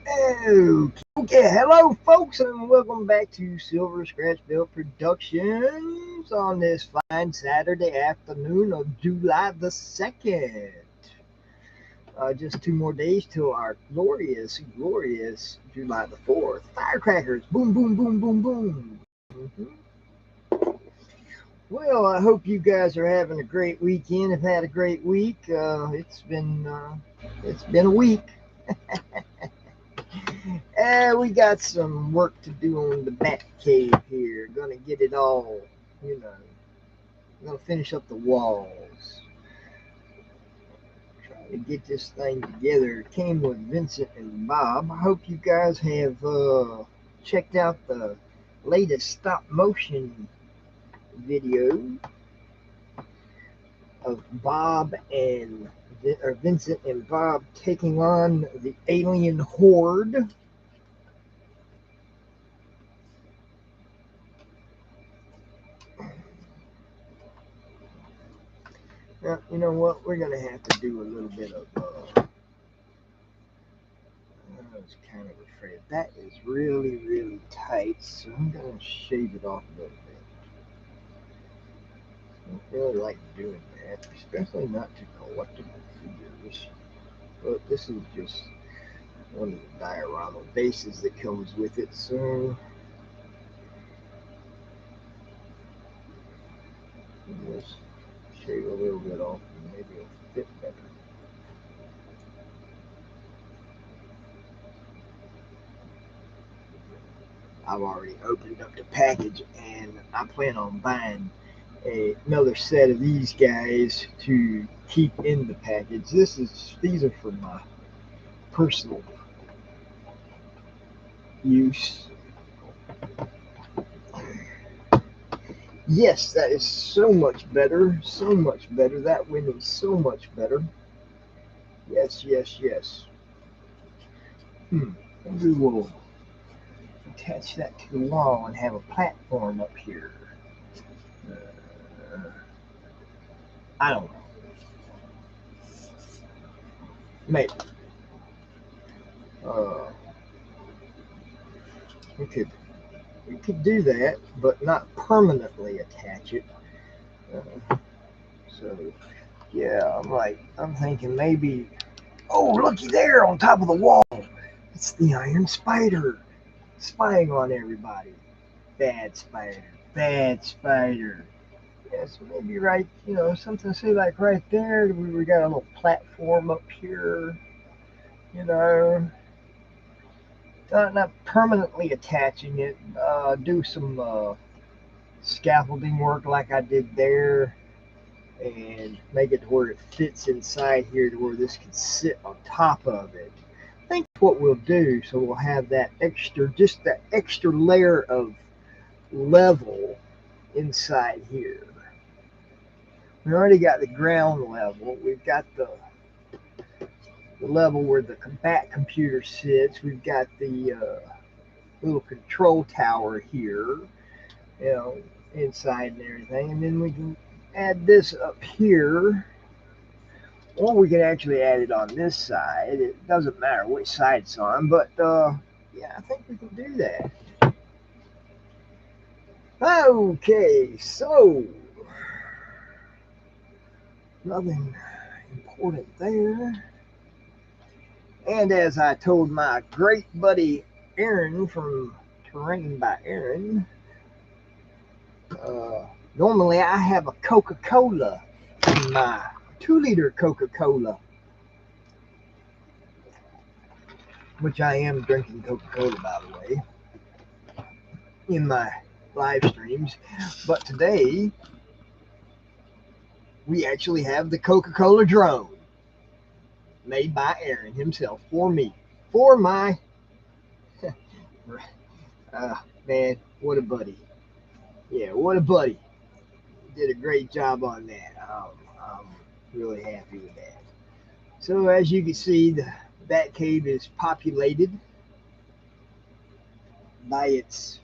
Okay, hello folks, and welcome back to Silver Scratch Bill Productions on this fine Saturday afternoon of July the 2nd. Just 2 more days till our glorious July the 4th. Firecrackers, boom, boom, boom, boom, boom. Well, I hope you guys are having a great weekend. Have had a great week. It's been a week. We got some work to do on the bat cave here. Gonna get it all, you know. Gonna finish up the walls. Trying to get this thing together. It came with Vincent and Bob. I hope you guys have checked out the latest stop motion video of Vincent and Bob taking on the alien horde. Now, you know what? We're gonna have to do a little bit of. I was kind of afraid that is really, really tight, so I'm gonna shave it off a little bit. I don't really like doing that, especially not to collectible figures. But this is just one of the diorama bases that comes with it, so I'll just shave a little bit off and maybe it'll fit better. I've already opened up the package and I plan on buying another set of these guys to keep in the package. These are for my personal use. Yes, that is so much better. So much better. That win is so much better. Yes, yes, yes. Maybe we'll attach that to the wall and have a platform up here. Uh, I don't know. Maybe. Uh, we could do that, but not permanently attach it. So yeah, I'm thinking maybe. Oh, looky there on top of the wall. It's the Iron Spider spying on everybody. Bad spider, bad spider. Yes, maybe right. Something say like right there. We got a little platform up here. You know, not permanently attaching it. Do some scaffolding work like I did there and make it to where it fits inside here to where this can sit on top of it. I think that's what we'll do. So we'll have just that extra layer of level inside here. We already got the ground level. We've got the level where the combat computer sits. We've got the little control tower here, you know, inside and everything. And then we can add this up here, or we can actually add it on this side. It doesn't matter which side it's on, but yeah, I think we can do that. Okay, so nothing important there. And as I told my great buddy Aaron from Terrain by Aaron, normally I have a Coca-Cola in my 2-liter Coca-Cola, which I am drinking Coca-Cola, by the way, in my live streams. But today, we actually have the Coca-Cola drone made by Aaron himself for me, for my man, what a buddy. Yeah, what a buddy. Did a great job on that. I'm really happy with that. So as you can see, the Batcave is populated by its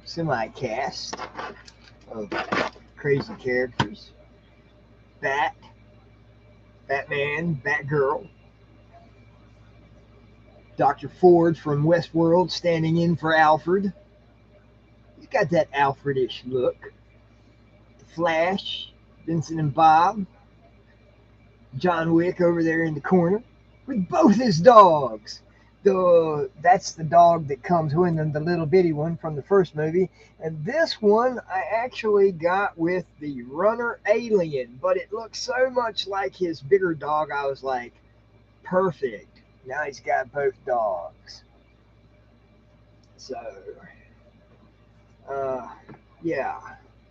semi-cast of crazy characters. Batman, Batgirl, Dr. Ford from Westworld standing in for Alfred. He's got that Alfredish look. The Flash, Vincent and Bob, John Wick over there in the corner with both his dogs. That's the dog that comes with him, the little bitty one from the first movie. And this one I actually got with the runner alien, but it looks so much like his bigger dog. I was like, perfect. Now he's got both dogs. So, uh, yeah.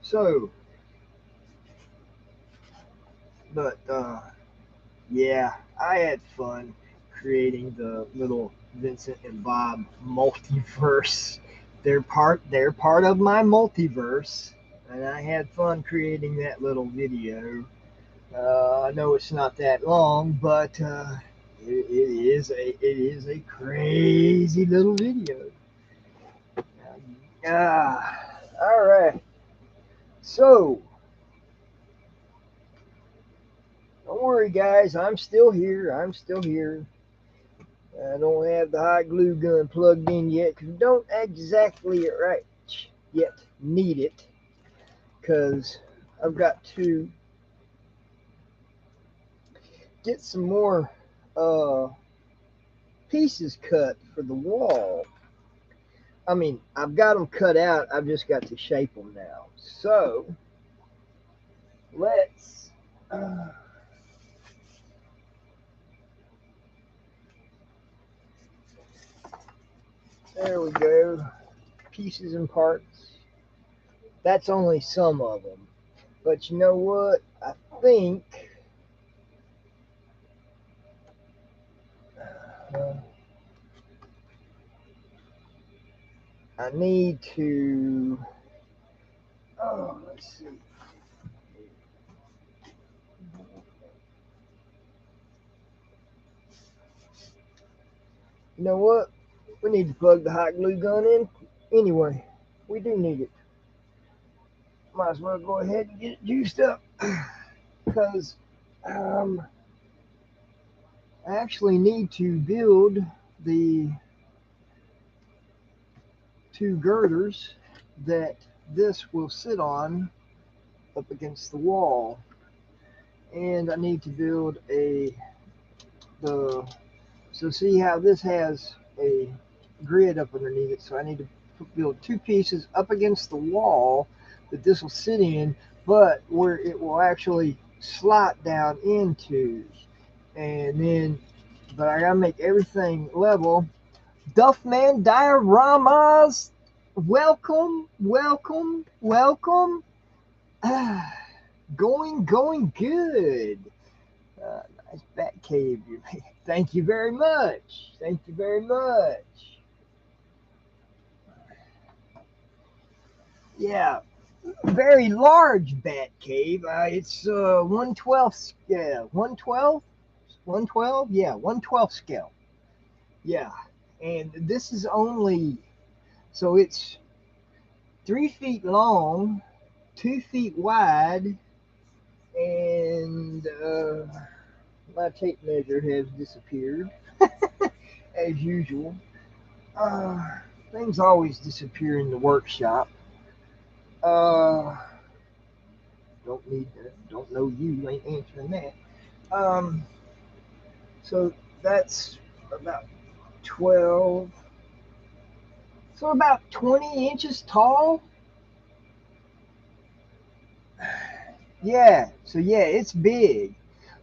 So, but yeah, I had fun creating the little Vincent and Bob multiverse. They're part of my multiverse, and I had fun creating that little video. I know it's not that long, but it is a crazy little video. All right. So don't worry, guys. I'm still here. I'm still here. I don't have the hot glue gun plugged in yet because we don't exactly right yet need it because I've got to get some more uh, pieces cut for the wall. I mean, I've got them cut out. I've just got to shape them now. So let's. There we go. Pieces and parts. That's only some of them. But you know what? I think I need to. Oh, let's see. You know what? We need to plug the hot glue gun in anyway. We do need it. Might as well go ahead and get it juiced up because I actually need to build the two girders that this will sit on up against the wall, and I need to build so see how this has a grid up underneath it, so I need to build two pieces up against the wall that this will sit in, but where it will actually slot down into, and then but I gotta make everything level. Duffman Dioramas, welcome, welcome, welcome. Going good. Nice bat cave you made. Thank you very much. Thank you very much. Yeah, very large bat cave. It's 1/12 scale. 1/12? 1/12? Yeah, 1/12 scale. Yeah, and this is only so it's 3 feet long, 2 feet wide, and my tape measure has disappeared as usual. Uh, Things always disappear in the workshop. Uh, don't know you ain't answering that. Um, so that's about 12. So about 20 inches tall. Yeah. So yeah, it's big.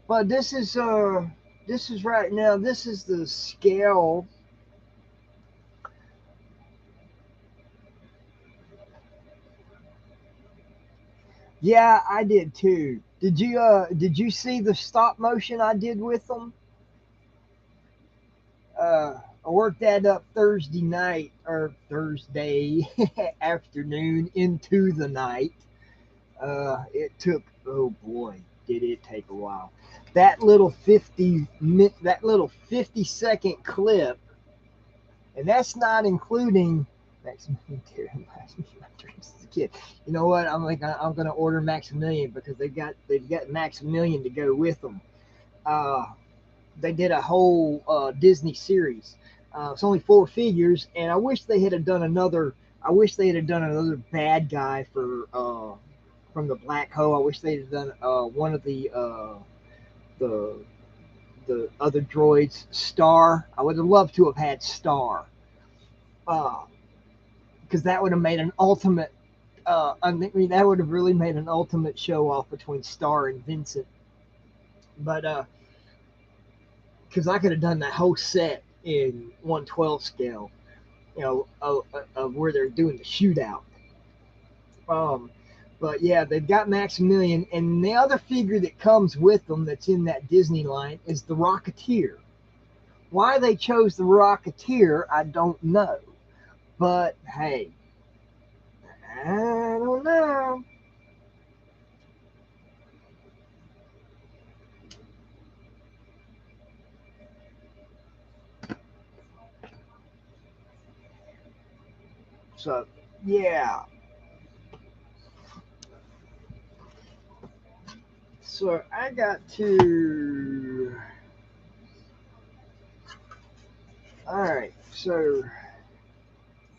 But this is right now. This is the scale. Yeah, I did too. Did you see the stop motion I did with them? I worked that up Thursday night or Thursday afternoon into the night. It took, oh boy, did it take a while. That little 50-second clip, and that's not including Maximilian Terry last me my dreams as a kid. You know what? I'm gonna order Maximilian because they've got Maximilian to go with them. Uh, they did a whole Disney series. It's only 4 figures, and I wish they had done another. I wish they had done another bad guy for from the Black Hole. I wish they had done one of the the other droids, Star. I would have loved to have had Star, because that would have made an ultimate. I mean, that would have really made an ultimate show off between Star and Vincent. But because I could have done that whole set in 1/12 scale, of where they're doing the shootout. Um, but yeah, they've got Maximilian, and the other figure that comes with them that's in that Disney line is the Rocketeer. Why they chose the Rocketeer, I don't know. But hey, I don't know. So yeah, so I got to. All right, so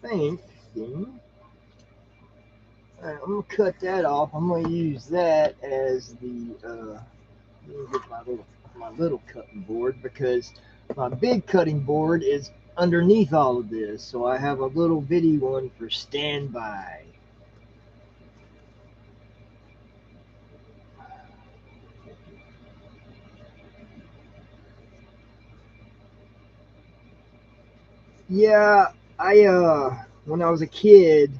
thinking. All right, I'm gonna cut that off. I'm gonna use that as the. Let me get my little cutting board, because my big cutting board is underneath all of this. So I have a little bitty one for standby. Yeah, I when I was a kid,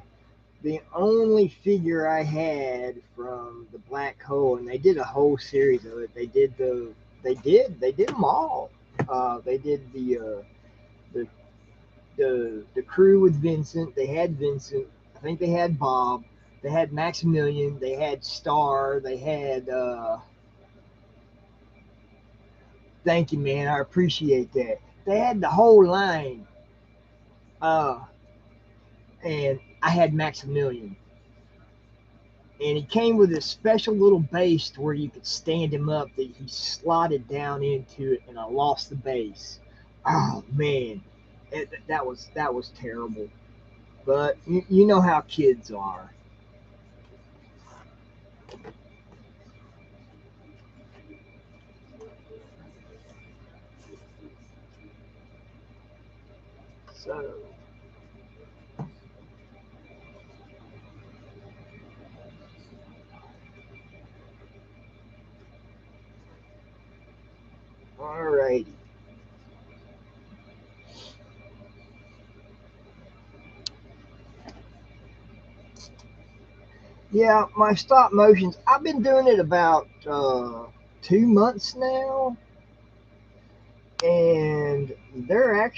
the only figure I had from the Black Hole, and they did a whole series of it. They did them all. They did the the crew with Vincent. They had Vincent. I think they had Bob. They had Maximilian. They had Star. They had. Thank you, man. I appreciate that. They had the whole line. Uh, and I had Maximilian. And he came with this special little base to where you could stand him up that he slotted down into it, and I lost the base. Oh man, that was terrible. But you know how kids are. So, alrighty. Yeah, my stop motions. I've been doing it about 2 months now, and they're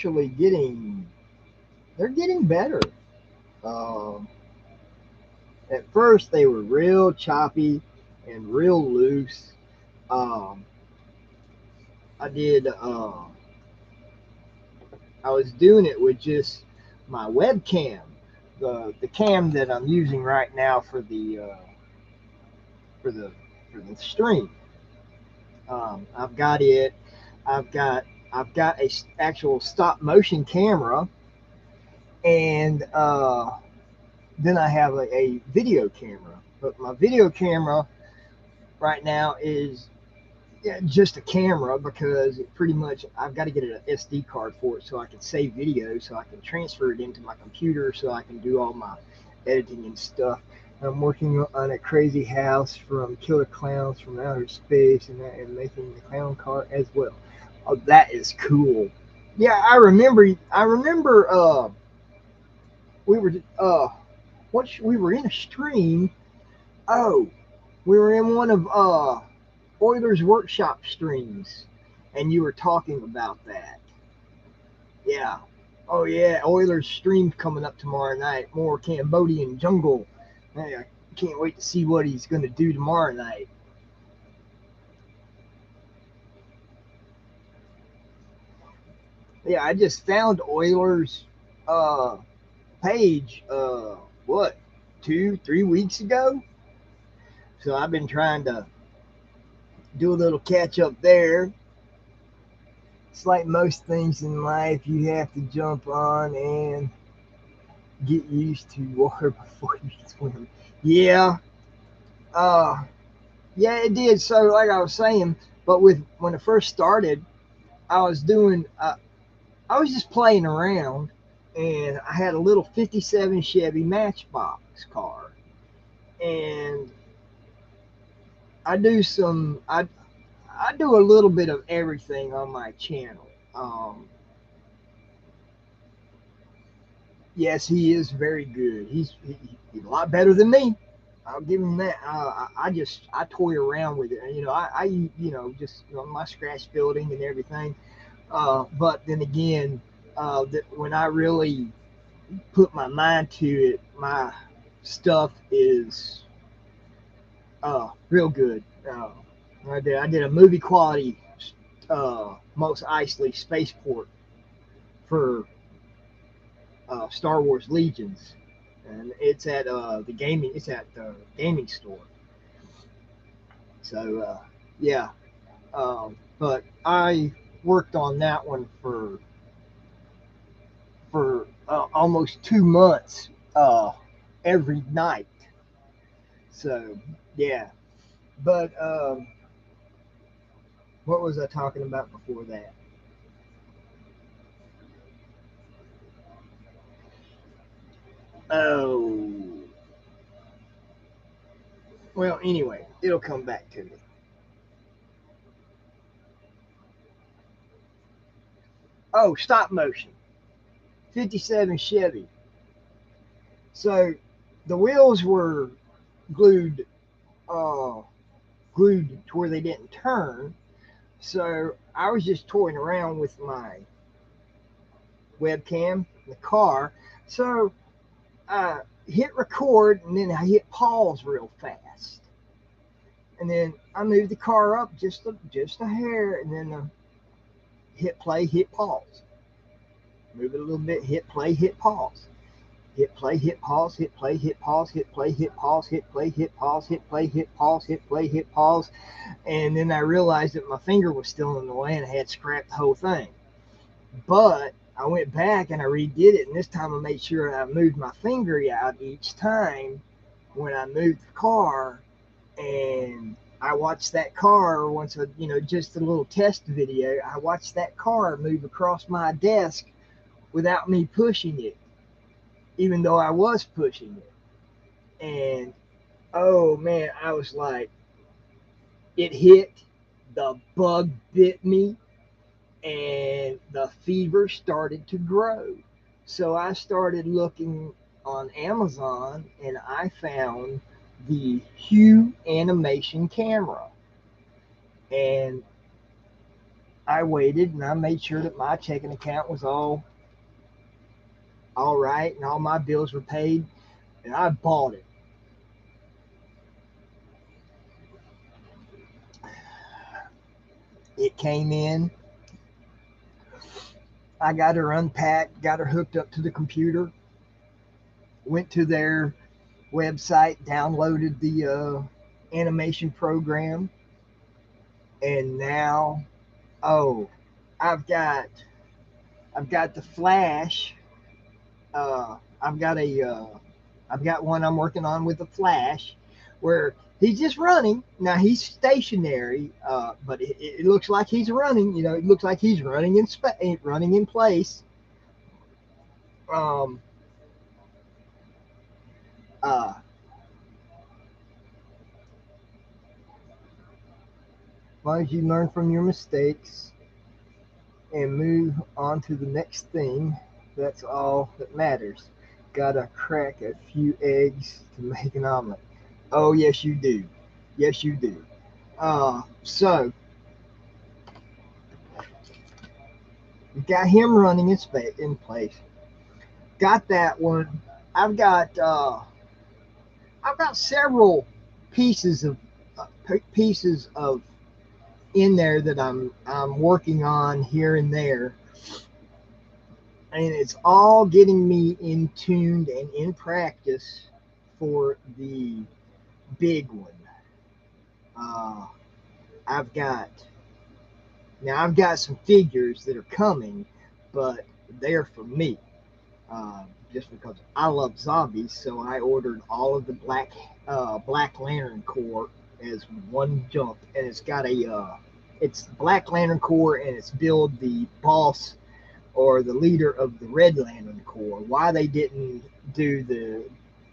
getting better. Um, at first, they were real choppy and real loose. Um, I did. I was doing it with just my webcam, the cam that I'm using right now for the for the stream. I've got it. I've got I've got a actual stop motion camera, and then I have a video camera. But my video camera right now is, yeah, just a camera, because it pretty much I've got to get an SD card for it so I can save video, so I can transfer it into my computer, so I can do all my editing and stuff. I'm working on a crazy house from Killer Clowns from Outer Space, and making the clown car as well. Oh, that is cool. Yeah, I remember. I remember. We were once we were in a stream. Oh, we were in one of Euler's workshop streams, and you were talking about that. Yeah. Oh yeah, Euler's stream coming up tomorrow night. More Cambodian jungle. Hey, I can't wait to see what he's going to do tomorrow night. Yeah, I just found Euler's uh, page. What, 2, 3 weeks ago? So I've been trying to do a little catch up there. it's like most things in life, you have to jump on and get used to water before you swim. Yeah, uh, yeah, it did. So, like I was saying, but with when it first started, I was doing, I was just playing around, and I had a little '57 Chevy Matchbox car, and I do some, I do a little bit of everything on my channel. Yes, he is very good. He's a lot better than me. I'll give him that. I toy around with it. I just my scratch building and everything. But then again, when I really put my mind to it, my stuff is real good. I did a movie quality Mos Eisley spaceport for Star Wars Legions, and it's at the gaming. It's at the gaming store. So yeah, but I worked on that one for almost 2 months every night. So yeah, but what was I talking about before that? Oh, well, anyway, it'll come back to me. Oh, stop motion. 57 Chevy. So the wheels were glued uh, glued to where they didn't turn. So I was just toying around with my webcam in the car. So I hit record and then I hit pause real fast. And then I moved the car up just a hair and then hit play, hit pause. Move it a little bit, hit play, hit pause. Hit play, hit pause, hit play, hit pause, hit play, hit pause, hit play, hit pause, hit play, hit pause, hit play, hit pause. And then I realized that my finger was still in the way and I had scrapped the whole thing. But I went back and I redid it, and this time I made sure I moved my finger out each time when I moved the car. And I watched that car once, just a little test video. I watched that car move across my desk without me pushing it, even though I was pushing it. And oh man, I was like, it hit, the bug bit me, and the fever started to grow. So I started looking on Amazon and I found the Hue animation camera. And I waited and I made sure that my checking account was all right and all my bills were paid, and I bought it. It came in. I got her unpacked, got her hooked up to the computer, went to their website, downloaded the animation program, and now, oh, I've got I've got the Flash. I've got I've got one I'm working on with the Flash, where he's just running. Now he's stationary, but it looks like he's running. It looks like he's running in place. Um, uh, as long as you learn from your mistakes and move on to the next thing, that's all that matters. Gotta crack a few eggs to make an omelet. Oh, yes, you do. Yes, you do. So we got him running in place. Got that one. I've got uh, I've got several pieces of pieces of in there that I'm working on here and there, and it's all getting me in tuned and in practice for the big one. Uh, I've got Now I've got some figures that are coming, but they're for me. Just because I love zombies, so I ordered all of the Black Lantern Corps as one jump, and it's got it's Black Lantern Corps, and it's billed the boss or the leader of the Red Lantern Corps. Why they didn't do the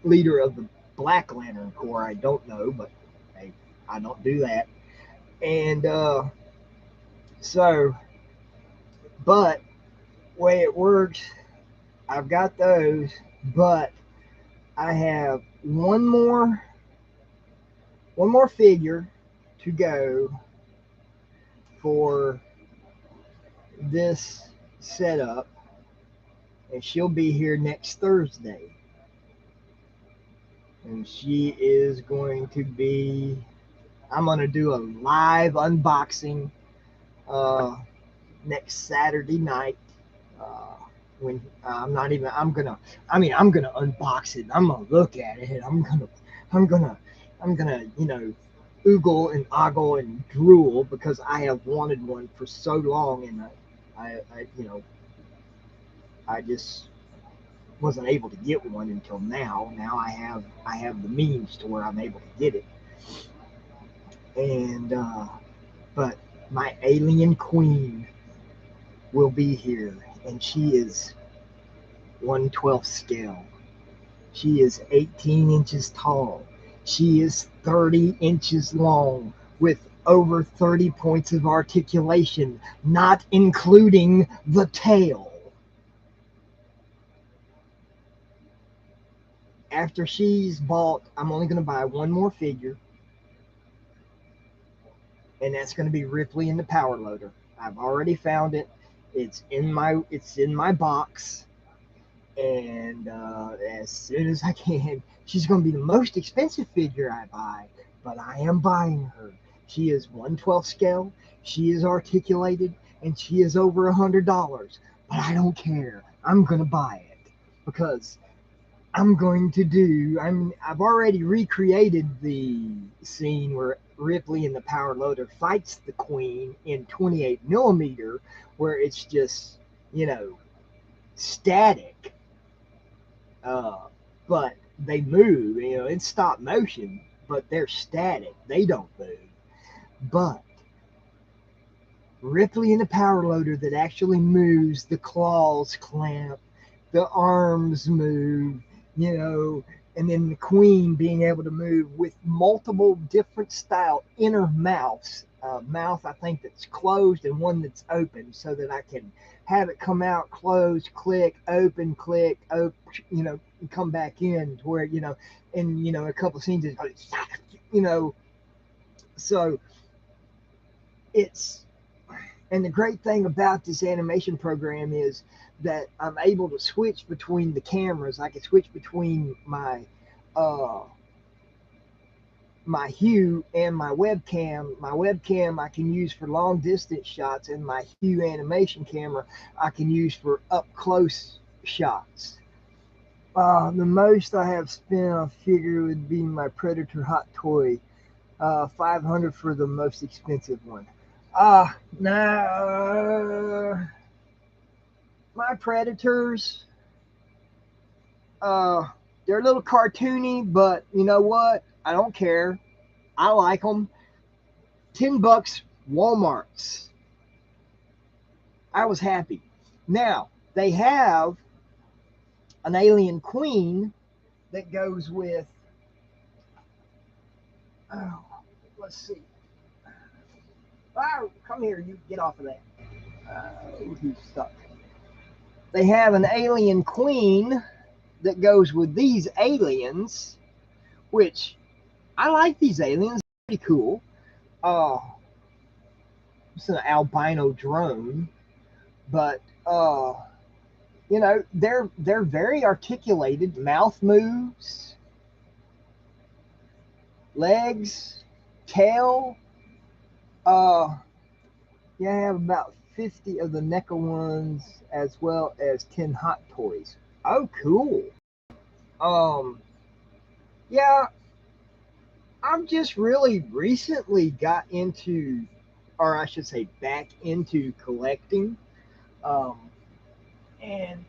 leader of the Black Lantern Corps, I don't know, but hey, I don't do that. And so, but way it works, I've got those, but I have one more figure to go for this setup, and she'll be here next Thursday. And she is going to be, I'm going to do a live unboxing next Saturday night. When I'm not even, I'm gonna unbox it. I'm gonna look at it. I'm gonna, oogle and ogle and drool because I have wanted one for so long, and I just wasn't able to get one until now. Now I have the means to where I'm able to get it. And but my alien queen will be here, and she is 1/12 scale. She is 18 inches tall. She is 30 inches long with over 30 points of articulation, not including the tail. After she's bought, I'm only going to buy one more figure, and that's going to be Ripley in the Power Loader. I've already found it. It's in my box, and as soon as I can, she's going to be the most expensive figure I buy, but I am buying her. She is 1/12 scale. She is articulated, and she is over $100. But I don't care. I'm going to buy it because I've already recreated the scene where Ripley in the Power Loader fights the Queen in 28 millimeter, where it's just, static. But they move, it's stop motion, but they're static. They don't move. But Ripley in the Power Loader that actually moves, the claws clamp, the arms move, and then the Queen being able to move with multiple different style inner mouths. Mouth, I think, that's closed and one that's open, so that I can have it come out, close, click, open, come back in to where, in, a couple of scenes, so it's, and the great thing about this animation program is that I'm able to switch between the cameras. I can switch between my Hue and my webcam. My webcam I can use for long distance shots, and my Hue animation camera I can use for up close shots. The most I have spent on a figure would be my Predator Hot Toy. $500 for the most expensive one. Nah, my Predators, they're a little cartoony, but you know what? I don't care. I like them. $10, Walmart's. I was happy. Now, they have an alien queen that goes with, let's see. Oh, come here, you get off of that. He's stuck. They have an alien queen that goes with these aliens, which I like these aliens. Pretty cool. It's an albino drone, but they're very articulated. Mouth moves, legs, tail. I have about 50 of the NECA ones, as well as 10 Hot Toys. Oh, cool. Yeah, I've just really recently got into or I should say back into collecting. Um, and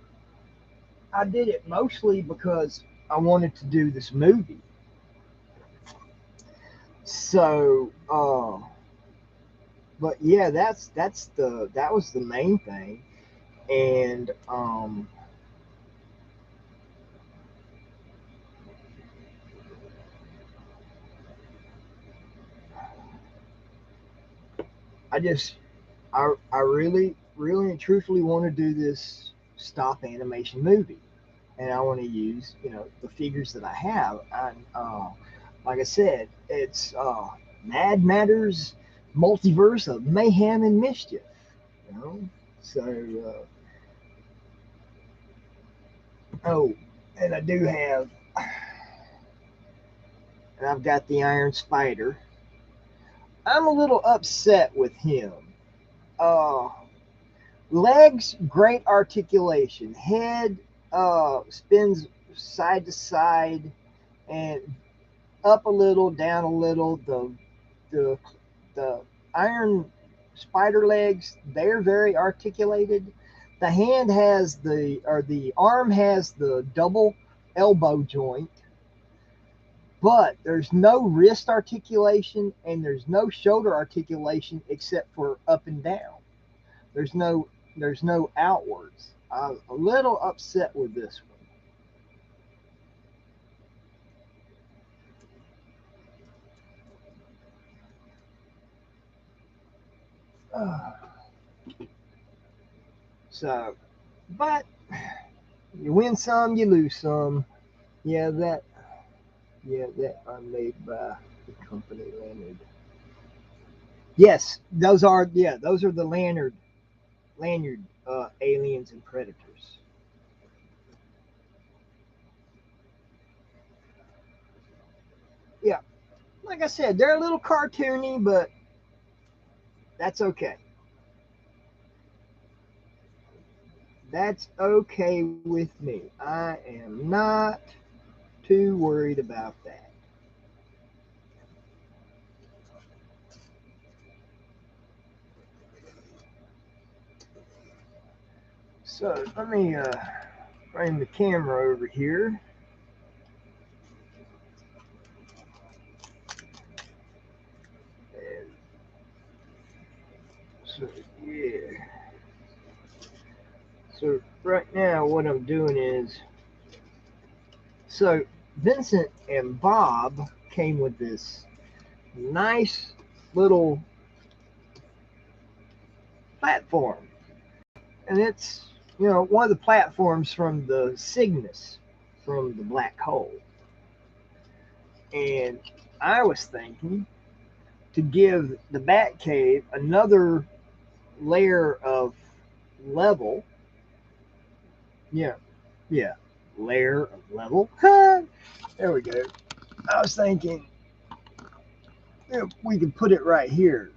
I did it mostly because I wanted to do this movie. So, but yeah, that was the main thing. And I just I really really and truthfully want to do this stop animation movie, and I want to use the figures that I have. And like I said, it's Mad Matters multiverse of mayhem and mischief. You know, so oh, and I do have, and I've got the Iron Spider. I'm a little upset with him. Uh, Legs, great articulation. Head spins side to side and up a little, down a little. The the iron spider legs, they're very articulated. The hand has the arm has the double elbow joint, but there's no wrist articulation and there's no shoulder articulation except for up and down. There's no outwards. I'm a little upset with this one. So, but you win some, you lose some. Yeah, that are made by the company Lanyard. Yes, those are the Lanyard aliens and predators. Yeah, like I said, they're a little cartoony, but that's okay. That's okay with me. I am not too worried about that. So let me frame the camera over here. And so yeah. So right now what I'm doing is, so Vincent and Bob came with this nice little platform. And it's, one of the platforms from the Cygnus, from the black hole. And I was thinking to give the Batcave another layer of level. Yeah, yeah, layer of level. There we go. I was thinking we could put it right here.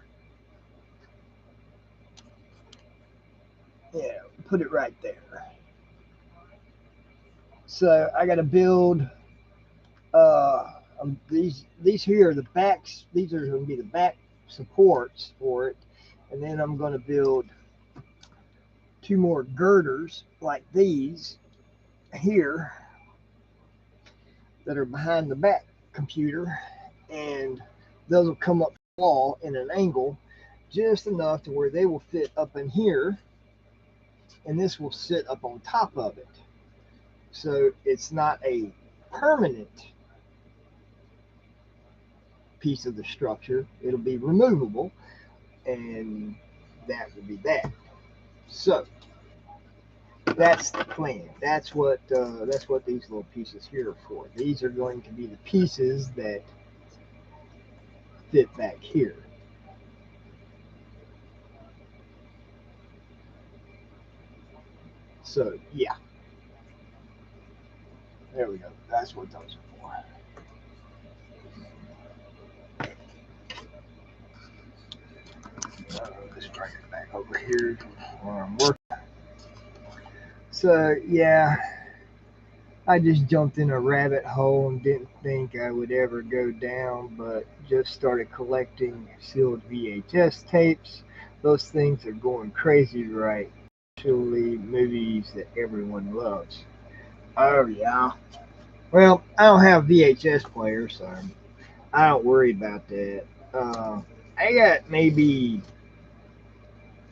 Yeah, put it right there. So I got to build these here are the backs. These are going to be the back supports for it, and then I'm going to build two more girders like these here that are behind the back computer, and those will come up the wall in an angle just enough to where they will fit up in here, and this will sit up on top of it. So it's not a permanent piece of the structure. It'll be removable, and that will be that. So that's the plan. That's what these little pieces here are for. These are going to be the pieces that fit back here. So yeah, there we go. That's what those are for. Let's bring it back over here where I'm working. So yeah, I just jumped in a rabbit hole and didn't think I would ever go down, but just started collecting sealed VHS tapes. Those things are going crazy, right? Especially movies that everyone loves. Oh yeah. Well, I don't have VHS players, so I don't worry about that. I got maybe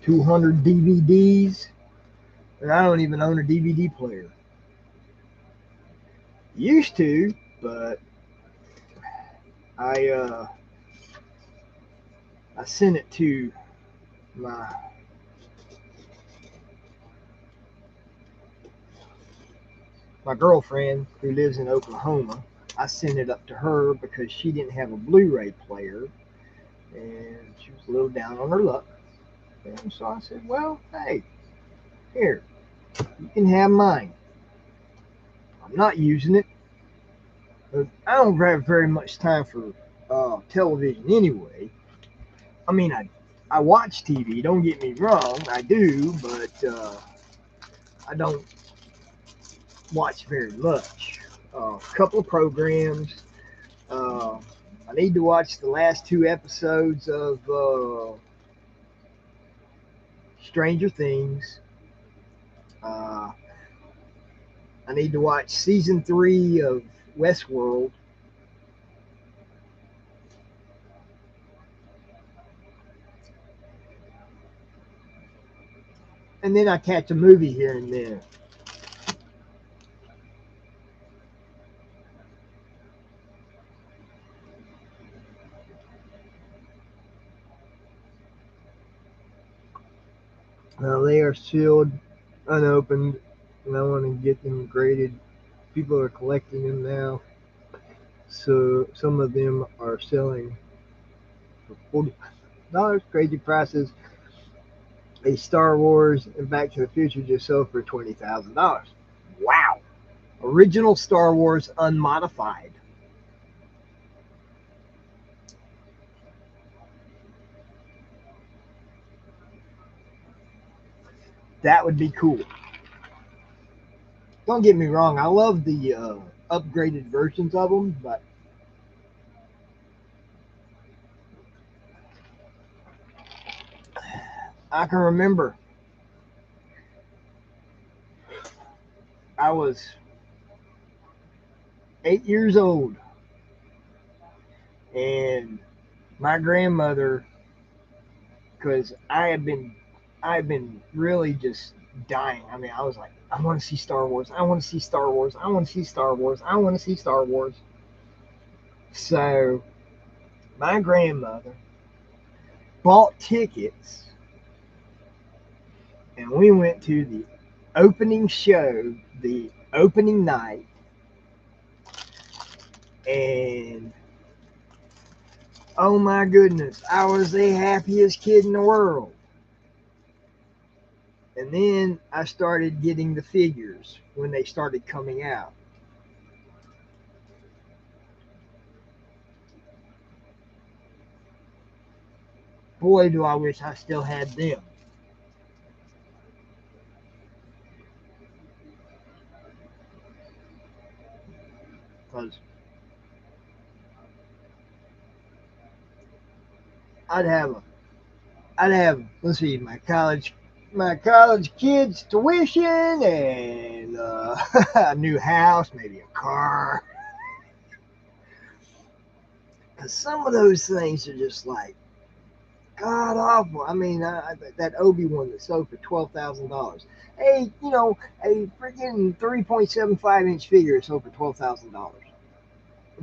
200 DVDs, and I don't even own a DVD player. Used to, but I uh, I sent it to my my girlfriend who lives in Oklahoma. I sent it up to her because she didn't have a Blu-ray player, and she was a little down on her luck. And so I said, "Well, hey, here, you can have mine. I'm not using it. But I don't have very much time for television anyway. I mean, I watch TV. Don't get me wrong, I do, but I don't watch very much. A couple of programs. Uh, I need to watch the last two episodes of Stranger Things. Uh, I need to watch season 3 of Westworld. And then I catch a movie here and there. They are sealed, unopened, and I want to get them graded. People are collecting them now, so some of them are selling for $40. Crazy prices. A Star Wars and Back to the Future just sold for $20,000. Wow! Original Star Wars unmodified. That would be cool. Don't get me wrong, I love the upgraded versions of them, but I can remember I was 8 years old, and my grandmother, because I had been really just dying. I mean, I was like, I want to see Star Wars. I want to see Star Wars. I want to see Star Wars. I want to see Star Wars. So my grandmother bought tickets, and we went to the opening show, the opening night, and oh my goodness, I was the happiest kid in the world. And then I started getting the figures when they started coming out. Boy, do I wish I still had them. Because I'd have a, I'd have, let's see, my college kids tuition and a new house, maybe a car. Because some of those things are just like god awful. I mean, that Obi one that sold for $12,000. Hey, a freaking 3.75-inch figure sold for $12,000.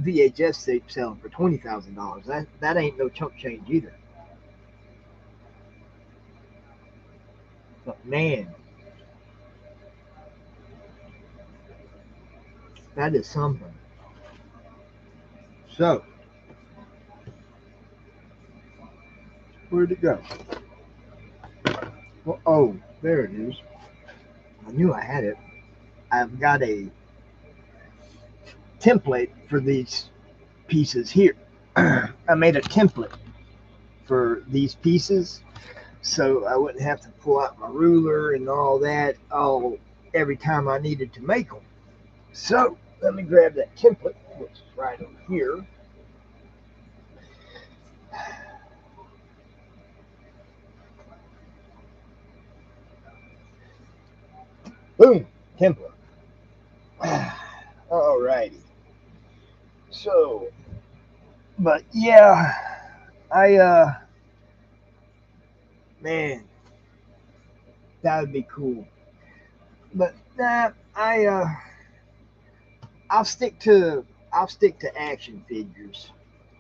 VHS tape selling for $20,000. That ain't no chump change either. But man, that is something. So, where'd it go? Well, oh, there it is. I knew I had it. I've got a template for these pieces here. I made a template for these pieces so I wouldn't have to pull out my ruler and all that all every time I needed to make them. So let me grab that template, which is right over here. Boom, template. Alrighty. So, but yeah, I man, that would be cool. But nah, I'll stick to I'll stick to action figures.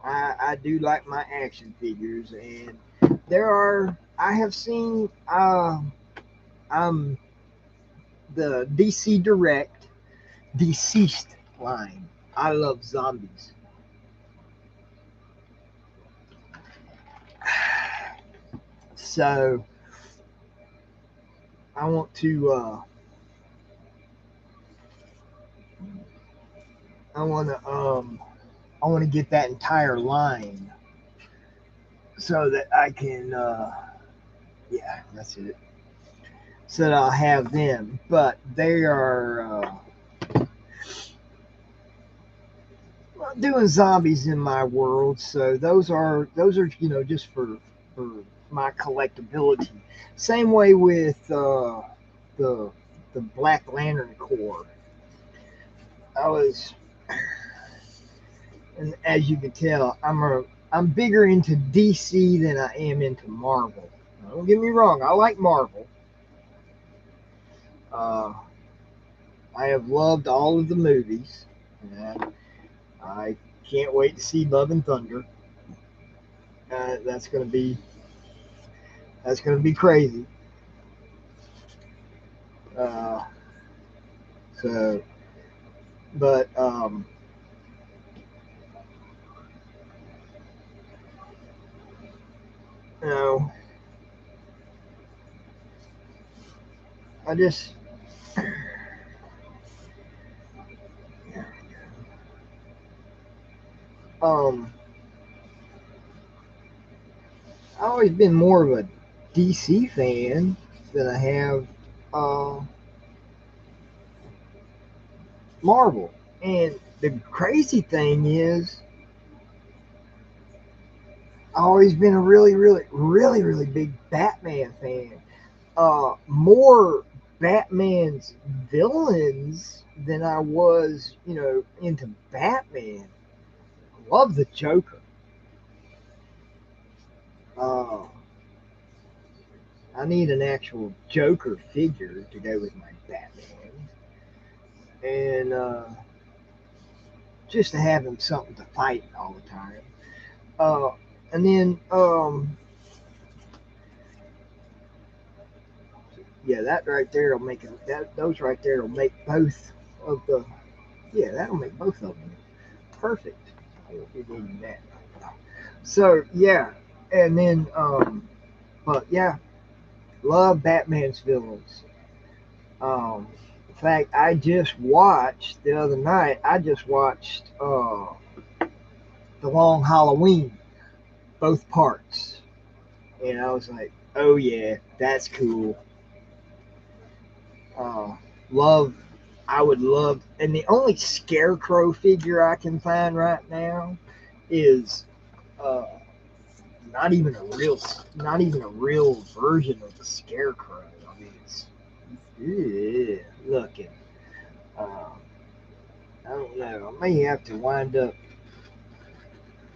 I do like my action figures, and I have seen I'm the DC Direct Deceased line. I love zombies. So I want to I want to I want to get that entire line so that I can yeah, that's it. So that I'll have them, but they are doing zombies in my world, so those are just for my collectability. Same way with the the Black Lantern Corps. I was, and as you can tell, I'm bigger into DC than I am into Marvel. Now, don't get me wrong, I like Marvel. Uh, I have loved all of the movies, and I can't wait to see Love and Thunder. Uh, that's gonna be that's gonna be crazy. Uh, so, but you know, I just um, I've always been more of a DC fan than I have uh, Marvel. And the crazy thing is, I've always been a really big Batman fan. More Batman's villains than I was, into Batman. Love the Joker. Uh, I need an actual Joker figure to go with my Batman, and just to have him something to fight all the time. Uh, and then, yeah, that right there will make it. That those right there will make both of the. Yeah, that'll make both of them perfect. I will be needing that. So yeah, and then, but yeah, love Batman's villains. In fact, I just watched the other night. I just watched the Long Halloween, both parts, and I was like, oh yeah, that's cool. Uh, love. I would love, and the only Scarecrow figure I can find right now is uh, not even a real version of the Scarecrow. I mean, it's looking. Uh, I don't know. I may have to wind up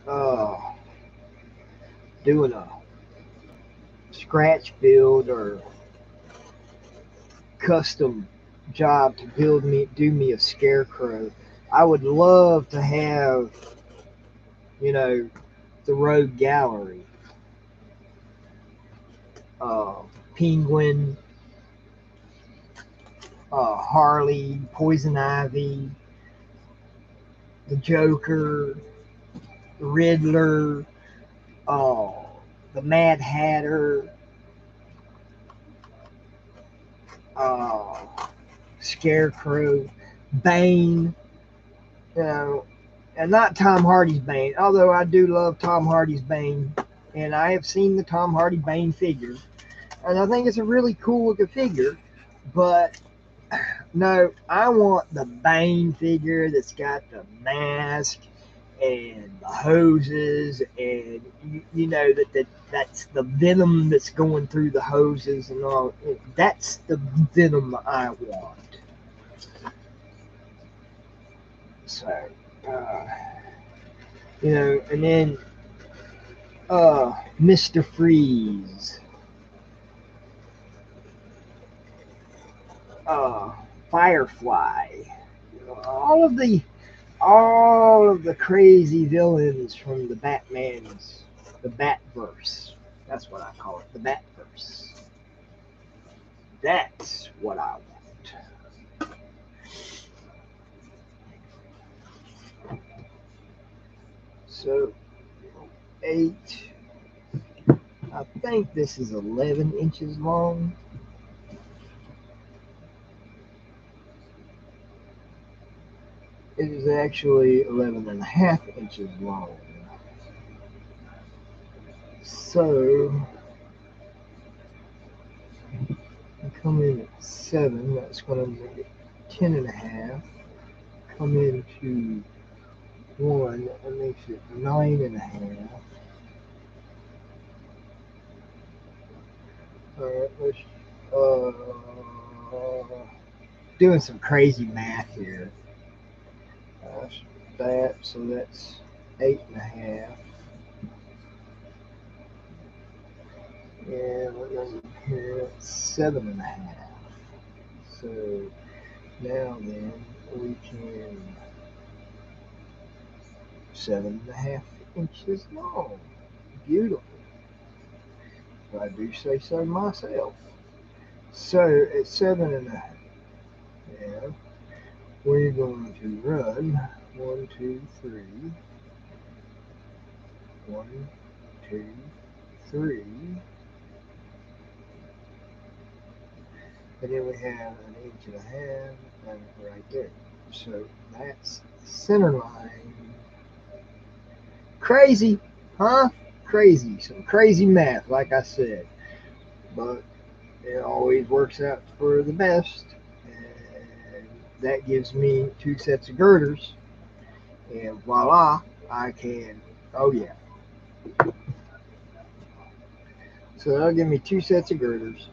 uh, doing a scratch build or custom job to do me a Scarecrow. I would love to have, you know, the Rogue Gallery, uh, Penguin, Harley, Poison Ivy, the Joker, the Riddler, uh, the Mad Hatter, uh, Scarecrow, Bane, you know, and not Tom Hardy's Bane, although I do love Tom Hardy's Bane, and I have seen the Tom Hardy Bane figure, and I think it's a really cool looking figure, but No, I want the Bane figure that's got the mask and the hoses, and you know that's the venom that's going through the hoses and all. That's the venom I want. So, uh, and then Mr. Freeze, uh, Firefly, all of the crazy villains from the Batverse. That's what I call it, the Batverse. That's what I want. So 8. I think this is 11 inches long. It is actually 11.5 inches long. So I come in at 7. That's going to make it 10.5. Come into 1. That makes it 9.5. All right, let's doing some crazy math here. So that's 8.5. And we're going to here at 7.5. So now then we can 7.5 inches long. Beautiful. If I do say so myself. So at 7.5, we're going to run 1, 2, 3. 1, 2, 3. And then we have an 1.5 inches right there. So that's center line. Crazy, huh? Crazy. Some crazy math, like I said. But it always works out for the best. And that gives me 2 sets of girders. And voila, I can, oh yeah. So that'll give me 2 sets of girders.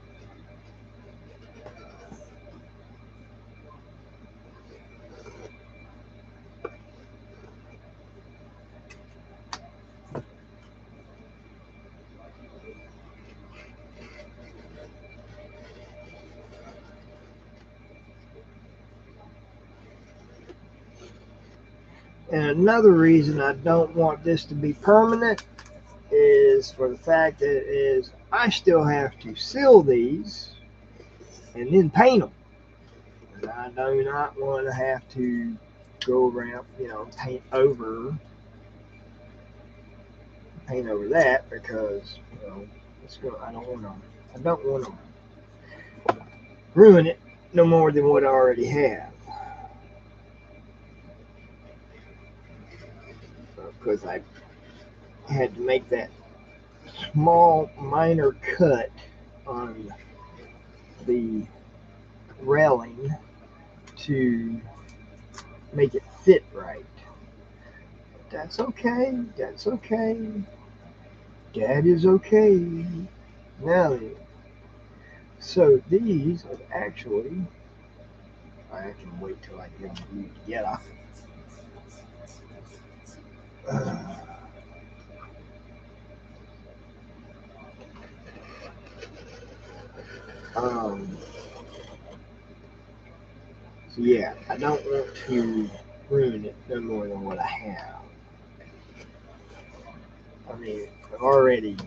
And another reason I don't want this to be permanent is for the fact that I still have to seal these and then paint them. And I do not want to have to go around, paint over that because I don't want to ruin it no more than what I already have. Because I had to make that small minor cut on the railing to make it fit right. That's okay. That's okay. That is okay. Now, so these are actually, I can wait till I get them glued together. So yeah, I don't want to ruin it no more than what I have. I mean, I've already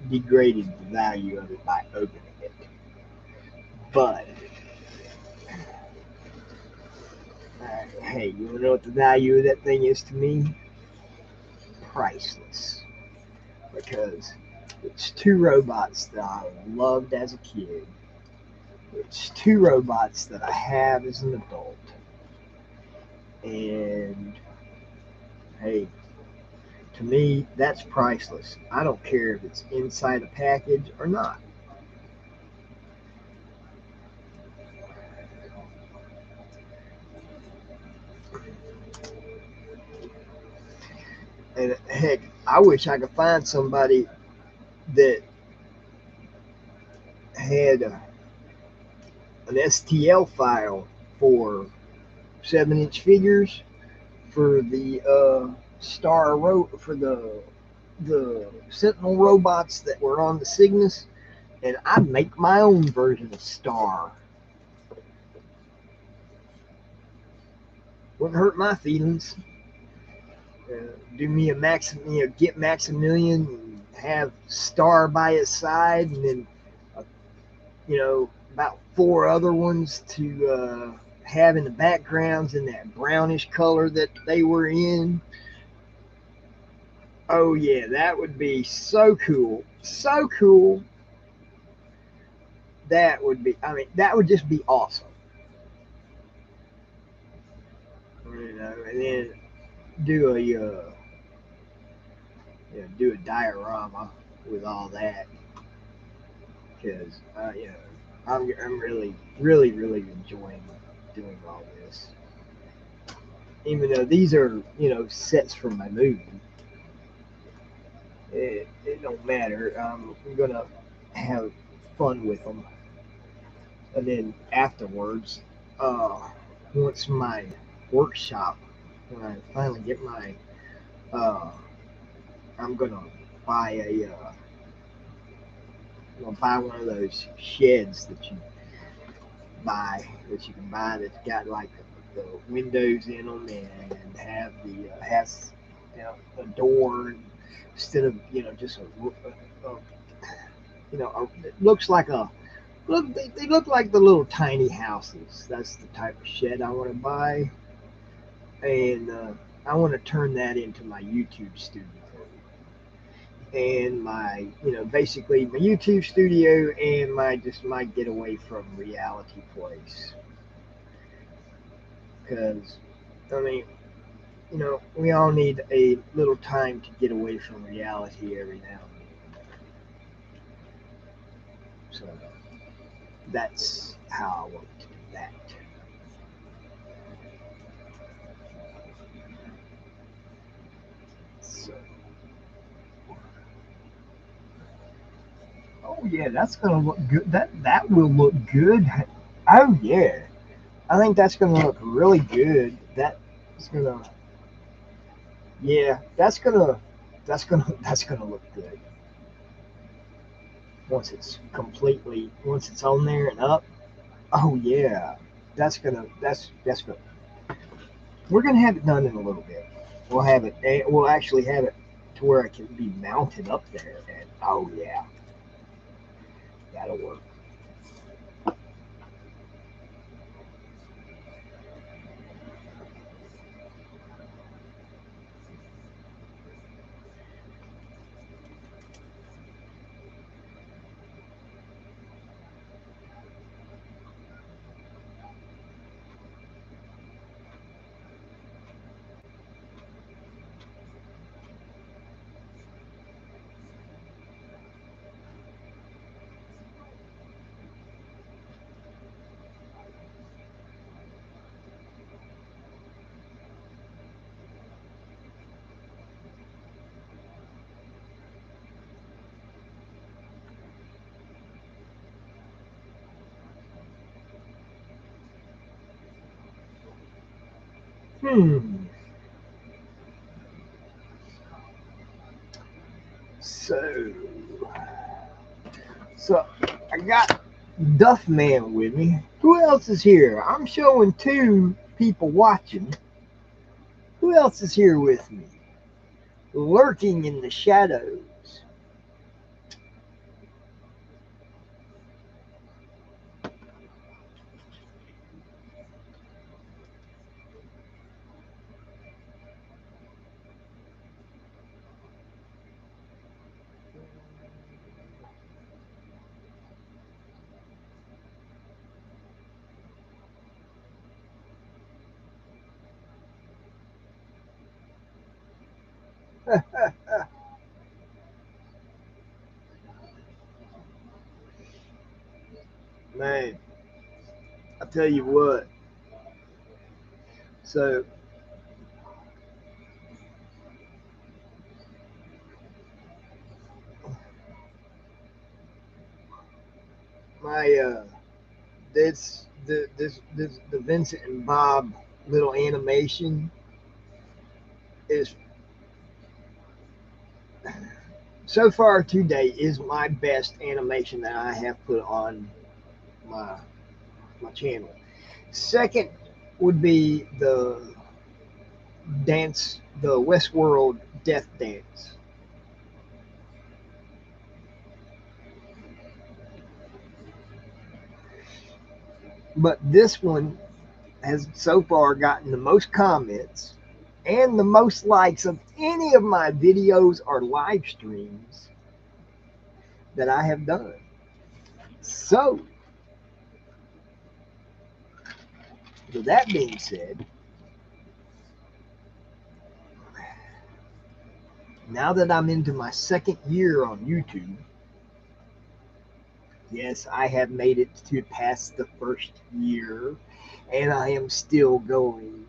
degraded the value of it by opening it. But, hey, you want to know what the value of that thing is to me? Priceless. Because it's 2 robots that I loved as a kid. It's 2 robots that I have as an adult. And, hey, to me, that's priceless. I don't care if it's inside a package or not. Heck, I wish I could find somebody that had an STL file for 7-inch figures for the for the Sentinel robots that were on the Cygnus, and I'd make my own version of Star. Wouldn't hurt my feelings. Do me a get Maximilian and have Star by his side, and then about 4 other ones to have in the backgrounds in that brownish color that they were in. Oh yeah, that would be so cool. So cool. That would be, that would just be awesome. And then do do a diorama with all that, because I'm really, really, really enjoying doing all this. Even though these are, sets from my movie, it don't matter. I'm gonna have fun with them, and then afterwards, once my workshop, when I finally get my, uh, I'm gonna buy I'm gonna buy one of those sheds that you can buy that's got like the windows in them and have has a door instead of just it looks like they look like the little tiny houses. That's the type of shed I want to buy, and I want to turn that into my YouTube studio and my basically my YouTube studio and my getaway from reality place. Because I mean, we all need a little time to get away from reality every now and then. So that's how I want to do that. So, oh yeah, that's gonna look good. That will look good. Oh yeah, I think that's gonna look really good. That's gonna Yeah, that's gonna look good once it's on there and up. Oh yeah, that's good. We're gonna have it done in a little bit. We'll actually have it to where it can be mounted up there, and oh yeah, that'll work. Hmm. So, so I got Duff Man with me. Who else is here? I'm showing 2 people watching. Who else is here with me? Lurking in the shadows. Man, I tell you what. So the Vincent and Bob little animation is so far today is my best animation that I have put on my channel. Second would be the Westworld Death Dance. But this one has so far gotten the most comments and the most likes of any of my videos or live streams that I have done. So, with that being said, now that I'm into my second year on YouTube, yes, I have made it to past the first year, and I am still going.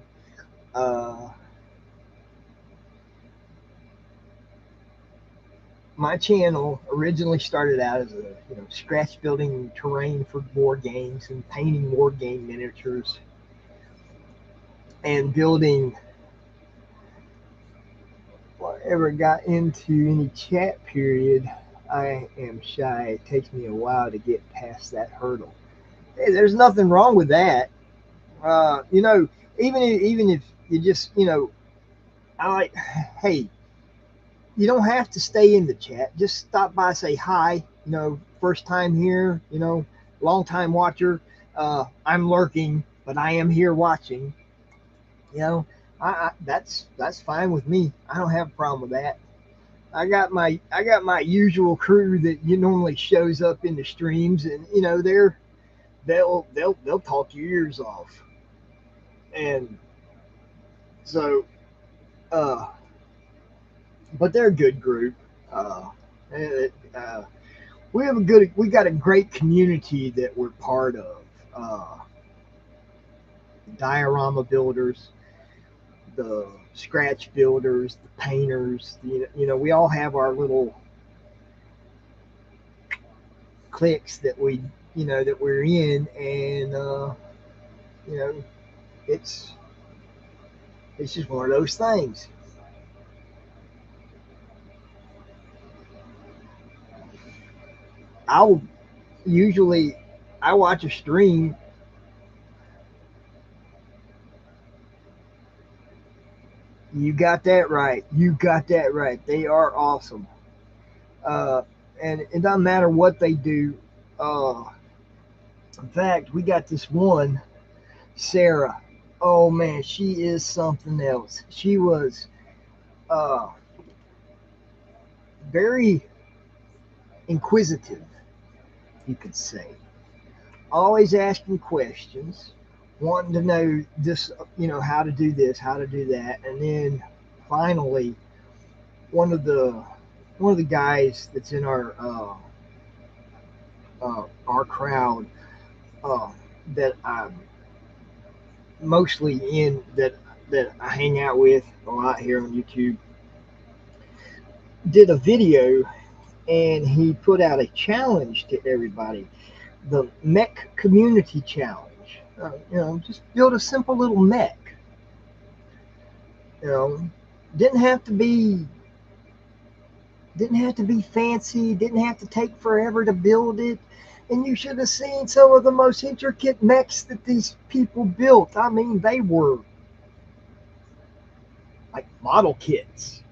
My channel originally started out as a scratch building terrain for board games and painting board game miniatures and building whatever got into any chat period. I am shy. It takes me a while to get past that hurdle. Hey, there's nothing wrong with that. Even if you just I like, hey, you don't have to stay in the chat. Just stop by, say hi. First time here. Long time watcher. I'm lurking, but I am here watching. That's fine with me. I don't have a problem with that. I got my usual crew that normally shows up in the streams, and they'll talk your ears off, and so but they're a good group. We got a great community that we're part of. Diorama builders, the scratch builders, the painters. We all have our little cliques that we're in, and it's just one of those things. I watch a stream. You got that right. They are awesome. And it doesn't matter what they do. In fact, we got this one, Sarah. Oh man, she is something else. She was very inquisitive, you could say. Always asking questions, wanting to know this, how to do this, how to do that, and then finally, one of the guys that's in our crowd that I'm mostly in, that I hang out with a lot here on YouTube, did a video, and he put out a challenge to everybody, the mech community challenge. Just build a simple little mech. Didn't have to be fancy, didn't have to take forever to build it. And you should have seen some of the most intricate mechs that these people built. I mean, they were like model kits.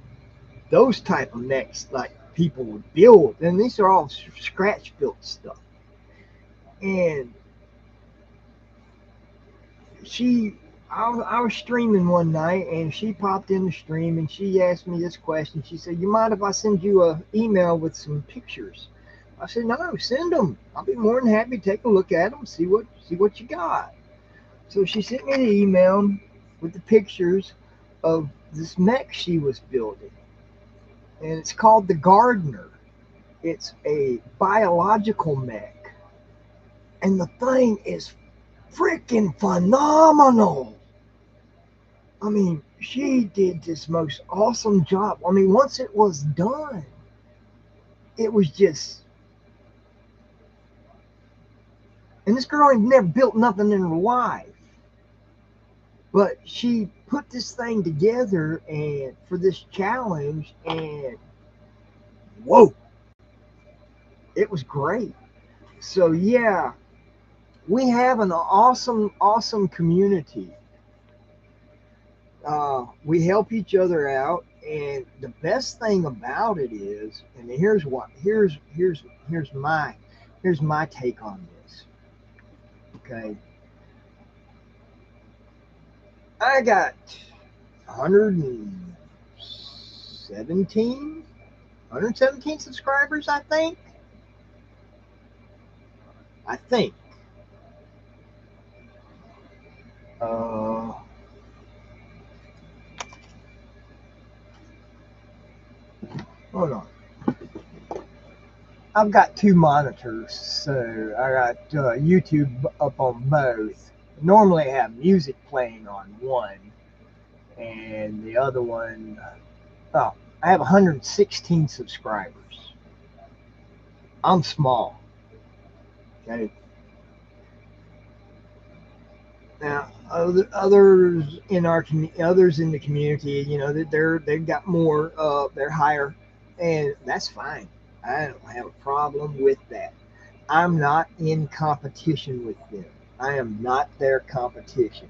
Those type of mechs like people would build. And these are all scratch built stuff. And I was streaming one night, and she popped in the stream, and she asked me this question. She said, "You mind if I send you an email with some pictures?" I said, "No, send them. I'll be more than happy to take a look at them, see what you got." So she sent me the email with the pictures of this mech she was building, and it's called the Gardener. It's a biological mech, and the thing is freaking phenomenal. I mean, she did this most awesome job. I mean, once it was done, it was just And this girl ain't never built nothing in her life. But she put this thing together and for this challenge, and whoa, it was great. So yeah, we have an awesome community. We help each other out, and the best thing about it is, and here's my take on this. Okay, I got 117 subscribers, I think. I think. Uh, Hold on. I've got two monitors, so I got YouTube up on both. Normally, I have music playing on one, and the other one. Oh, I have 116 subscribers. I'm small. Okay. Now, others in the community, they've got more. They're higher, and that's fine. I don't have a problem with that. I'm not in competition with them. I am not their competition.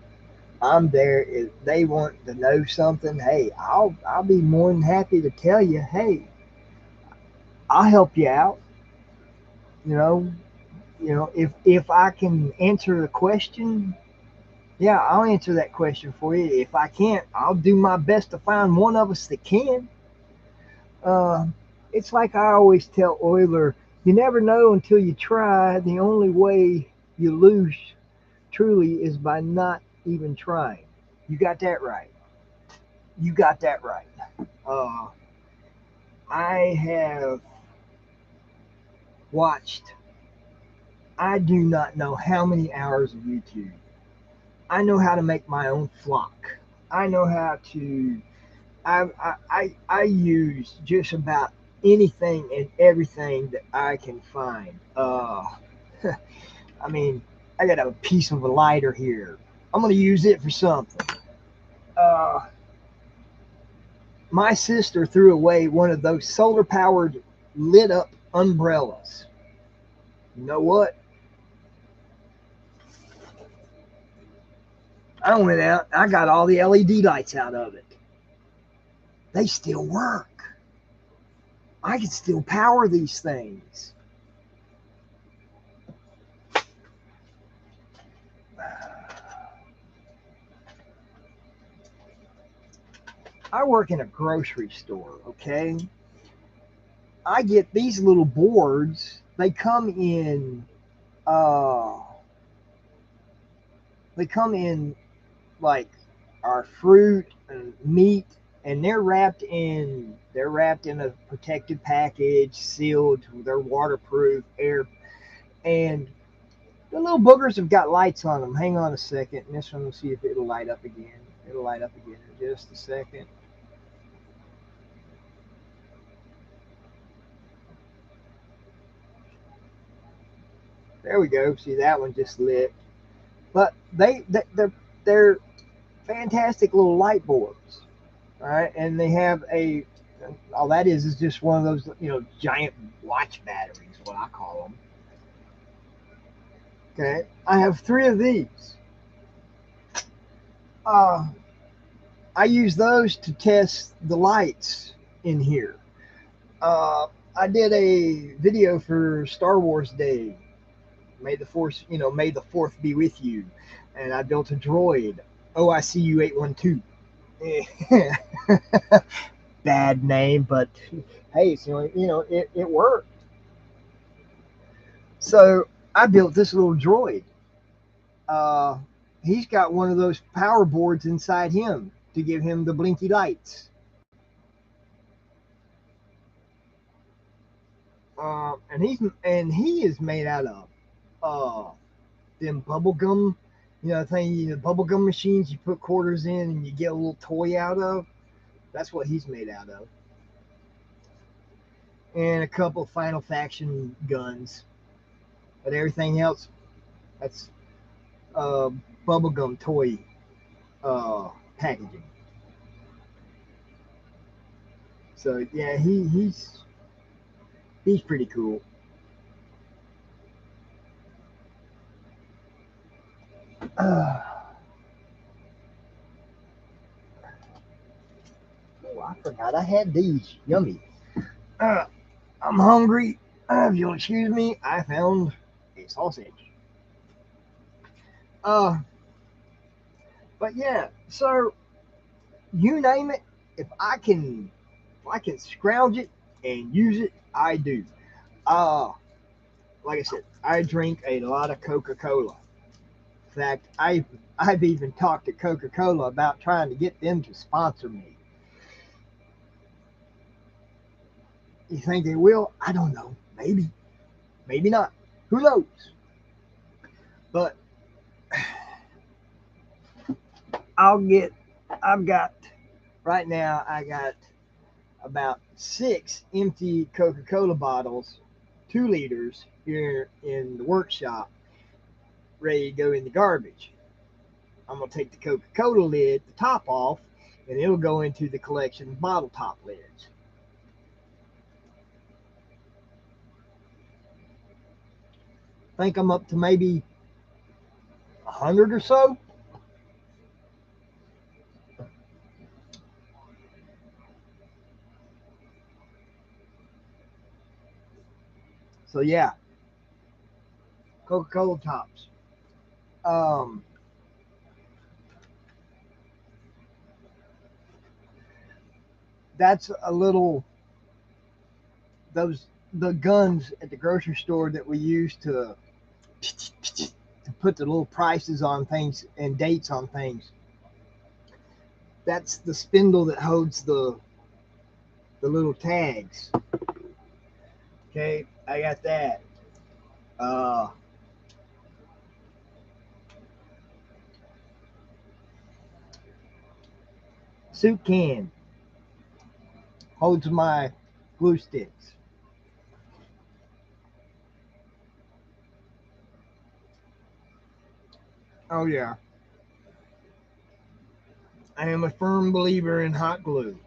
I'm there if they want to know something. Hey, I'll be more than happy to tell you. Hey, I'll help you out. You know, if I can answer the question, yeah, I'll answer that question for you. If I can't, I'll do my best to find one of us that can. Uh, it's like I always tell Euler, you never know until you try. The only way you lose truly is by not even trying. You got that right. You got that right. Uh, I have watched, I do not know how many hours of YouTube. I know how to make my own flock. I know how to, I use just about anything and everything that I can find. I mean, I got a piece of a lighter here. I'm going to use it for something. Uh, my sister threw away one of those solar powered lit up umbrellas. You know what? I went out, I got all the LED lights out of it. They still work. I can still power these things. I work in a grocery store, okay? I get these little boards. Uh they come in like our fruit and meat, and they're wrapped in a protected package, sealed, they're waterproof, air, and the little boogers have got lights on them. Hang on a second, and this one, we'll see if it'll light up again. It'll light up again in just a second. There we go. See, that one just lit. But they're fantastic little light boards. All right, and they have all that is just one of those giant watch batteries, what I call them. Okay, I have three of these. Uh, I use those to test the lights in here. Uh, I did a video for Star Wars Day. May the Fourth be with you, and I built a droid, OICU 812. Bad name, but hey, it worked. So I built this little droid. Uh, he's got one of those power boards inside him to give him the blinky lights. And he is made out of uh, them bubble gum, the bubble gum machines you put quarters in and you get a little toy out of. That's what he's made out of. And a couple Final Faction guns, but everything else. That's bubblegum toy packaging. So yeah, he's pretty cool. Uh, oh, I forgot I had these. Yummy. Uh, I'm hungry. If you'll excuse me, I found a sausage. Uh, but yeah, so you name it, if I can scrounge it and use it, I do. Uh, like I said, I drink a lot of Coca-Cola. In fact, I've even talked to Coca-Cola about trying to get them to sponsor me. You think they will? I don't know. Maybe, maybe not. Who knows? But I'll get. I've got right now. I got about 6 empty Coca-Cola bottles, 2 liters here in the workshop, ready to go in the garbage. I'm gonna take the Coca-Cola lid, the top off, and it'll go into the collection of bottle top lids. I think I'm up to maybe 100 or so. So yeah, Coca-Cola tops. Um, that's a little those the guns at the grocery store that we use to put the little prices on things and dates on things. That's the spindle that holds the little tags. Okay, I got that. Uh, soup can holds my glue sticks. Oh yeah, I am a firm believer in hot glue.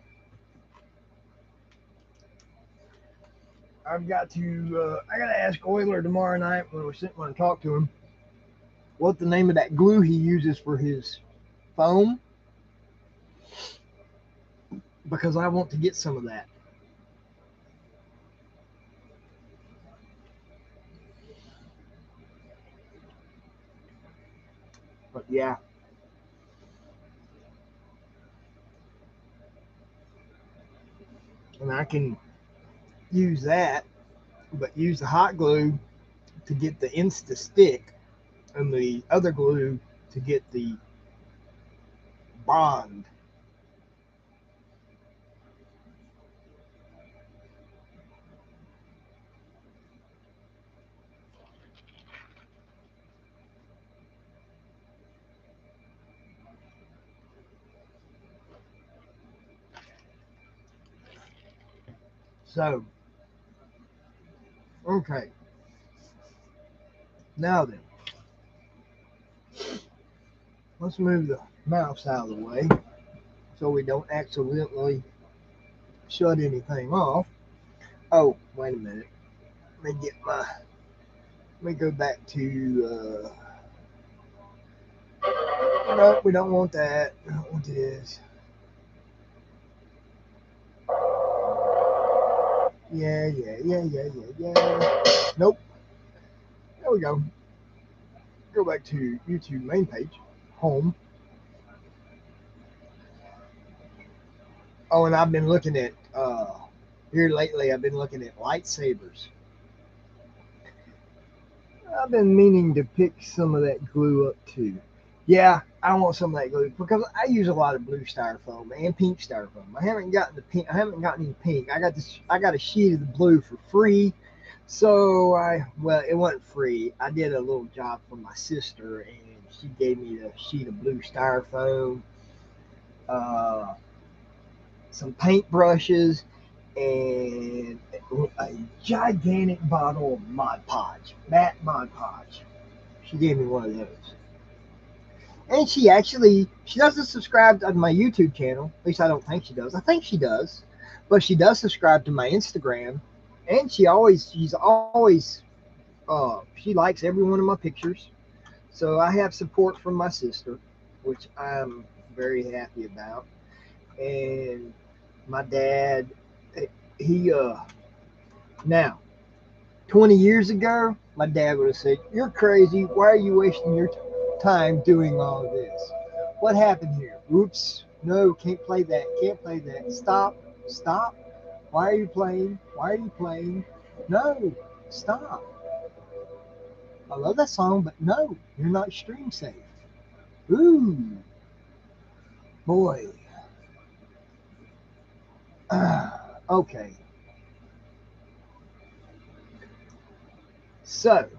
I've got to. I got to ask Euler tomorrow night when we're sitting when I talk to him what the name of that glue he uses for his foam because I want to get some of that. But yeah, and I can use that, but use the hot glue to get the Insta stick and the other glue to get the bond. So, okay, now then, let's move the mouse out of the way so we don't accidentally shut anything off. Oh, wait a minute. Let me get my. Let me go back to. No, we don't want that. We don't want this. Yeah, yeah, yeah, yeah, yeah, yeah. Nope. There we go. Go back to YouTube main page, home. Oh, and I've been looking at here lately. I've been looking at lightsabers. I've been meaning to pick some of that glue up too. Yeah, I want some of that glue because I use a lot of blue styrofoam and pink styrofoam. I haven't gotten the pink. I haven't gotten any pink. I got this. I got a sheet of the blue for free. So well, it wasn't free. I did a little job for my sister, and she gave me the sheet of blue styrofoam, uh, some paint brushes, and a gigantic bottle of Mod Podge, matte Mod Podge. She gave me one of those. And she doesn't subscribe to my YouTube channel. At least I don't think she does. I think she does. But she does subscribe to my Instagram. And she's always, she likes every one of my pictures. So I have support from my sister, which I'm very happy about. And my dad, he, now, 20 years ago, my dad would have said, "You're crazy. Why are you wasting your time doing all of this? What happened here? Oops. No, can't play that. Can't play that. Stop. Stop. Why are you playing? Why are you playing? No. Stop. I love that song, but no, you're not stream safe." Ooh, boy. Okay. So,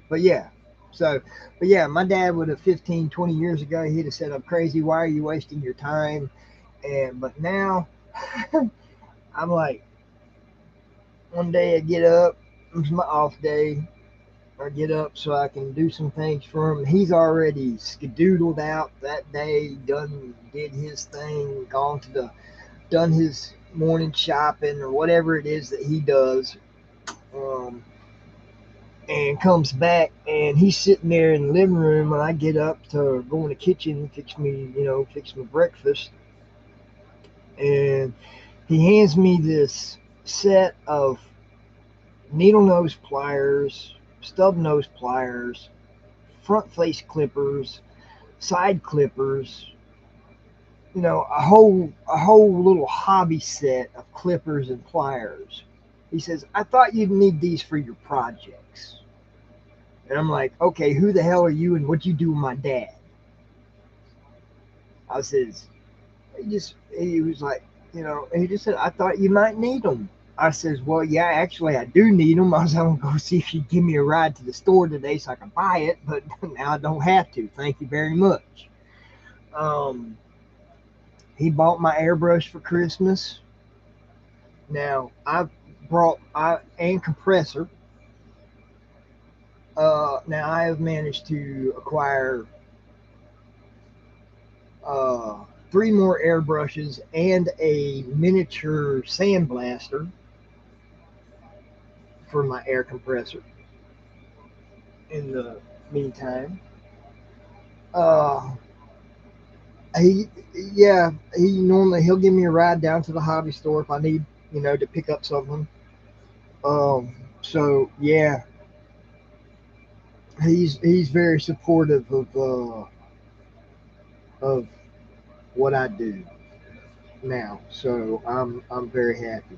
but yeah. So, but yeah, my dad would have 15, 20 years ago, he'd have said, "I'm crazy. Why are you wasting your time?" And, but now, I'm like, one day I get up, it's my off day. I get up so I can do some things for him. He's already skedoodled out that day, did his thing, done his morning shopping or whatever it is that he does. Um, and comes back and he's sitting there in the living room and I get up to go in the kitchen and fix my breakfast. And he hands me this set of needle nose pliers, stub nose pliers, front face clippers, side clippers, a whole little hobby set of clippers and pliers. He says, "I thought you'd need these for your projects." And I'm like, "Okay, who the hell are you and what you do with my dad?" I says, he was like, he just said, "I thought you might need them." I says, "Well, yeah, actually, I do need them. I was going to go see if you'd give me a ride to the store today so I can buy it, but now I don't have to. Thank you very much." Um, he bought my airbrush for Christmas. Now, and compressor. Now, I have managed to acquire uh, three more airbrushes and a miniature sandblaster for my air compressor in the meantime. Uh, he, yeah, he'll give me a ride down to the hobby store if I need, to pick up something. So yeah, he's very supportive of what I do now. So I'm very happy.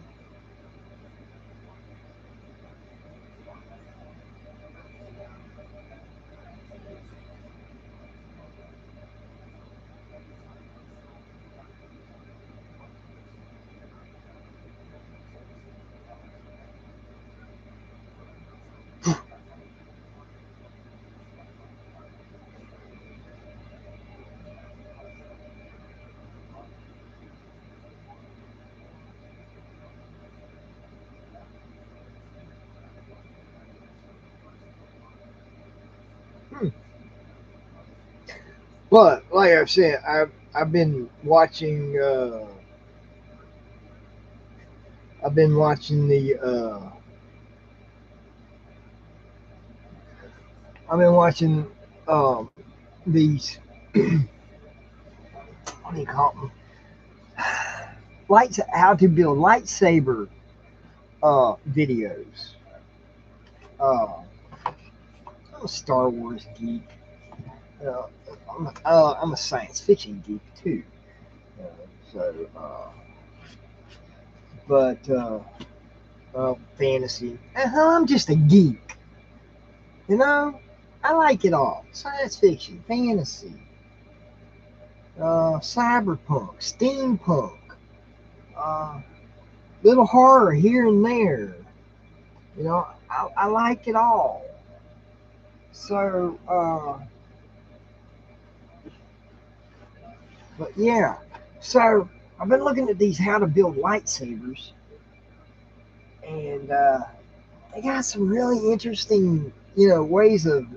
Hmm. But like I've said, I've been watching. I've been watching the. I've been watching these. What do you call them? Lights. How to build lightsaber videos. Uh, I'm a Star Wars geek. Uh, I'm a science fiction geek too. Uh, so, but fantasy. I'm just a geek. You know, I like it all. Science fiction, fantasy, cyberpunk, steampunk, uh, little horror here and there. I like it all. So, but yeah. So I've been looking at these how to build lightsabers, and they got some really interesting ways of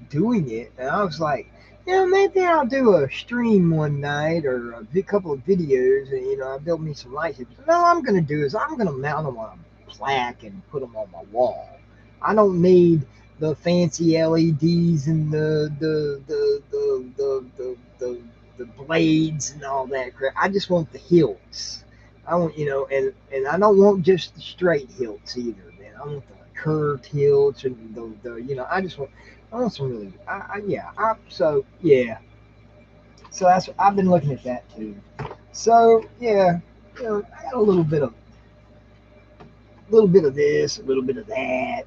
doing it. And I was like, maybe I'll do a stream one night or couple of videos, and I'll build me some light ships. No, I'm gonna do is I'm gonna mount them on a plaque and put them on my wall. I don't need the fancy LEDs and the blades and all that crap. I just want the hilts. I want and I don't want just the straight hilts either, man. I want the curved hilts and I want some really so yeah. So that's I've been looking at that too. So yeah, I got a little bit of this, a little bit of that.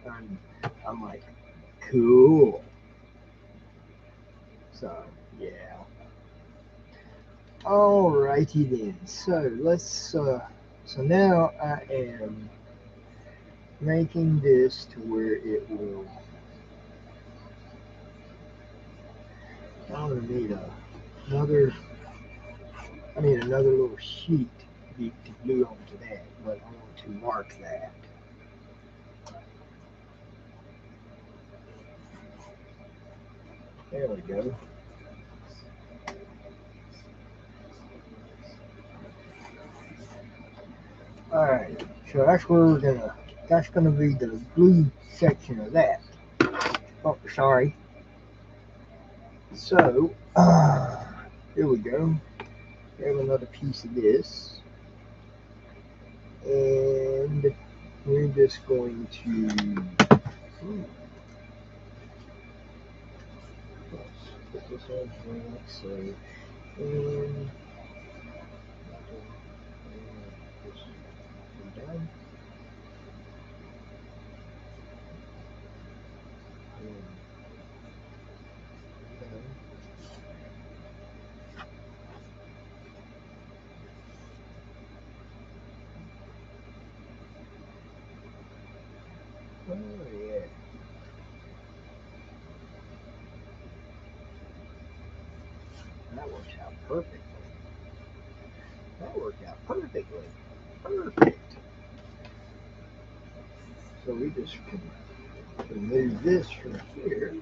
And I'm like, cool. So yeah. Alrighty then. So let's so now I am making this to where it will. I'm gonna need another. I need another little sheet to glue onto that, but I want to mark that. There we go. All right. So That's gonna be the glue section of that. Oh, sorry. So, here we go. Have another piece of this, and we're just going to put this on here like so, and this down. Oh yeah. That works out perfectly. That worked out perfectly. Perfect. So we just can remove this from here.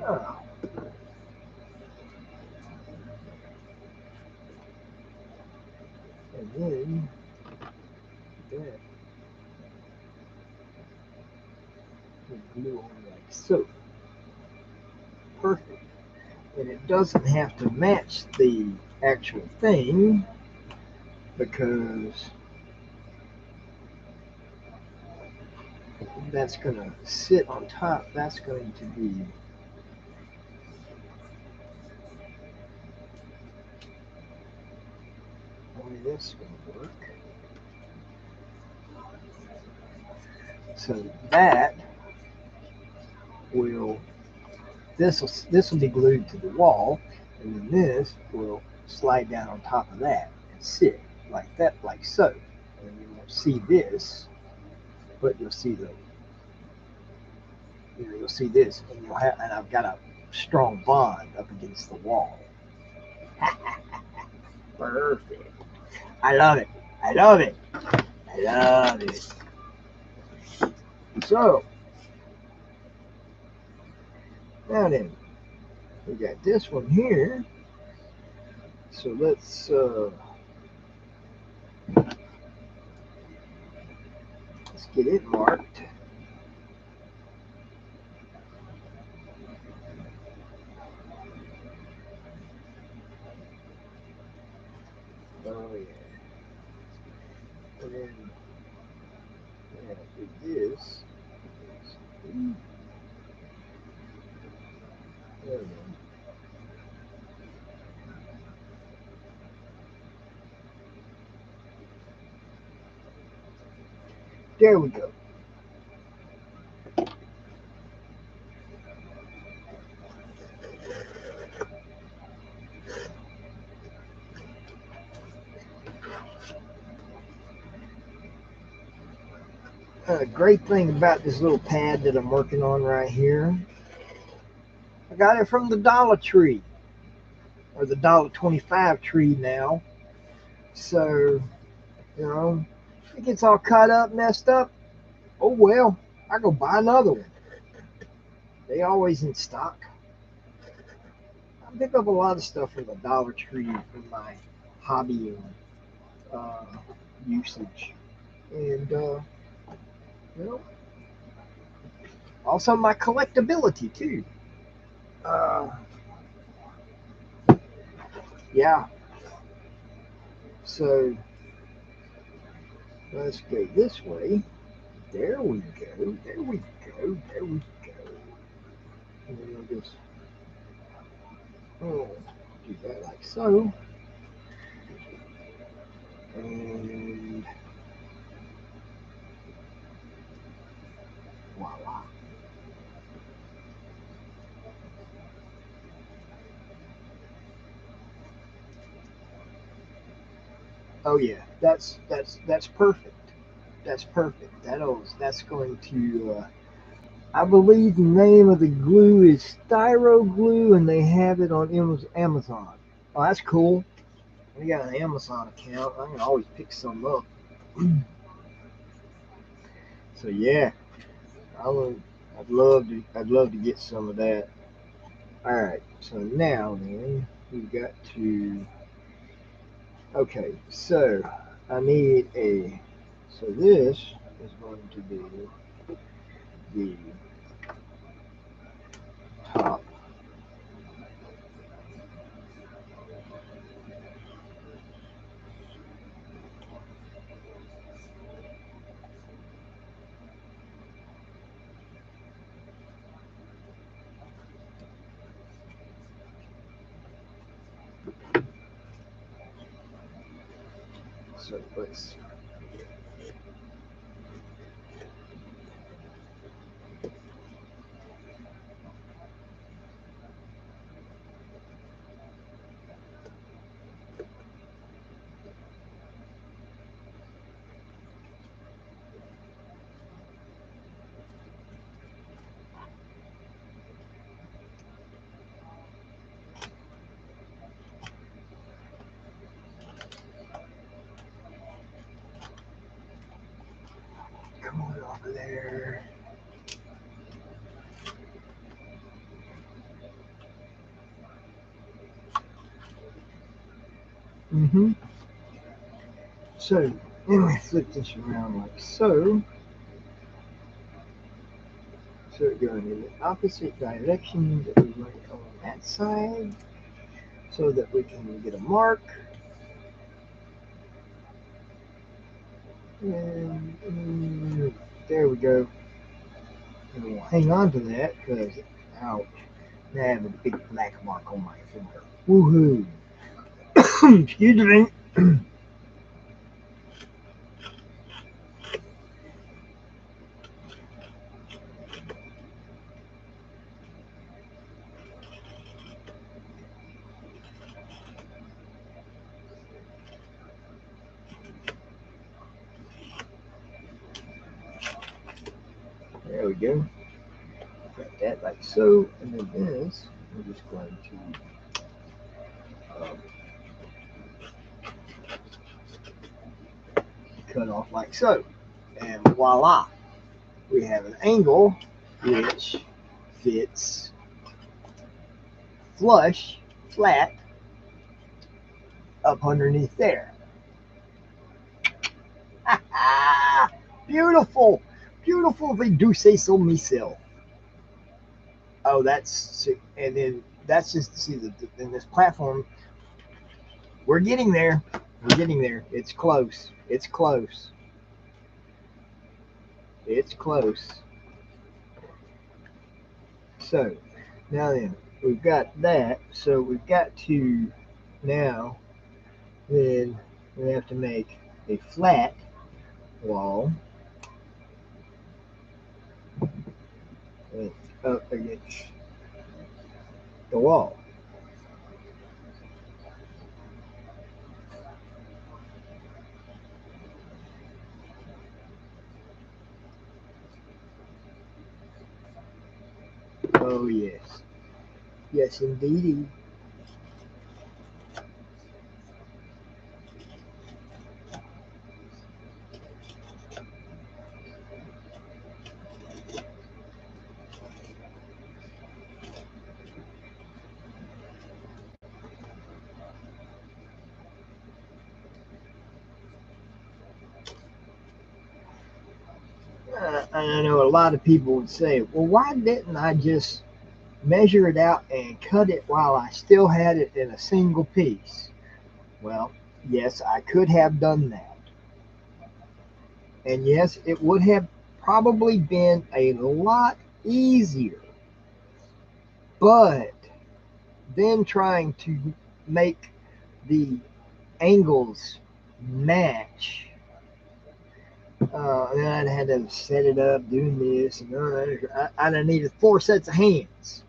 Oh, and then that we glue on like so. Perfect. And it doesn't have to match the actual thing because that's going to sit on top. That's going to be only this is going to work. So that will this will be glued to the wall, and then this will slide down on top of that and sit like that, like so. And you won't see this, but you'll see this, and and I've got a strong bond up against the wall. Perfect. I love it. I love it. I love it. So now then, we got this one here. So let's get it marked. Oh yeah. And then yeah, do this. There we go. There we go. great thing about this little pad that I'm working on right here, I got it from the Dollar Tree, or the $1.25 tree now. So, you know, it gets all cut up, messed up. Oh well, I go buy another one. They always in stock. I pick up a lot of stuff from the Dollar Tree for my hobby and usage, and you know, also my collectability too. Uh, yeah. So let's go this way. There we go. There we go. There we go. And then I'll just do that like so, and voila. Oh yeah, that's perfect. That's perfect. That's going to. I believe the name of the glue is Styro Glue, and they have it on Amazon. Oh, that's cool. I got an Amazon account. I can always pick some up. So yeah, I would. I'd love to get some of that. All right. So now then, we've got to. Okay. So I need a. So this is going to be the top. So let's. Come on over there. Mm-hmm. So then we flip this around like so. So we're going in the opposite direction that we went on that side, so that we can get a mark. And there we go. And we'll hang on to that because, ouch, now I have a big black mark on my finger. Woohoo! Excuse me. There we go. Got that like so, and then this, we're just going to cut off like so. And voila, we have an angle which fits flush, flat, up underneath there. Beautiful, beautiful, if I do say so myself. Oh, and then that's just, see, in this platform, we're getting there. We're getting there. It's close. It's close. It's close. So, now then, we've got that. So we've got to, now, then we have to make a flat wall up against the wall. Oh yes. Yes indeedy. I know a lot of people would say, well, why didn't I just measure it out and cut it while I still had it in a single piece? Well, yes, I could have done that. And yes, it would have probably been a lot easier. But then trying to make the angles match, then I'd had to set it up, doing this, and I'd have needed 4 sets of hands.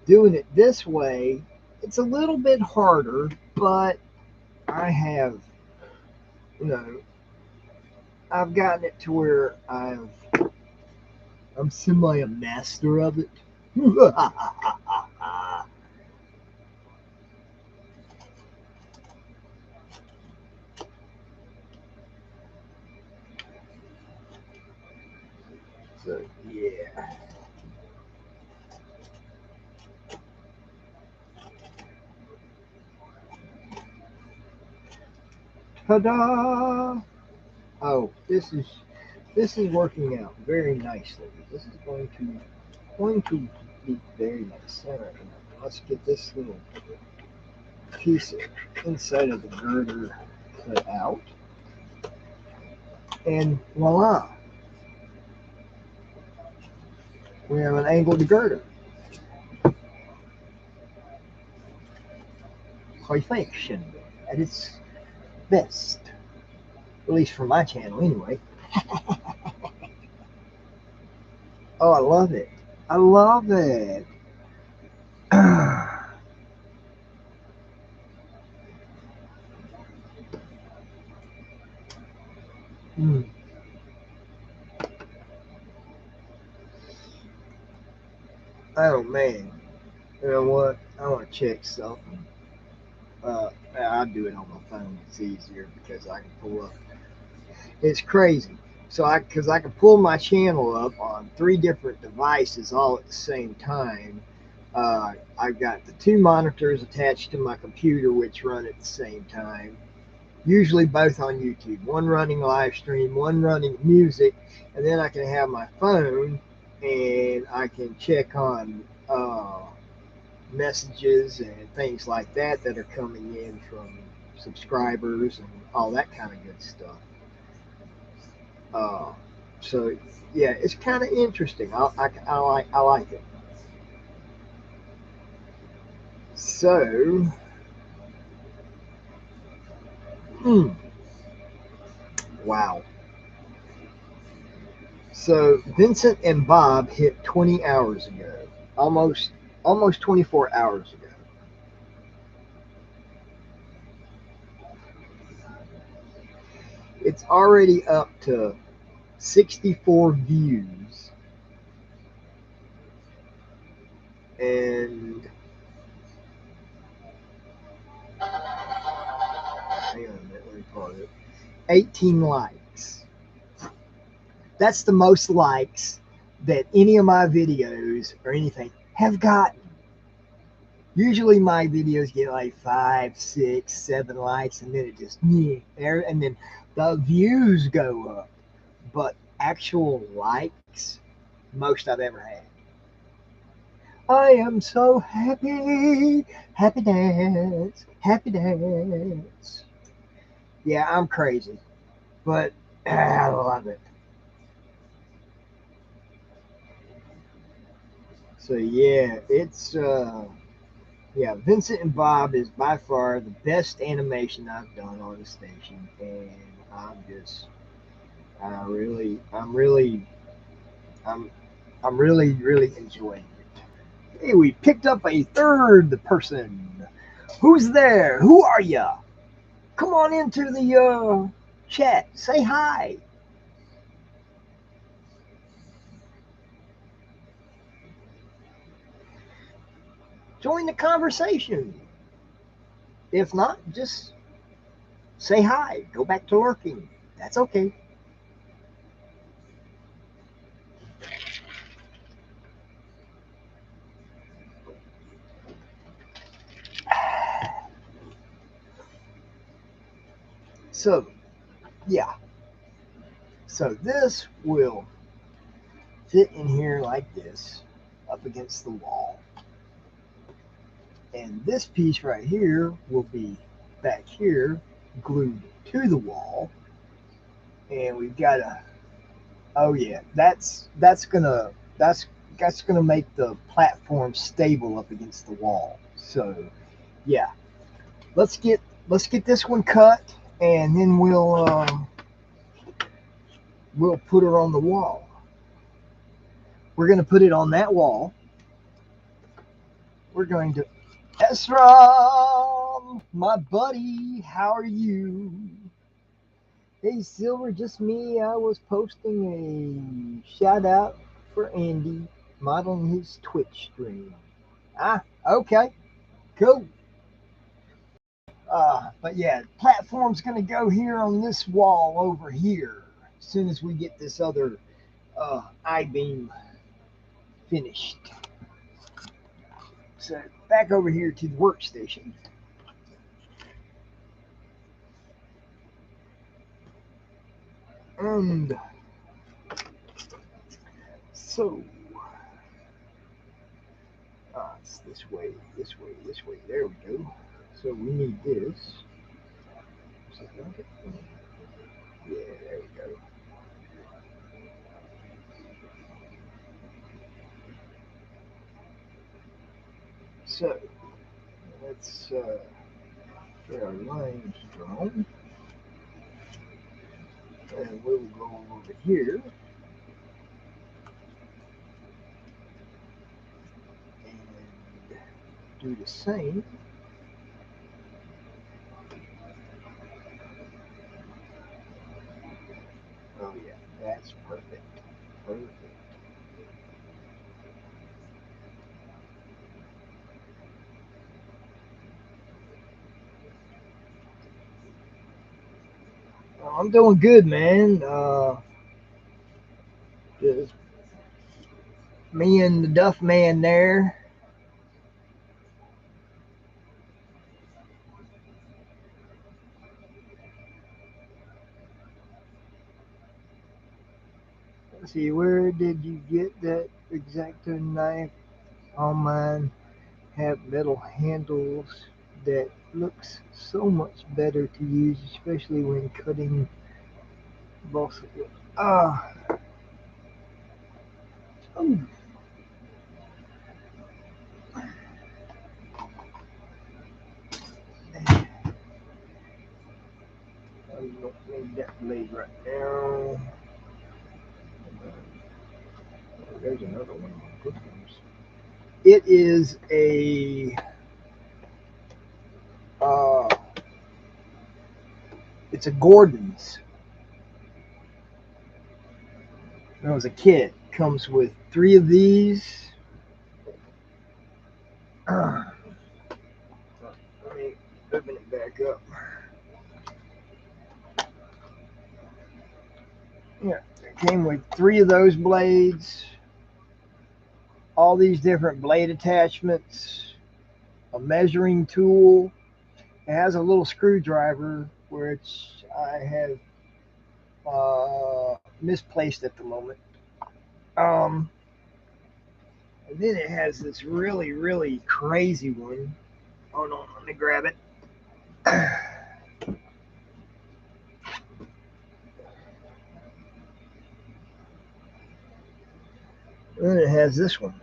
Doing it this way, it's a little bit harder, but I have, you know, I've gotten it to where I'm semi a master of it. So yeah. Ta-da! Oh, this is working out very nicely. This is going to be very nice. All right, let's get this little piece inside of the girder cut out, and voila, we have an angled girder. Perfection at its best, at least for my channel, anyway. Oh, I love it. I love it. Mm. Oh man, you know what? I want to check something. I'll do it on my phone. It's easier because I can pull up. It's crazy. Because I can pull my channel up on 3 different devices all at the same time. I've got the 2 monitors attached to my computer, which run at the same time. Usually both on YouTube. One running live stream, one running music, and then I can have my phone and I can check on messages and things like that are coming in from subscribers and all that kind of good stuff. Uh, so yeah, it's kind of interesting. I like it. So, hmm, wow. So Vincent and Bob hit 20 hours ago, almost 24 hours ago. It's already up to 64 views, and hang on a minute, let me pause it. 18 likes. That's the most likes that any of my videos or anything have gotten. Usually my videos get like 5, 6, 7 likes, and then it just and then the views go up. But actual likes, most I've ever had. I am so happy, happy dance, happy dance. Yeah, I'm crazy, but I love it. So yeah, it's yeah, Vincent and Bob is by far the best animation I've done on the station, and I'm just, I'm really, I'm, I'm really enjoying it. Hey, we picked up a third person. Who's there? Who are ya? Come on into the chat. Say hi. Join the conversation. If not, just say hi. Go back to lurking. That's okay. So, yeah. So this will fit in here like this, up against the wall. And this piece right here will be back here, glued to the wall. And we've got a, oh yeah, that's gonna make the platform stable up against the wall. So yeah, let's get this one cut, and then we'll put her on the wall. We're gonna put it on that wall. We're going to, Esra, my buddy, how are you? Hey Silver, just me. I was posting a shout out for Andy modeling his Twitch stream. Ah, okay, cool. But yeah, platform's gonna go here on this wall over here as soon as we get this other I-beam finished. So back over here to the workstation. And so it's this way, this way, this way. There we go. So we need this. Yeah, there we go. So let's get our lines drawn. And we'll go over here and do the same. Oh yeah, that's perfect. Perfect. I'm doing good, man. Just me and the Duff Man there. Let's see, where did you get that X-Acto knife? All mine have metal handles that looks so much better to use, especially when cutting balsa wood. Ah, oh, I don't need that blade right now. There's another one. It is a uh, it's a Gordon's. When I was a kid, comes with 3 of these. Let me open it back up. Yeah, it came with 3 of those blades, all these different blade attachments, a measuring tool. It has a little screwdriver, which I have misplaced at the moment. Um, and then it has this really, really crazy one. Hold on, let me grab it. Then it has this one.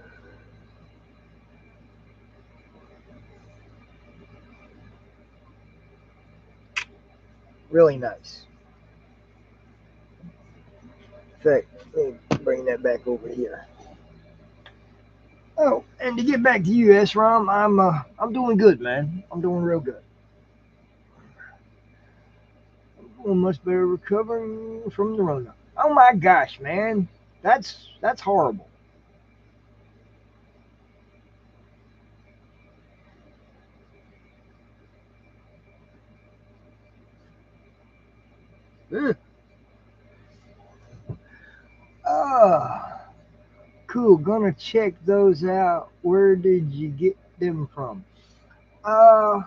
Really nice. In fact, let me bring that back over here. Oh, and to get back to you, SRAM, I'm doing good, man. I'm doing real good. I'm doing much better recovering from the Rona. Oh my gosh, man, that's horrible. Ugh. Ah, cool. Gonna check those out. Where did you get them from? Uh,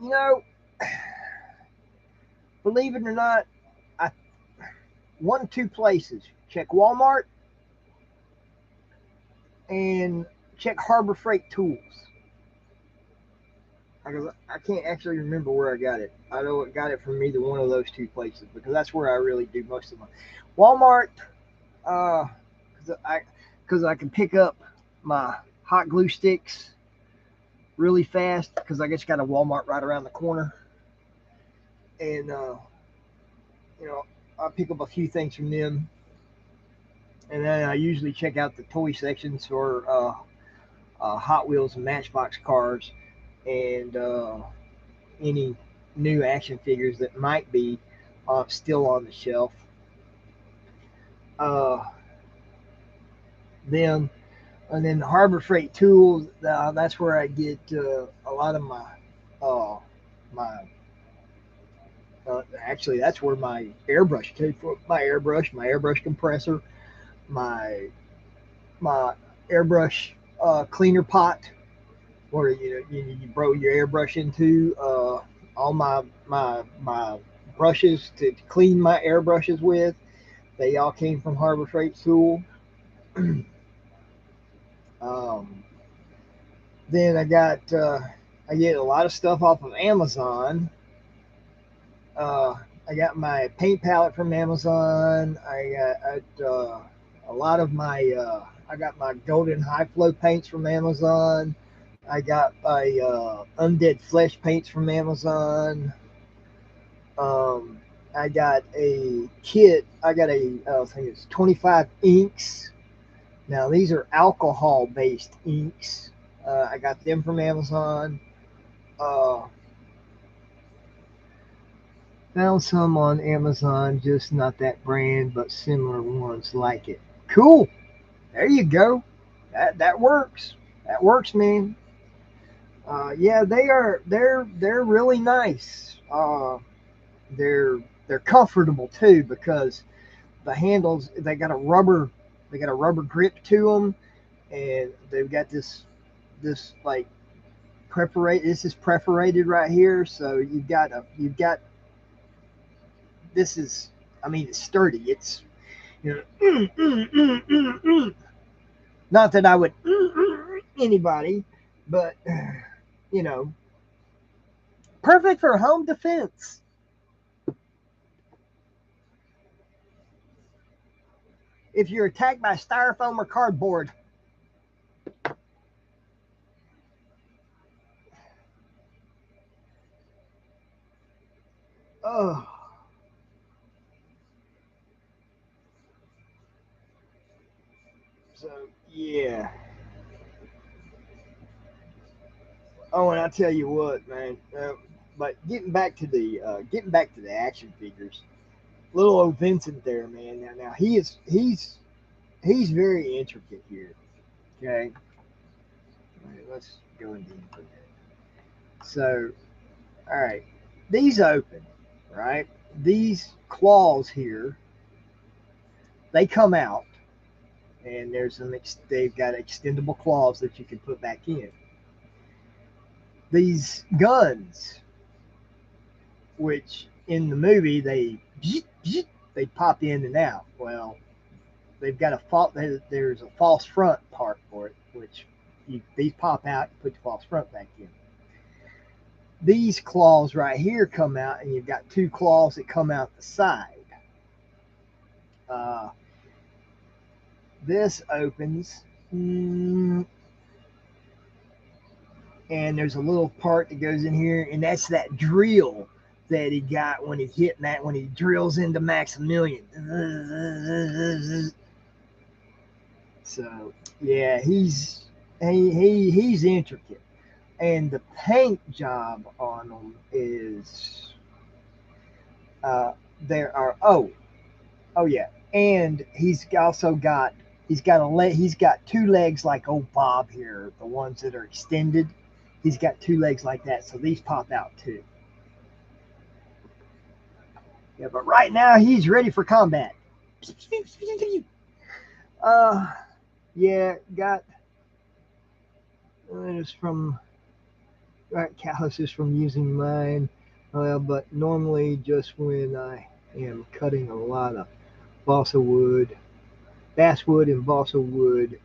you know, believe it or not, I one two places. Check Walmart and check Harbor Freight Tools. I can't actually remember where I got it. I know I got it from either one of those two places because that's where I really do most of my Walmart. Uh, because I can pick up my hot glue sticks really fast because I just got a Walmart right around the corner, and you know I pick up a few things from them, and then I usually check out the toy sections for Hot Wheels and Matchbox cars, and any new action figures that might be still on the shelf. Uh, then and then Harbor Freight Tools. That's where I get a lot of uh, my actually that's where my airbrush came from. My airbrush compressor, my my airbrush cleaner pot, where you blow your airbrush into all my brushes to clean my airbrushes with. They all came from Harbor Freight Tool. um, then I get a lot of stuff off of Amazon. Uh, I got my paint palette from Amazon. A lot of my I got my golden high flow paints from Amazon. I got my undead flesh paints from Amazon. Um, I got a kit. I think it's 25 inks. Now these are alcohol based inks. I got them from Amazon. Uh, Found some on Amazon, just not that brand, but similar ones like it. Cool. There you go. That works. That works, man. Yeah, they're really nice. They're they're comfortable too because the handles they got a rubber grip to them, and they've got this like preparate. This is perforated right here, so you've got this is. I mean, it's sturdy. It's not that I would anybody, but you know, perfect for home defense. If you're attacked by styrofoam or cardboard. Oh, so yeah. Oh, and I tell you what, man. But getting back to the action figures, little old Vincent there, man. Now he's very intricate here. Okay, right, let's go into that. So, all right, these open, right? These claws here, they come out, and they've got extendable claws that you can put back in. These guns, which in the movie they pop in and out. Well, they've got there's a false front part for it, which these pop out, you put the false front back in. These claws right here come out, and you've got two claws that come out the side. Uh, this opens, and there's a little part that goes in here, and that's that drill that he got when he drills into Maximilian. So yeah, he's intricate, and the paint job on him is uh, there are oh yeah, and he's got two legs like old Bob here, the ones that are extended. He's got two legs like that, so these pop out too. Yeah, but right now he's ready for combat. Yeah, got it's from got calluses from using mine. But normally just when I am cutting a lot of balsa wood, basswood and balsa wood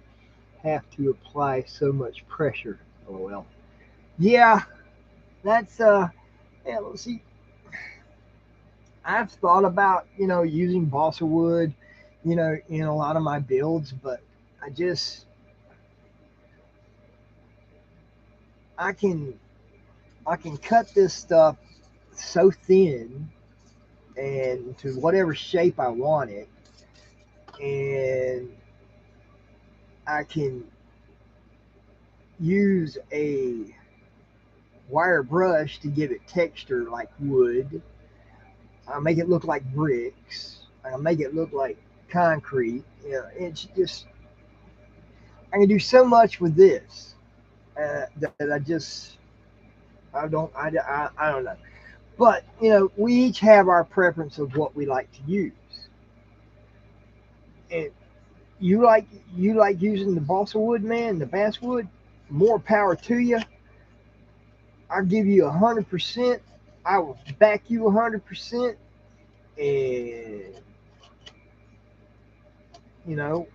have to apply so much pressure. Oh well. Yeah, that's yeah, let's see. I've thought about, using balsa wood, in a lot of my builds, but I just I can I can cut this stuff so thin and to whatever shape I want it, and I can use a wire brush to give it texture like wood. I make it look like bricks. I make it look like concrete. It's just I can do so much with this that I don't know. But we each have our preference of what we like to use. And you like using the balsa wood, man, the basswood. More power to you. I'll give you 100%. I will back you 100%. And you know,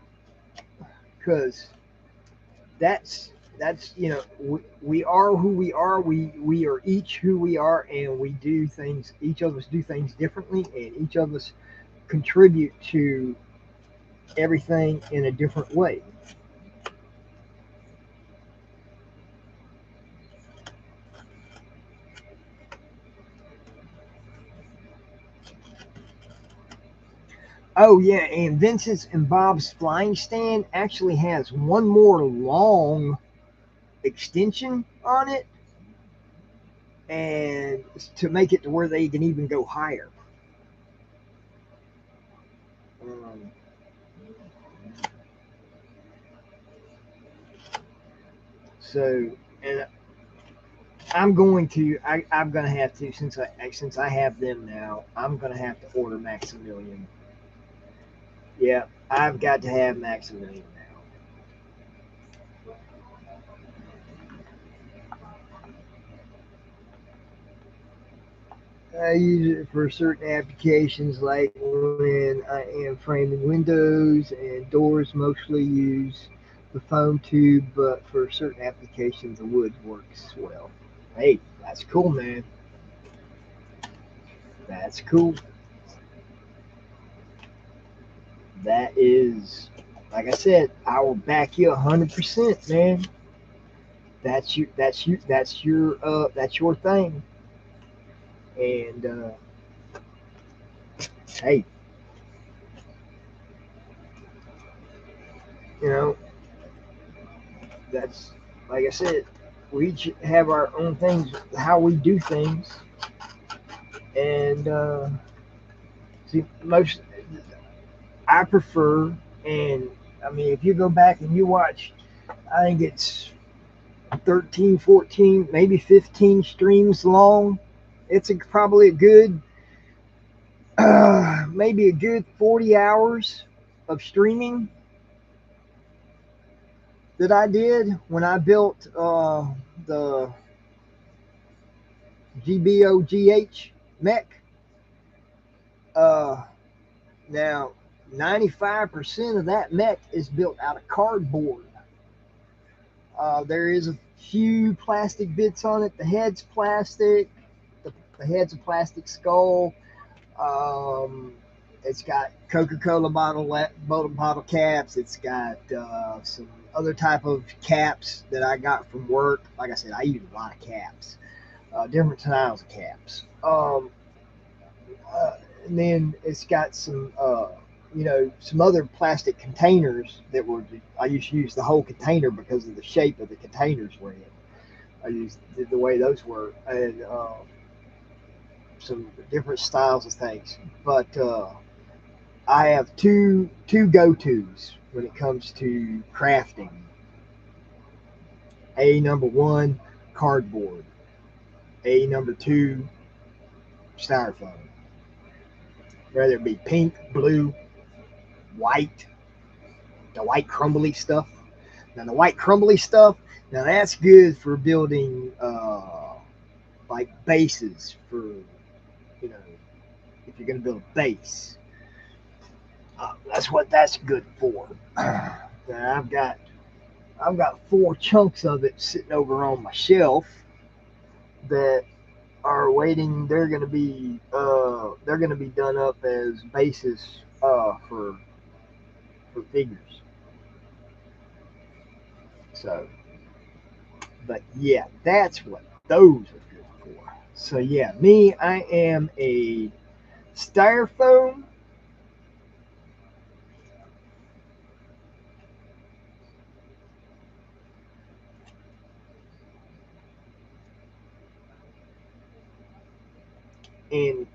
because we are who we are. We are each who we are, and we do things. Each of us do things differently, and each of us contribute to everything in a different way. Oh yeah, and Vincent's and Bob's flying stand actually has one more long extension on it, and to make it to where they can even go higher. Um, so, and I'm gonna have to since I have them now. I'm gonna have to order Maximilian. Yeah, I've got to have Maximilian now. I use it for certain applications, like when I am framing windows and doors. Mostly use the foam tube, but for certain applications, the wood works well. Hey, that's cool, man. That's cool. That is, like I said, I will back you 100%, man. That's you. That's you. That's your thing. And hey, you know, that's like I said. We each have our own things, how we do things, and see, most I prefer. And I mean, if you go back and you watch, I think it's 13, 14, maybe 15 streams long. It's probably a good, maybe a good 40 hours of streaming that I did when I built the GBOGH mech. Uh, Now, 95% of that mech is built out of cardboard. There is a few plastic bits on it. The head's plastic. The head's a plastic skull. Um, it's got Coca-Cola bottle caps. It's got some other type of caps that I got from work. Like I said, I use a lot of caps, different styles of caps. And then it's got some other plastic containers that were. I used to use the whole container because of the shape of the containers were in. I used the way those were, and some different styles of things. But I have two go tos when it comes to crafting. Number one, cardboard. A number two, styrofoam. Whether it be pink, blue, white, the white crumbly stuff. Now the white crumbly stuff, now that's good for building like bases for, if you're gonna build a base. That's what that's good for. Now I've got four chunks of it sitting over on my shelf that are waiting. They're gonna be done up as bases for figures. So, but yeah, that's what those are good for. So yeah, me, I am a styrofoam and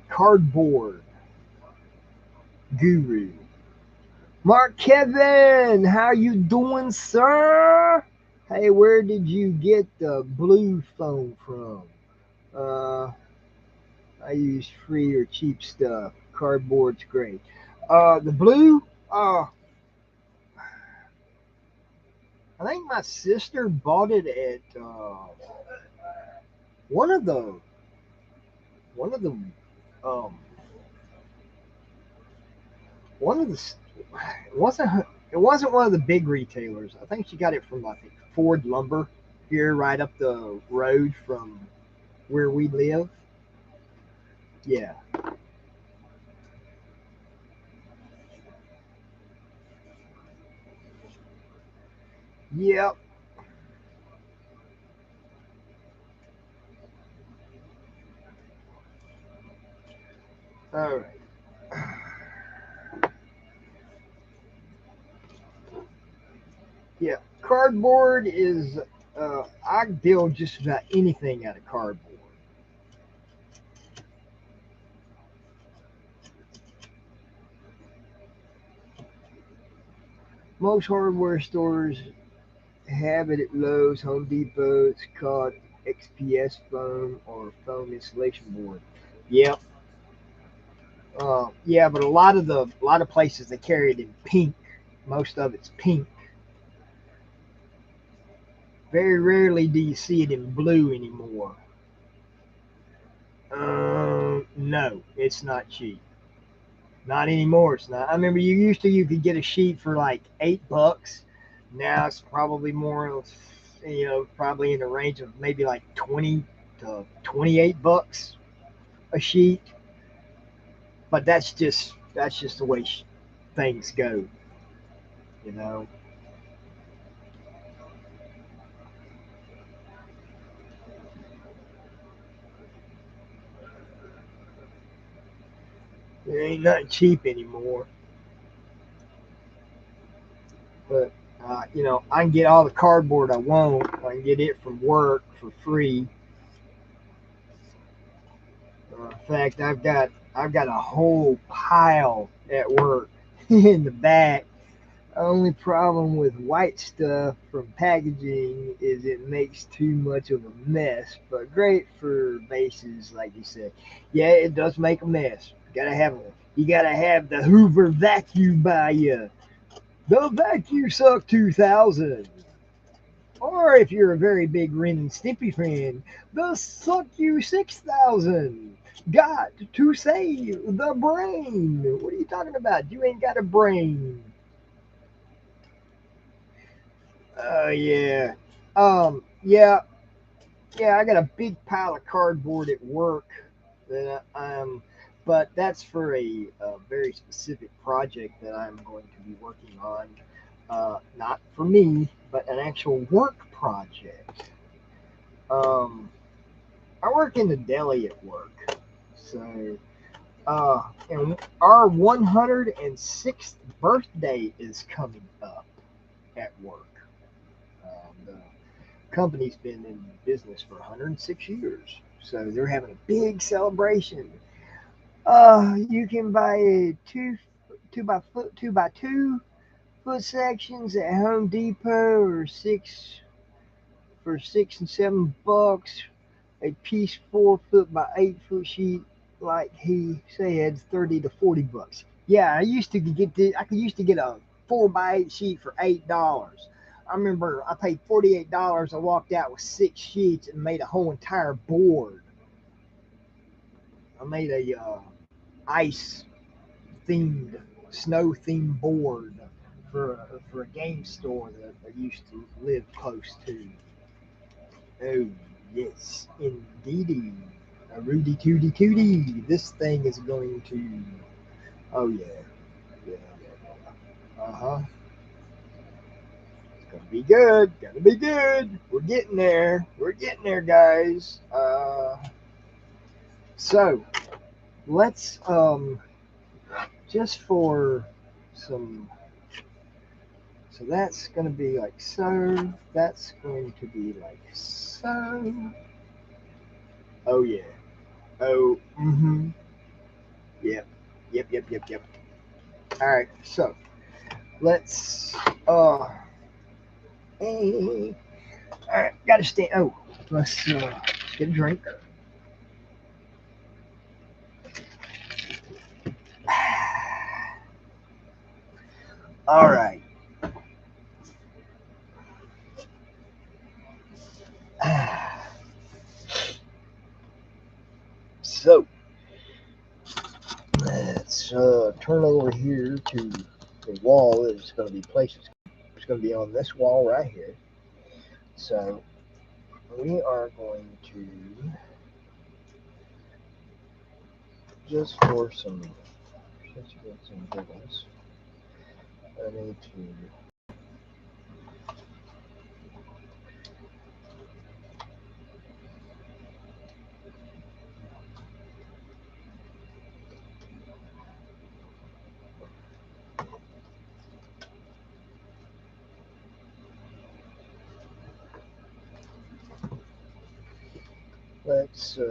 cardboard guru. Mark Kevin, how you doing, sir? Hey, where did you get the blue phone from? Uh, I use free or cheap stuff. Cardboard's great. The blue, I think my sister bought it at one of the one of the um one of the it wasn't one of the big retailers. I think she got it from, I think, Ford Lumber here right up the road from where we live. Yeah. Yep. All right. Yeah. Cardboard is I build just about anything out of cardboard. Most hardware stores have it at Lowe's, Home Depot. It's called XPS foam or foam insulation board. Yep. Yeah, but a lot of places they carry it in pink. Most of it's pink. Very rarely do you see it in blue anymore. No, it's not cheap. Not anymore. It's not. I remember you could get a sheet for like $8. Now it's probably more, probably in the range of maybe like 20 to $28 a sheet. But that's just the way things go. You know, it ain't nothing cheap anymore. But I can get all the cardboard I want. I can get it from work for free. In fact, I've got a whole pile at work in the back. Only problem with white stuff from packaging is it makes too much of a mess, but great for bases, like you said. Yeah, it does make a mess. You gotta have the Hoover vacuum by you. The Vacuum Suck 2000. Or if you're a very big Ren and Stimpy fan, the Suck You 6000. Got to save the brain. What are you talking about? You ain't got a brain. Oh yeah. Yeah, yeah. I got a big pile of cardboard at work that but that's for a very specific project that I'm going to be working on. Not for me, but an actual work project. Um, I work in the deli at work, so and our 106th birthday is coming up at work. The company's been in business for 106 years, so they're having a big celebration. You can buy a two by two foot sections at Home Depot or 6 for $6 and $7. A piece 4 foot by 8 foot sheet, like he said, 30 to $40. Yeah, I used to get a 4 by 8 sheet for $8. I remember I paid $48. I walked out with 6 sheets and made a whole entire board. I made a ice themed, snow themed board for a game store that I used to live close to. Oh yes, indeedy. A Rudy Tooty Tooty. This thing is going to. Oh yeah, yeah, yeah. Uh huh. It's gonna be good. Gonna be good. We're getting there. We're getting there, guys. So let's just for some. So that's going to be like so. That's going to be like so. Oh yeah. Oh. Mm-hmm. Yep. Yep. Yep. Yep. Yep. All right. So let's. All right. Got to stay. Oh, let's get a drink. All right. So let's turn over here to the wall that is going to be placed. It's going to be on this wall right here. So we are going to just for some giggles. I need to. Let's do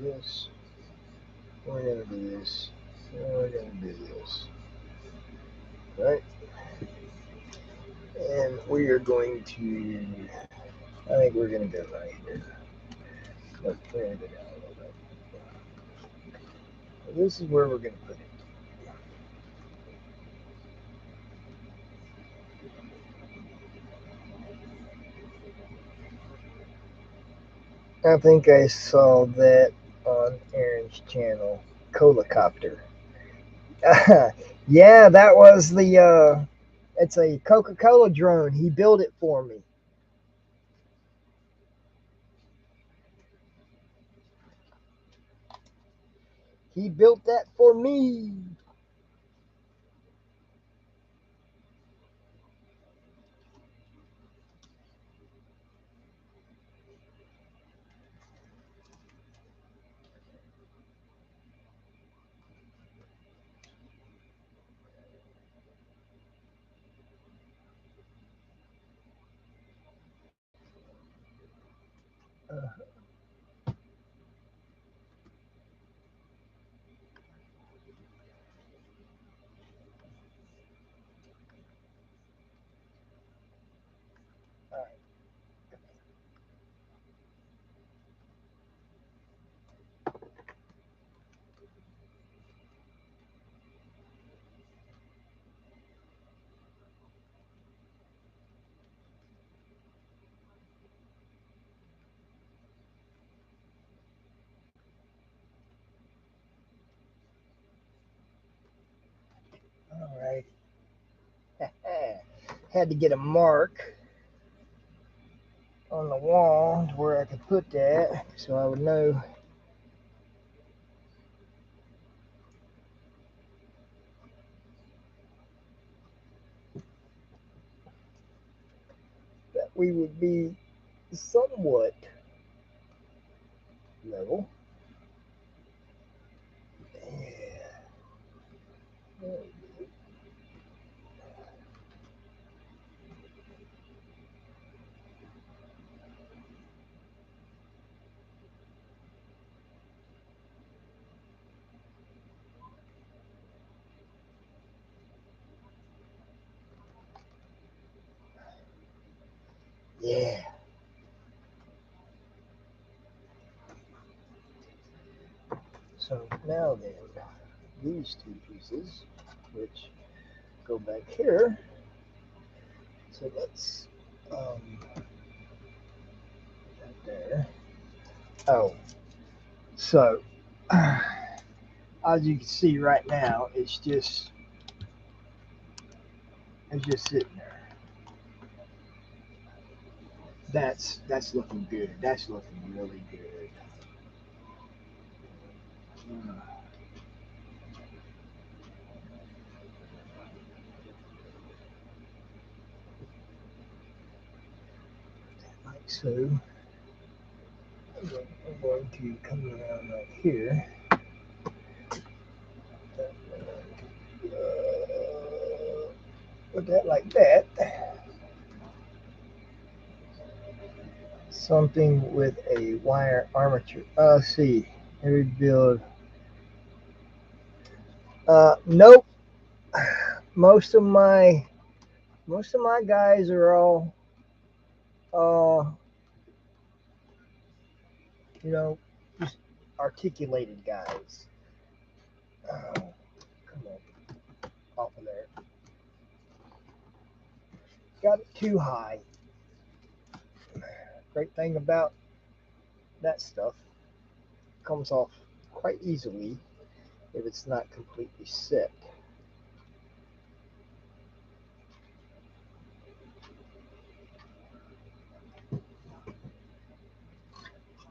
this. We're gonna do this. We're gonna do this. Right? And we are going to. I think we're gonna go right here. Look, we're gonna go down a little bit. So this is where we're gonna put it. I think I saw that on Aaron's channel, Colacopter. Yeah, that was the. It's a Coca-Cola drone. He built it for me. He built that for me. Uh, all right. Had to get a mark on the wall to where I could put that so I would know that we would be somewhat level. Yeah. Yeah. So now then, these two pieces, which go back here. So let's put that there. Oh, so as you can see right now, it's just sitting there. That's looking good. That's looking really good. Like so. I'm going to come around right here. Put that like that. Something with a wire armature. Let's see. Every build. Nope. Most of my guys are all uh just articulated guys. Come on, off of there. Got it too high. Great thing about that stuff, comes off quite easily if it's not completely set.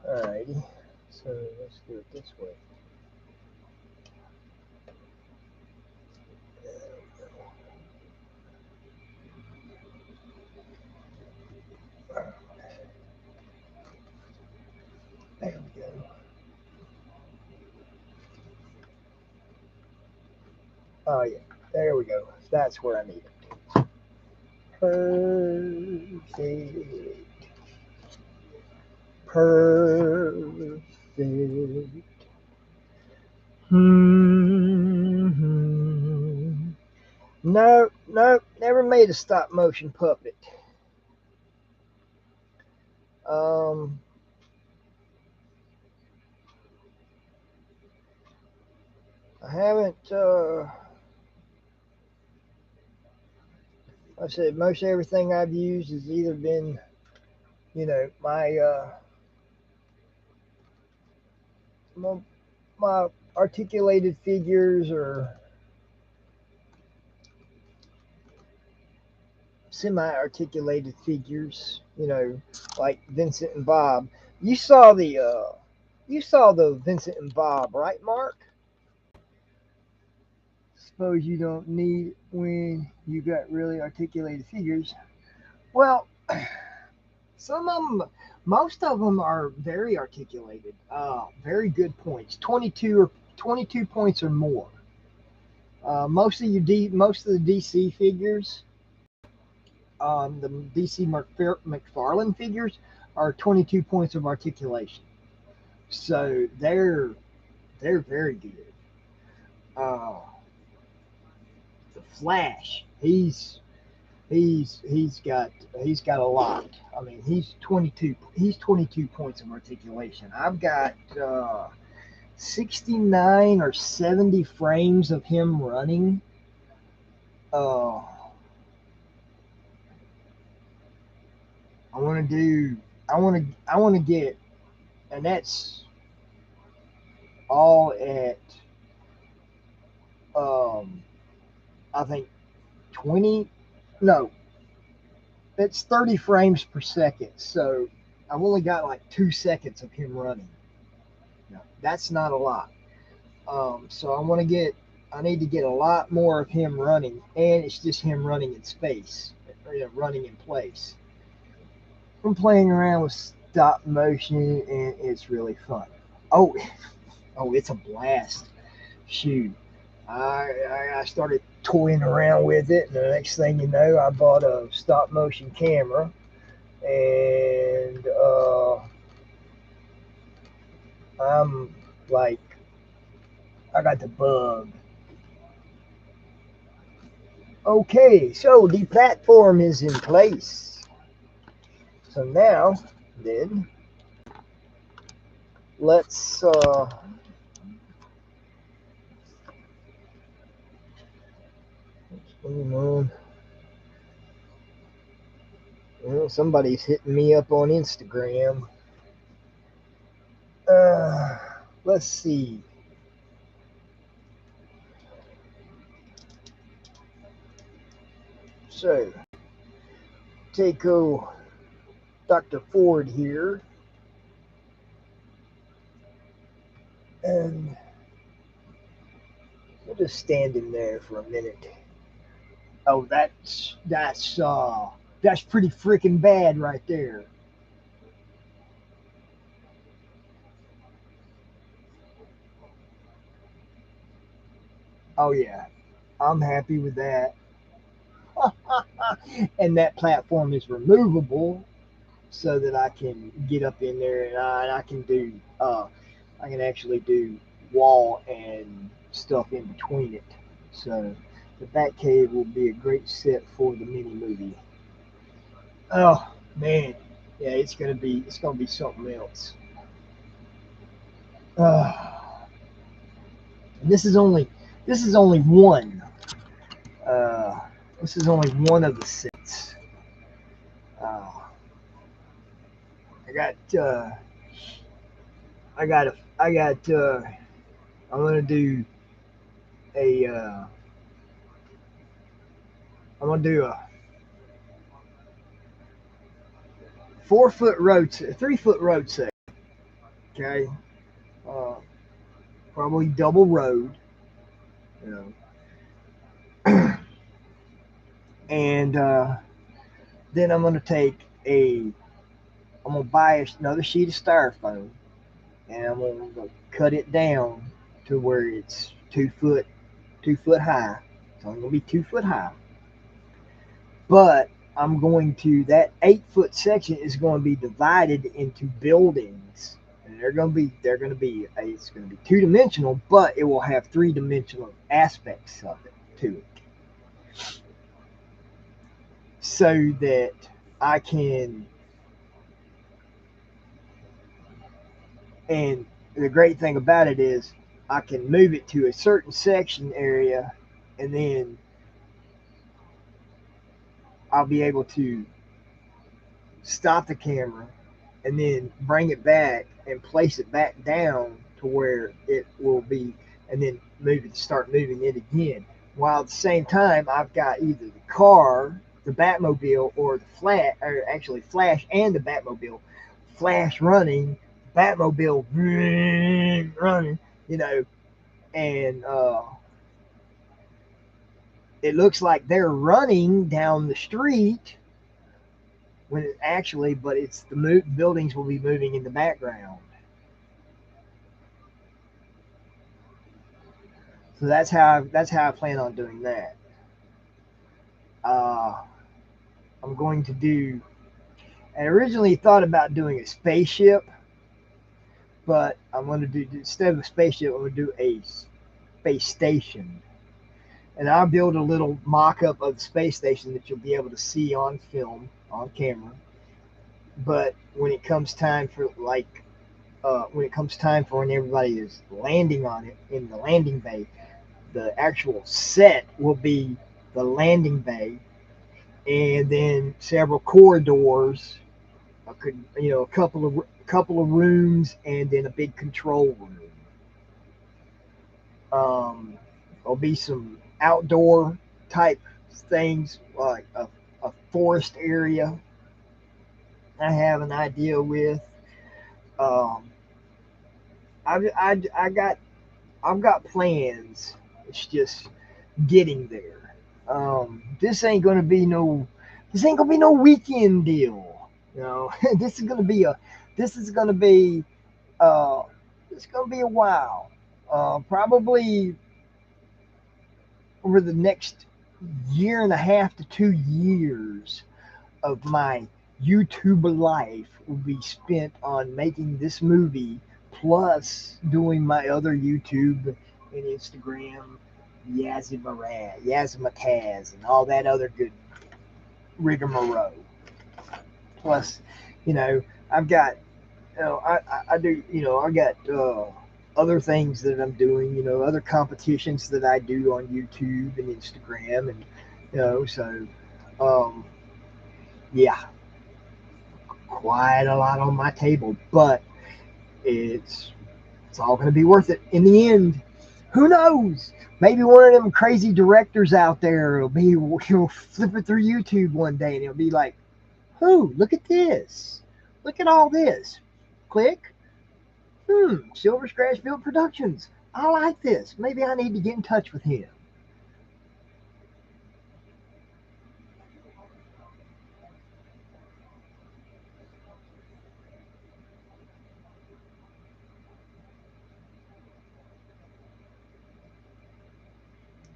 Alrighty, so let's do it this way. There we go. Oh yeah, there we go. That's where I need it. Perfect. Perfect. No, never made a stop motion puppet. Um, I haven't. I said most everything I've used has either been, my articulated figures or semi-articulated figures. Like Vincent and Bob. You saw the Vincent and Bob, right, Mark? Suppose you don't need when you got really articulated figures. Well, some of them, most of them are very articulated. Very good points. 22 points or more. Most of the DC figures, the DC McFarlane figures, are 22 points of articulation. So they're very good. Uh, the Flash, he's got a lot. I mean, he's 22 points of articulation. I've got 69 or 70 frames of him running. Uh, I want to do. I want to get, and that's all at I think 20. No, it's 30 frames per second. So I've only got like 2 seconds of him running. No, that's not a lot. So I need to get a lot more of him running, and it's just him running in space, running in place. I'm playing around with stop motion, and it's really fun. Oh, it's a blast. Shoot, I started toying around with it, and the next thing you know, I bought a stop motion camera, and I'm like, I got the bug. Okay, so the platform is in place. So now, then, let's what's going on? Well, somebody's hitting me up on Instagram. Uh, let's see. So, take Dr. Ford here, and we'll just stand in there for a minute. Oh, that's pretty freaking bad right there. Oh yeah, I'm happy with that. And that platform is removable so that I can get up in there and I can do I can actually do wall and stuff in between it. So the Batcave will be a great set for the mini movie. Oh man, yeah, it's gonna be something else. And this is only one. Uh, this is only one of the sets. Uh, I got I got a I got I'm gonna do a I'm gonna do a 4 foot road set, 3 foot road set. Okay, uh, probably double road, you know, and then I'm gonna buy another sheet of styrofoam, and I'm gonna cut it down to where it's 2 foot high. It's only gonna be 2 foot high, but I'm going to that 8 foot section is going to be divided into buildings, and they're going to be it's going to be 2 dimensional, but it will have 3 dimensional aspects of it to it, so that I can. And the great thing about it is I can move it to a certain section area, and then I'll be able to stop the camera and then bring it back and place it back down to where it will be, and then start moving it again. While at the same time, I've got either the car, the Batmobile, or or actually Flash and the Batmobile. Flash running, Batmobile running, you know, and it looks like they're running down the street when it actually, but it's buildings will be moving in the background. So that's how I plan on doing that. Uh, I'm going to do. I originally thought about doing a spaceship, but I'm going to do instead of a spaceship, I'm going to do a space station, and I'll build a little mock-up of the space station that you'll be able to see on film, on camera. But when it comes time for when everybody is landing on it in the landing bay, the actual set will be the landing bay, and then several corridors, a couple of rooms, and then a big control room. There'll be some outdoor type things like a forest area. I have an idea with. Um, I got I've got plans. It's just getting there. This ain't gonna be no this ain't gonna be no weekend deal. You know, this is gonna be uh it's gonna be a while. Probably over the next year and a half to 2 years of my YouTube life will be spent on making this movie, plus doing my other YouTube and Instagram, Yazimaz, and all that other good rigmarole. Plus, you know, I've got, I do, I got other things that I'm doing, other competitions that I do on YouTube and Instagram, and so um, yeah, quite a lot on my table, but it's it's all going to be worth it in the end. Who knows? Maybe one of them crazy directors out there will be he'll flip it through YouTube one day and he'll be like, "Who? Look at this! Look at all this! Click. Silver Scratchfield Productions. I like this. Maybe I need to get in touch with him."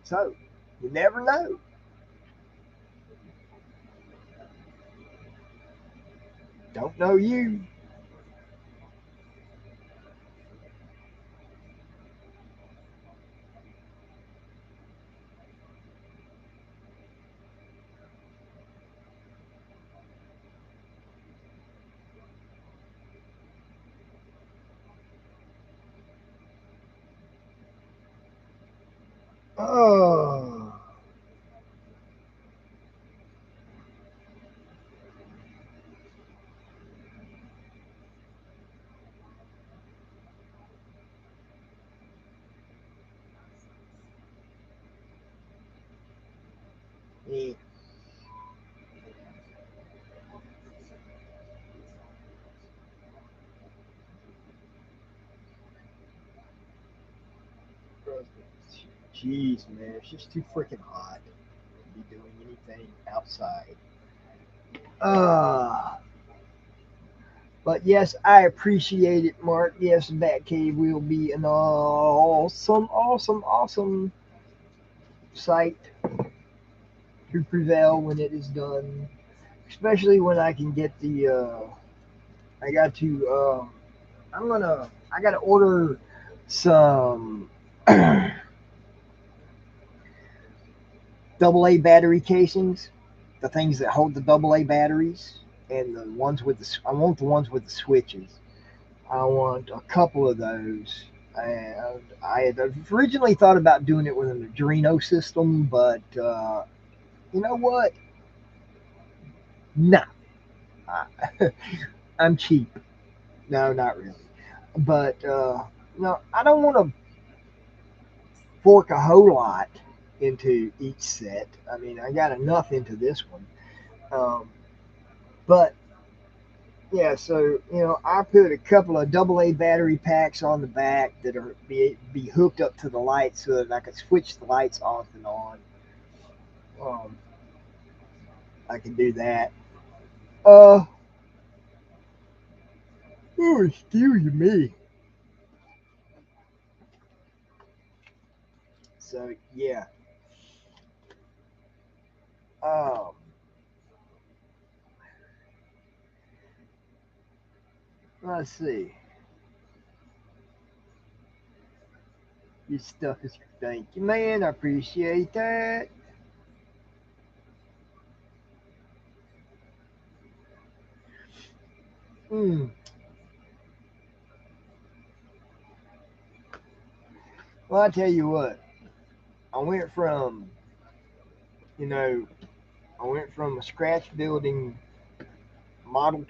So you never know. Don't know you. Oh, yeah. Jeez, man, it's just too freaking hot to be doing anything outside. Uh, but yes, I appreciate it, Mark. Yes, Batcave will be an awesome, awesome, awesome site to prevail when it is done. Especially when I can get the, I got to, I got to order some double A battery casings, the things that hold the double A batteries, and the ones with I want the ones with the switches. I want a couple of those. And I had originally thought about doing it with an Adreno system, but you know what? No, I, I'm cheap. No, not really. But no, I don't want to fork a whole lot into each set. I mean, I got enough into this one. Um, but yeah, so I put a couple of double A battery packs on the back that are be hooked up to the lights so that I could switch the lights off and on. Um, I can do that. Uh, oh, excuse me. So yeah. Um, let's see. Your stuff is thank you, man. I appreciate that. Hmm. Well, I tell you what. I went from you know I went from a scratch building model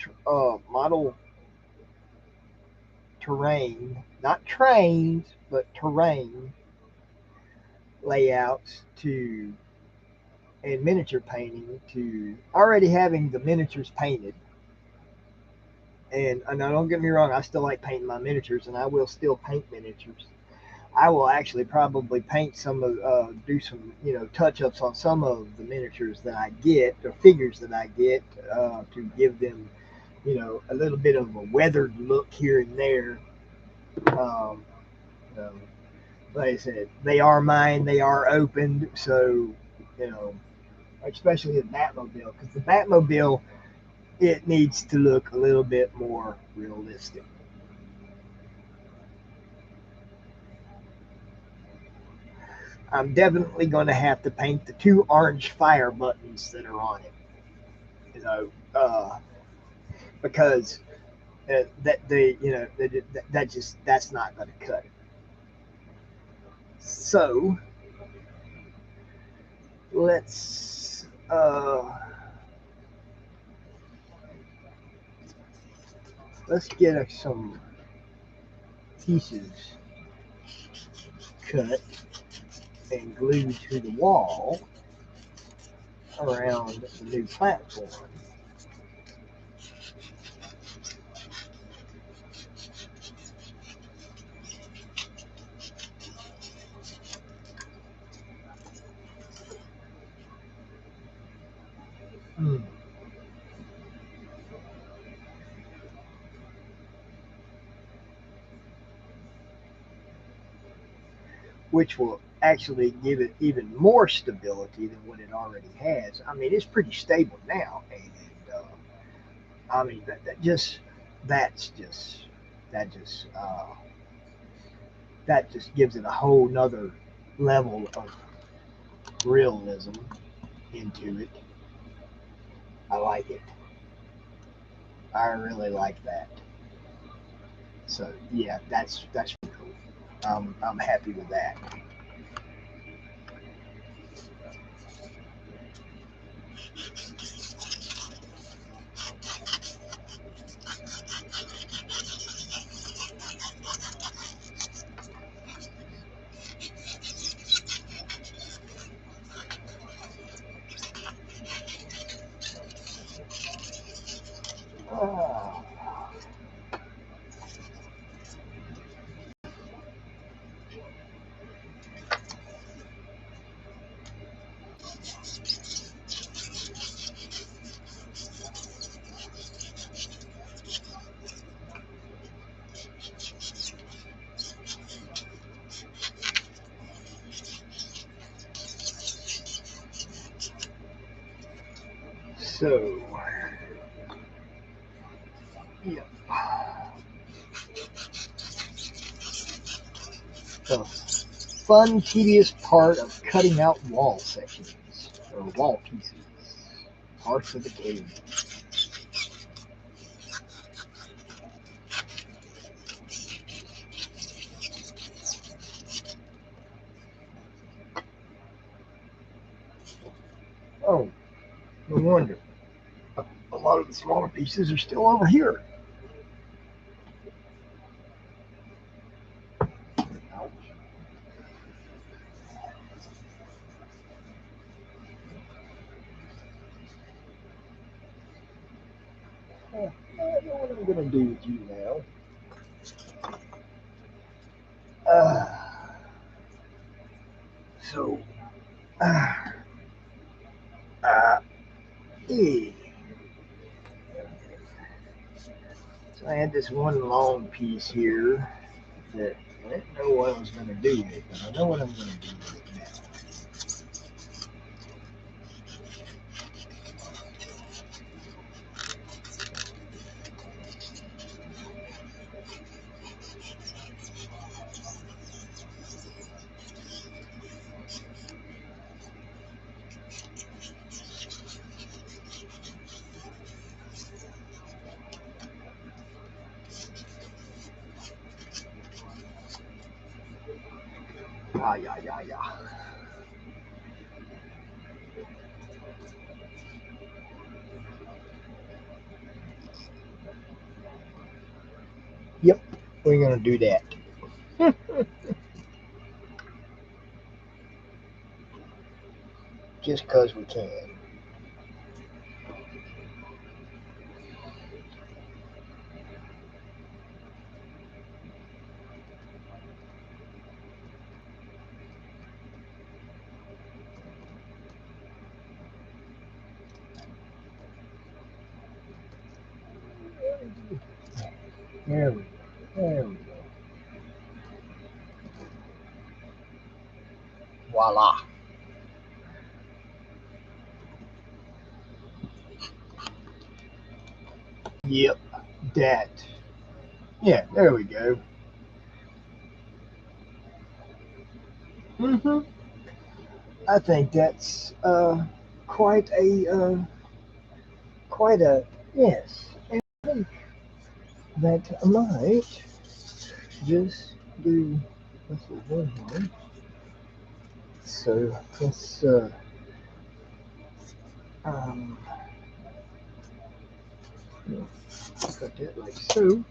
terrain, not trains, but terrain layouts to and miniature painting to already having the miniatures painted. And now don't get me wrong, I still like painting my miniatures, and I will still paint miniatures. I will actually probably paint some of, do some, touch ups on some of the miniatures that I get, or figures that I get, to give them, a little bit of a weathered look here and there. Um, you like I said, they are mine. They are opened, so you know, especially the Batmobile, because the Batmobile it needs to look a little bit more realistic. I'm definitely going to have to paint the two orange fire buttons that are on it. You know, because that the you know that just that's not going to cut it. So let's get some pieces cut and glued to the wall around the new platform. Hmm. Which will actually give it even more stability than what it already has. I mean, it's pretty stable now, and I mean that's just that just that just gives it a whole nother level of realism into it. I like it. I really like that. So yeah, that's pretty cool. I'm happy with that. Ah, so yeah, the fun, tedious part of cutting out wall sections or wall pieces, parts of the cave. Oh, no wonder. A lot of the smaller pieces are still over here. Ouch. Oh, I know what I'm gonna do with you now. Uh, so, uh, uh, eh. So I had this one long piece here that I didn't know what I was gonna do with it, but I know what I'm gonna do with it now. Ah, yeah, yeah, yeah. Yep, we're gonna do that. Just 'cause we can. There we go. There we go. Voila. Yep, that. Yeah, there we go. Hmm. I think that's quite a quite a yes. And that I might just do. Let's see, one here. So let's um cut that like so. You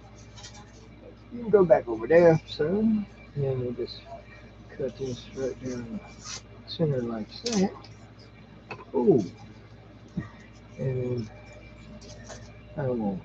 can go back over there, so and then we'll just cut this right down the center like that. Oh, and I will.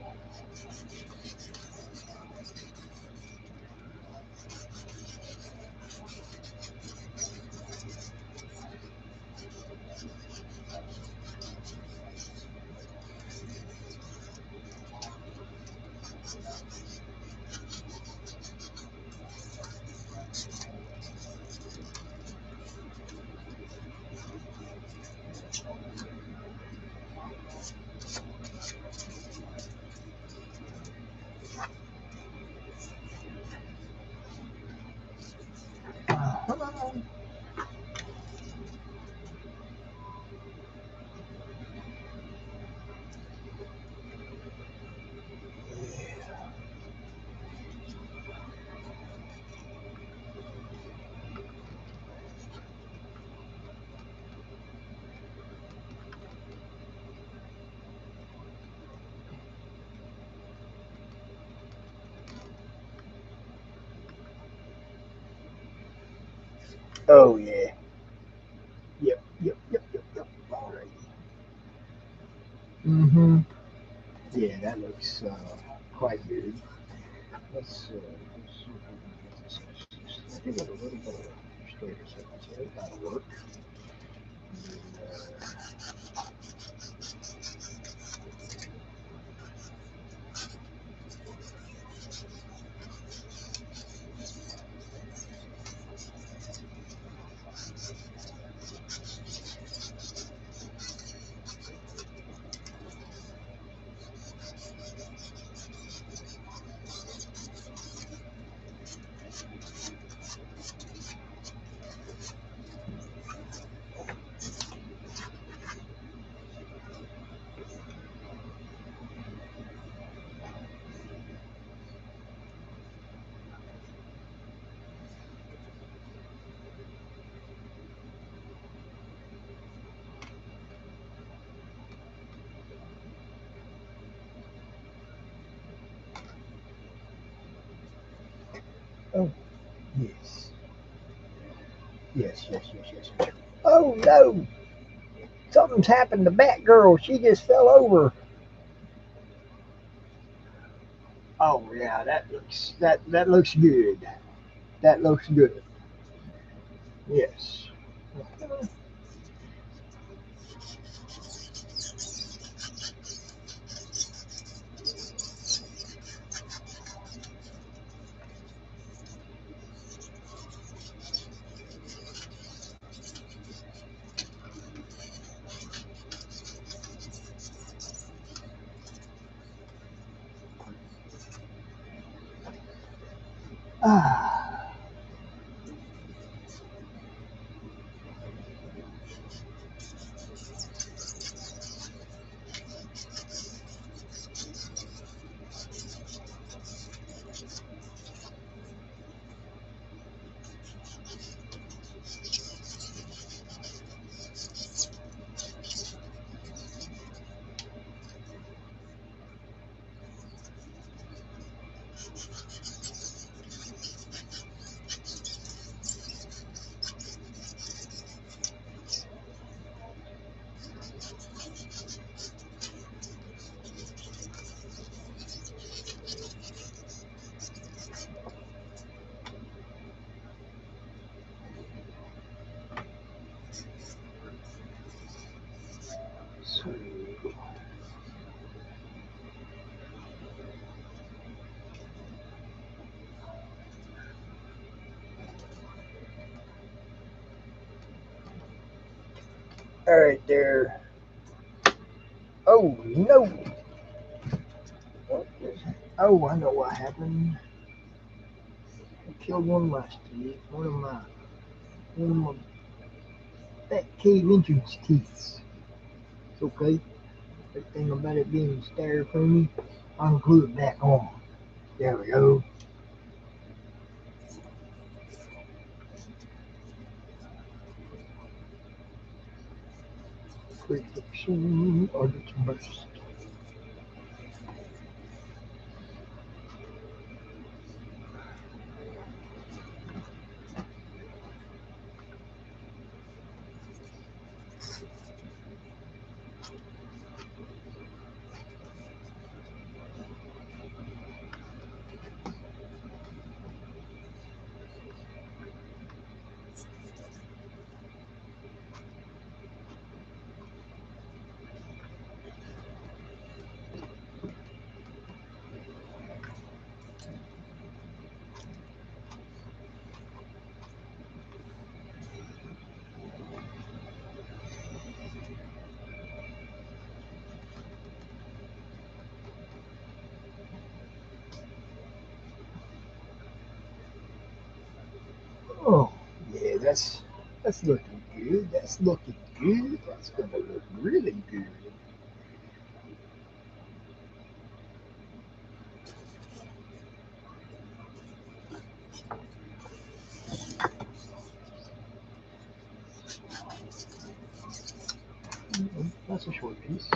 Uh-huh. Oh yeah. Yep. Yep. Yep. Yep. Yep. All right. Mm-hmm. Yeah, that looks quite good. Let's see if I can get this. I think with a little bit of straighter surface here, that'll work. Oh yes, yes. Oh no! Something's happened to Batgirl. She just fell over. Oh yeah, that looks good. That looks good. Yes. Ah. So, all right there. Oh no! What is- Oh, I know what happened. I killed one of my teeth. One of my that cave entrance teeth. It's okay. The thing about it being styrofoam, I can glue it back on. There we go. Prediction or the burst. Oh, yeah, that's looking good. That's looking good. That's gonna look really good. That's a short piece.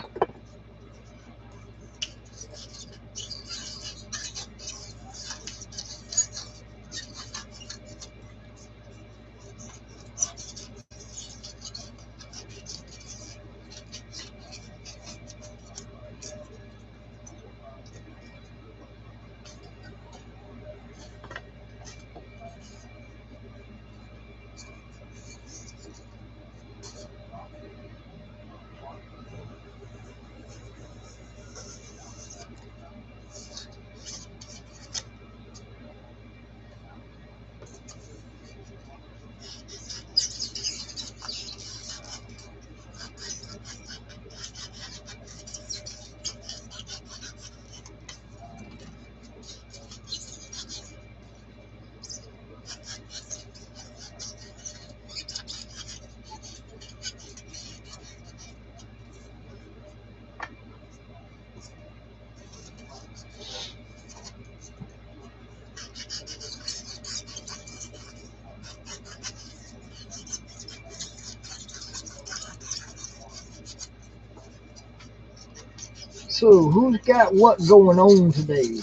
So, who's got what going on today?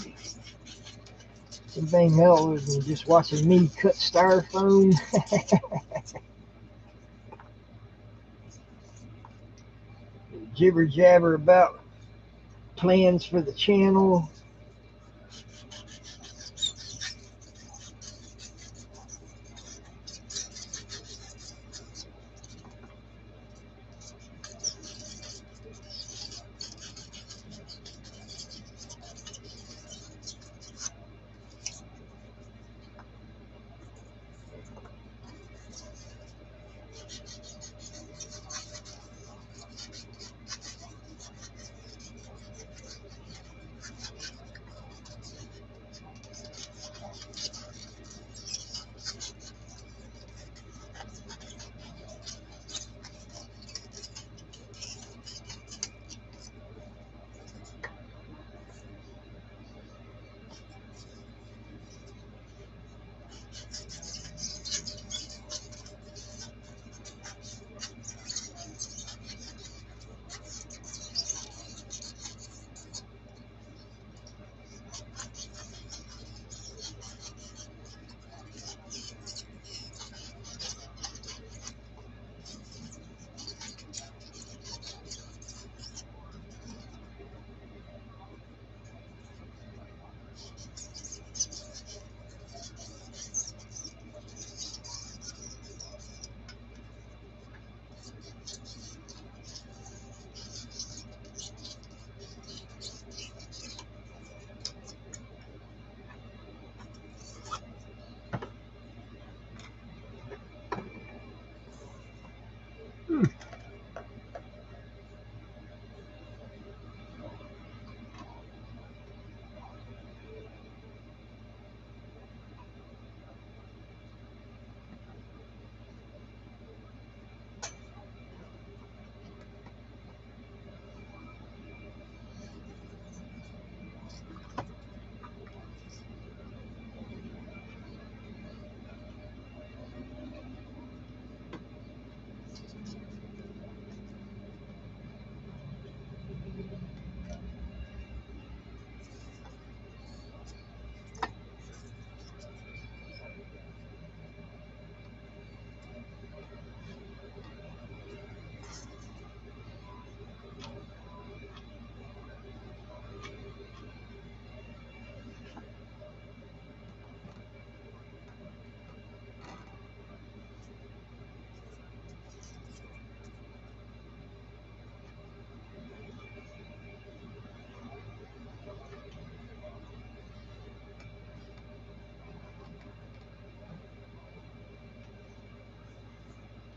Anything else than just watching me cut styrofoam? Jibber jabber about plans for the channel.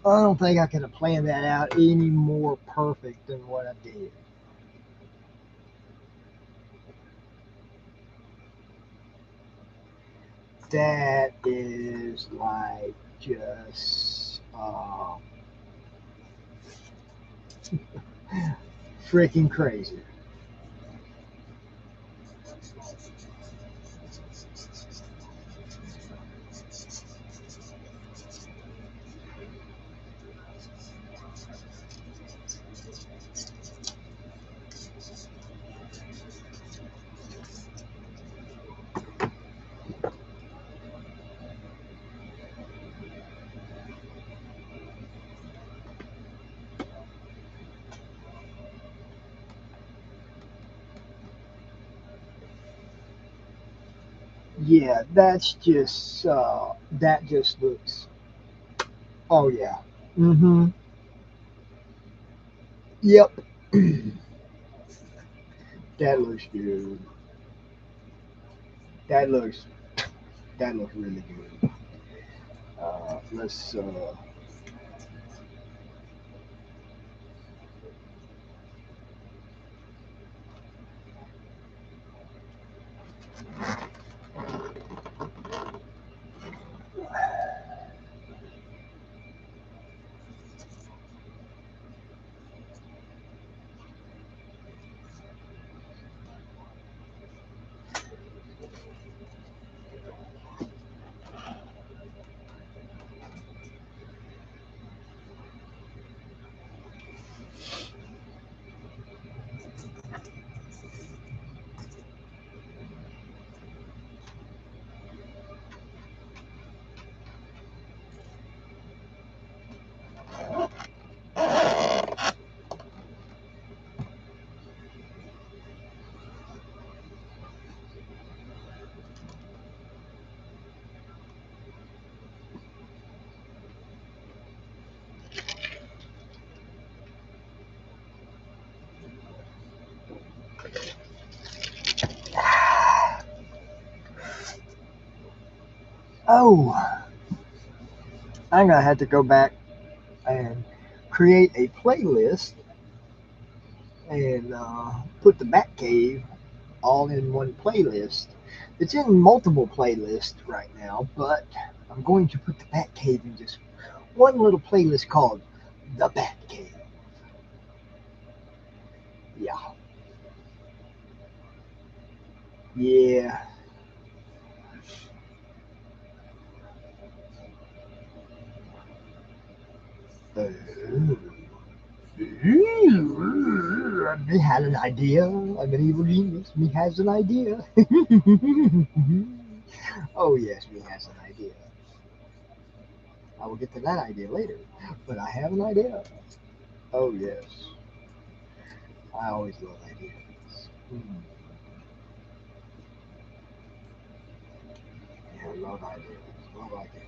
I don't think I could have planned that out any more perfect than what I did. That is like just freaking crazy. Yeah, that just looks. Oh yeah. Mm-hmm. Yep. That looks good. That looks that looks really good. Let's oh, I'm gonna have to go back and create a playlist and put the Batcave all in one playlist. It's in multiple playlists right now, but I'm going to put the Batcave in just one little playlist called the Batcave. Yeah, yeah. Uh, me had an idea. I'm an evil genius. Me has an idea. Oh yes, me has an idea. I will get to that idea later, but I have an idea. Oh yes, I always love ideas. Mm, yeah, love ideas. Love ideas.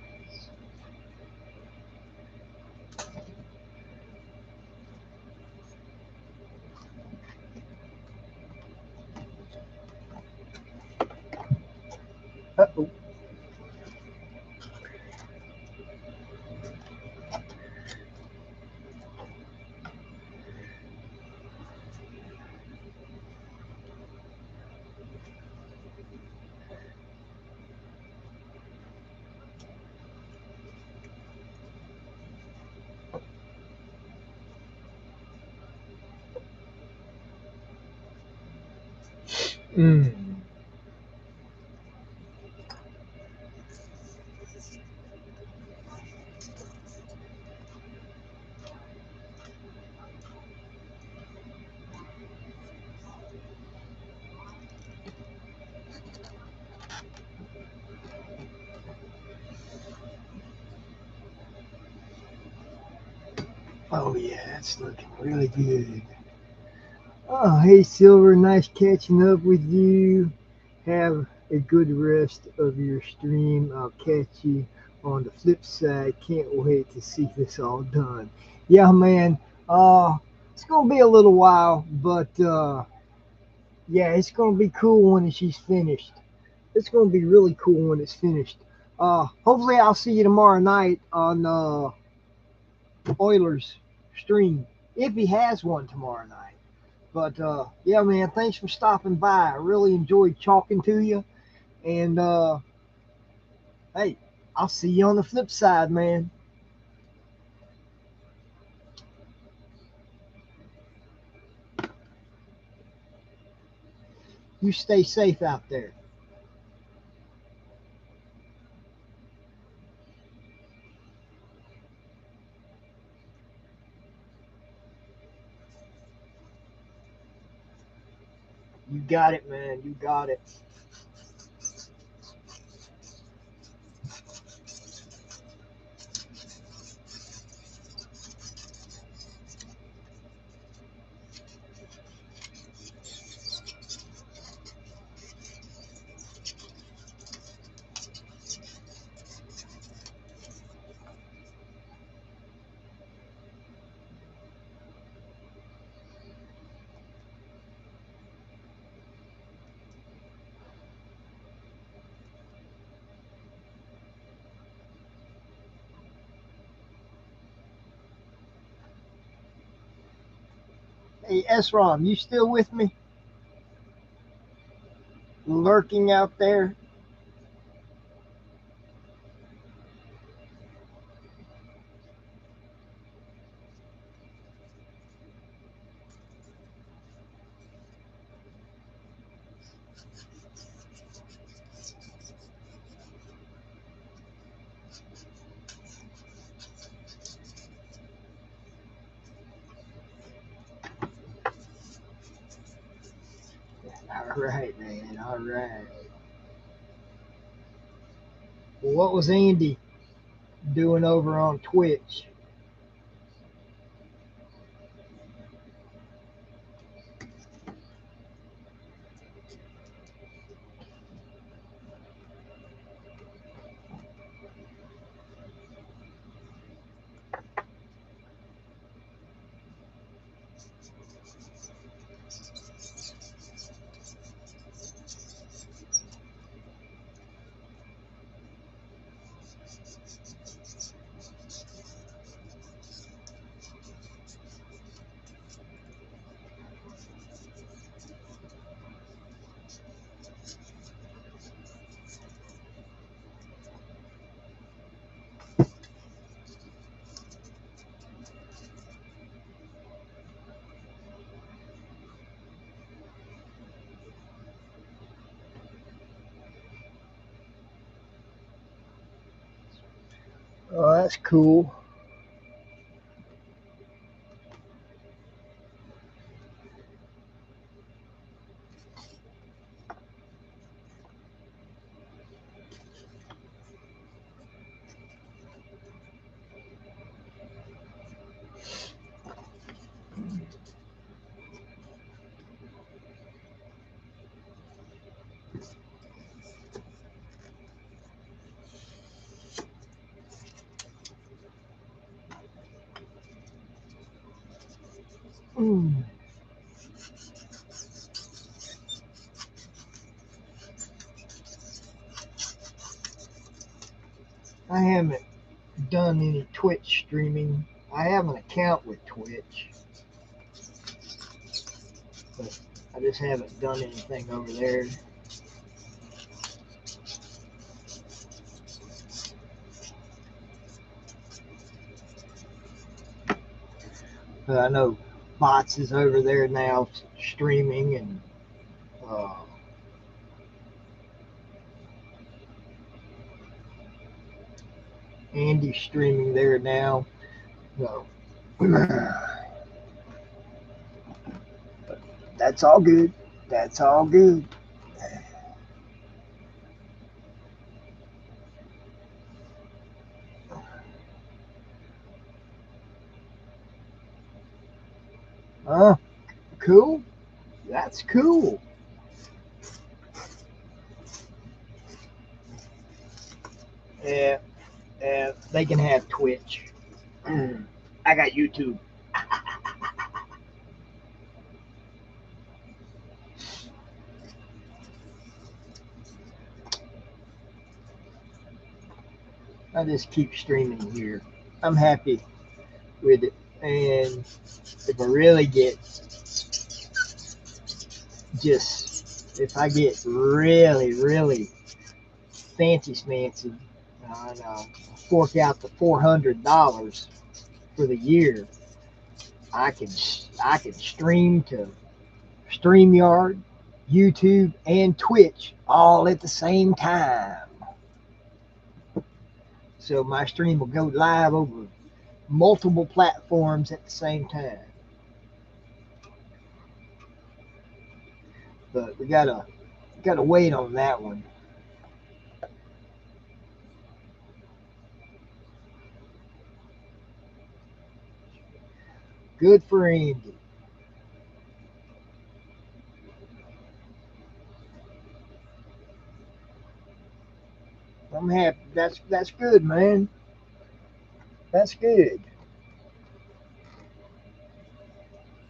Uh-oh. Mm. Oh yeah, that's looking really good. Oh hey Silver, nice catching up with you. Have a good rest of your stream. I'll catch you on the flip side. Can't wait to see this all done. Yeah, man. It's gonna be a little while, but yeah, it's gonna be cool when she's finished. It's gonna be really cool when it's finished. Hopefully I'll see you tomorrow night on Oilers stream if he has one tomorrow night. But yeah, man, thanks for stopping by. I really enjoyed talking to you. And hey, I'll see you on the flip side, man. You stay safe out there. You got it, man. You got it. Hey, Esrom, you still with me? Lurking out there? All right, man. All right. Well, what was Andy doing over on Twitch? Oh, that's cool. Mm. I haven't done any Twitch streaming. I have an account with Twitch, but I just haven't done anything over there. But I know Bots is over there now streaming, and uh, Andy's streaming there now. So that's all good. That's all good. Cool. That's cool. Yeah, yeah, they can have Twitch. I got YouTube. I just keep streaming here. I'm happy. with it. And if I really get if I get really fancy smancy, and fork out the $400 for the year, I can stream to StreamYard, YouTube, and Twitch all at the same time. So my stream will go live over multiple platforms at the same time. But we gotta wait on that one. Good for Andy. I'm happy. That's good, man. That's good.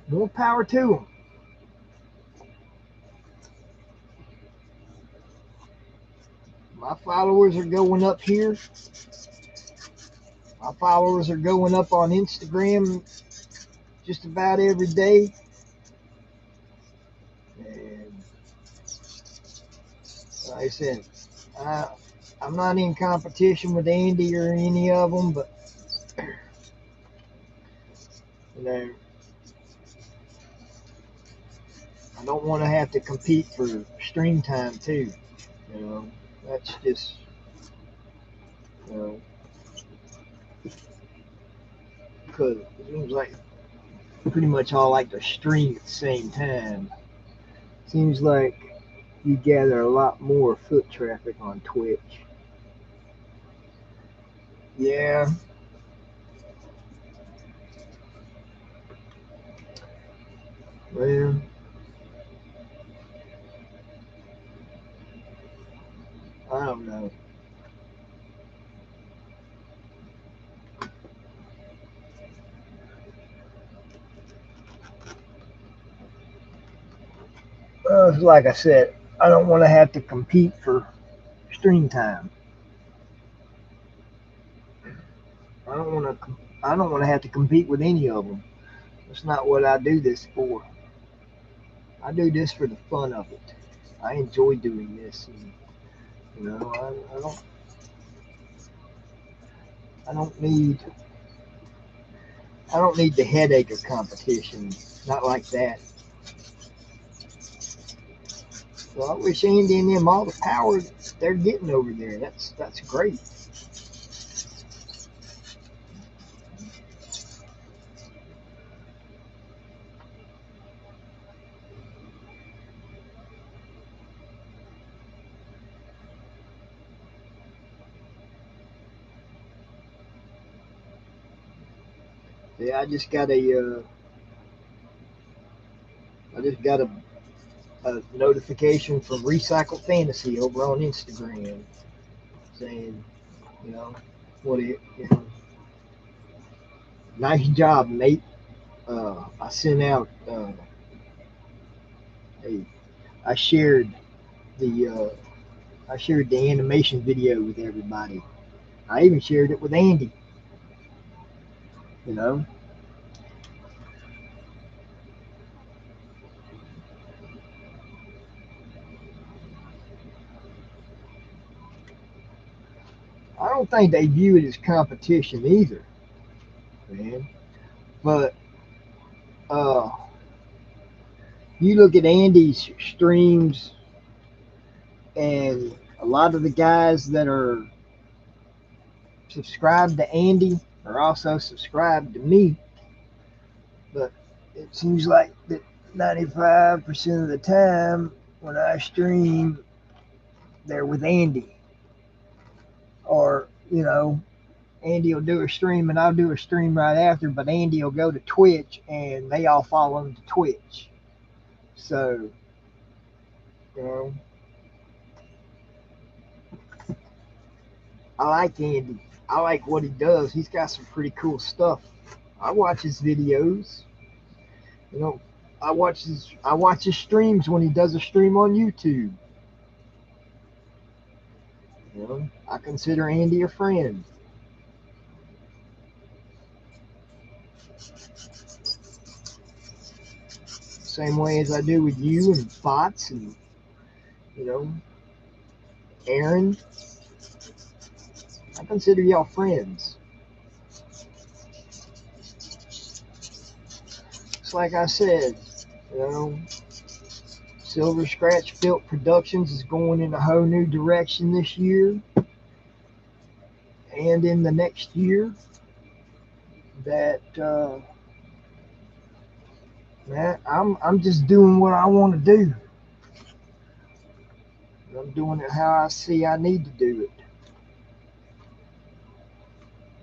More power to them. My followers are going up here. My followers are going up on Instagram just about every day. And like I said, I'm not in competition with Andy or any of them, but you know, I don't want to have to compete for stream time too. You know, that's just, you know, because it seems like pretty much all like to stream at the same time. Seems like you gather a lot more foot traffic on Twitch. Yeah. Well, I don't know. Like I said, I don't want to have to compete for stream time. I don't want to. I don't want to have to compete with any of them. That's not what I do this for. I do this for the fun of it. I enjoy doing this, and you know, I don't need. I don't need the headache of competition. Not like that. So I wish Andy and them all the power they're getting over there. That's great. Yeah, I just got a notification from Recycle Fantasy over on Instagram saying, you know, nice job, mate. I sent out, a, I shared the, animation video with everybody. I even shared it with Andy. You know, I don't think they view it as competition either, man. But uh, you look at Andy's streams, and a lot of the guys that are subscribed to Andy are also subscribed to me. But it seems like that 95% of the time when I stream, they're with Andy. Or, you know, Andy will do a stream and I'll do a stream right after, but Andy will go to Twitch and they all follow him to Twitch. So, you know, I like Andy. I like what he does. He's got some pretty cool stuff. I watch his videos. You know, I watch his streams when he does a stream on YouTube. You know, I consider Andy a friend. same way as I do with you and Fox and, you know, Aaron. I consider y'all friends. It's like I said, you know, Silver Scratch Field Productions is going in a whole new direction this year and in the next year. That man, I'm just doing what I want to do. I'm doing it how I see I need to do it.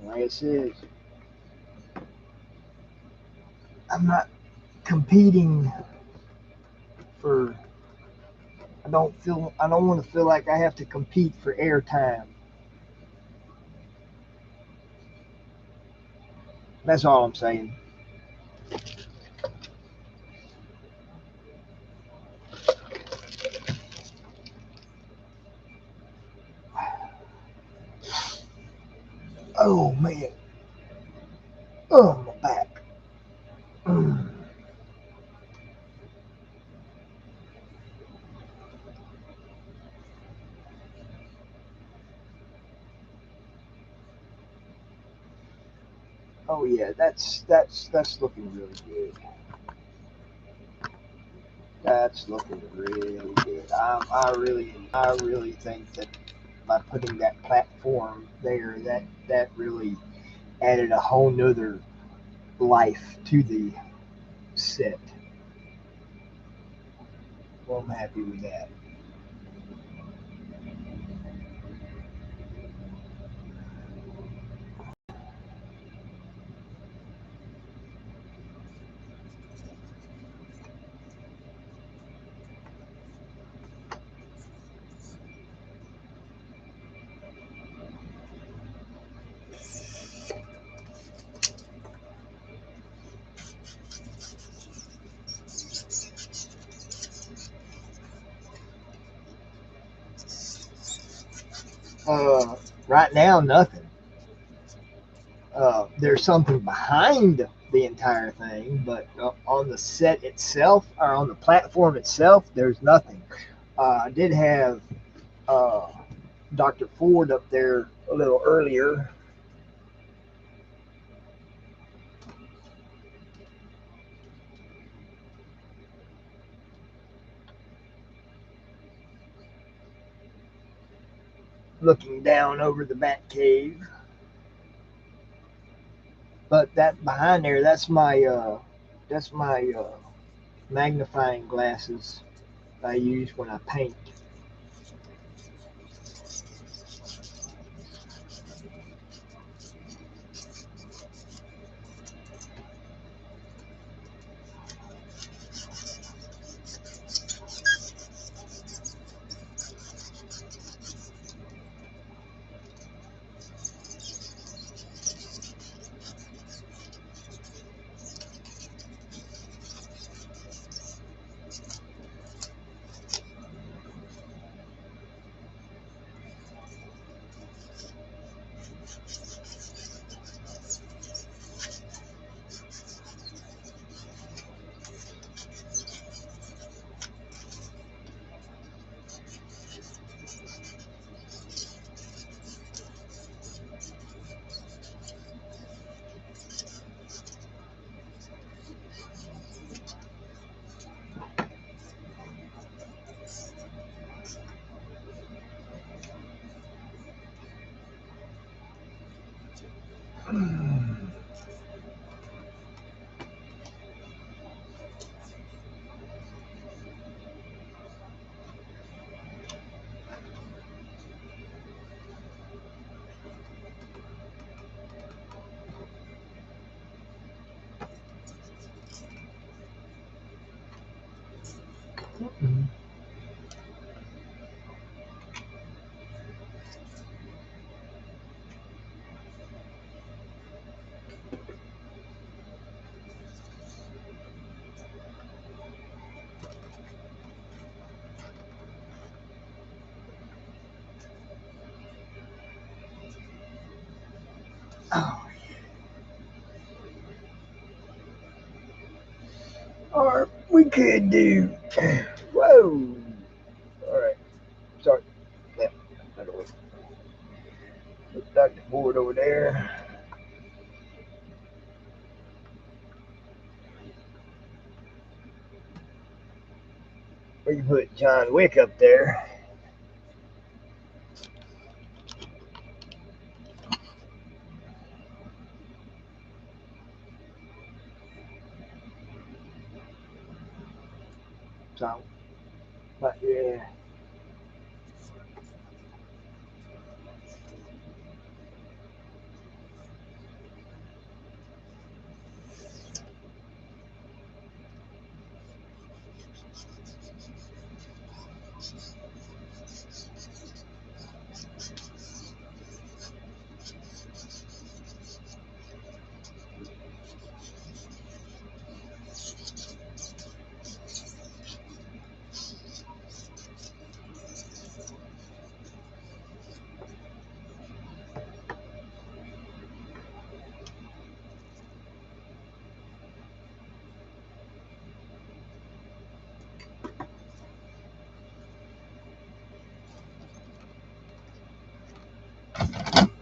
Like I said, I'm not competing for. I don't want to feel like I have to compete for airtime. That's all I'm saying. Oh man, oh my back. Mm. Oh yeah, that's looking really good. That's looking really good. I really think that by putting that platform there, that really added a whole nother life to the set. Well, I'm happy with that. Uh, right now, nothing. There's something behind the entire thing, but on the set itself or on the platform itself, there's nothing. I did have uh, Dr. Ford up there a little earlier. Looking down over the Bat Cave. But that behind there, that's my magnifying glasses I use when I paint. Oh, Or we could do. Whoa! Alright, sorry. Yeah, that way. Put Dr. Ford over there. We can put John Wick up there. So, but yeah.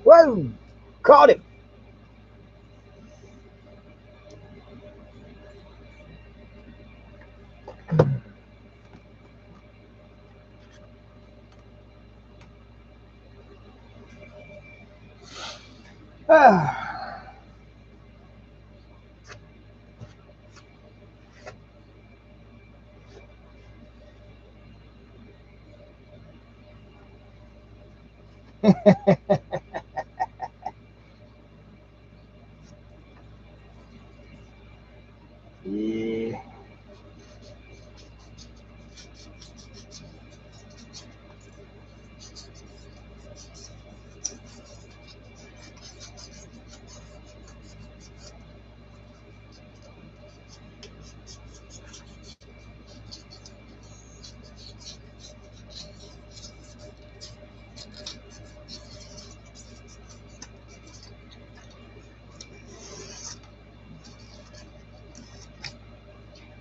Whoa! Caught him! Ah. Yeah.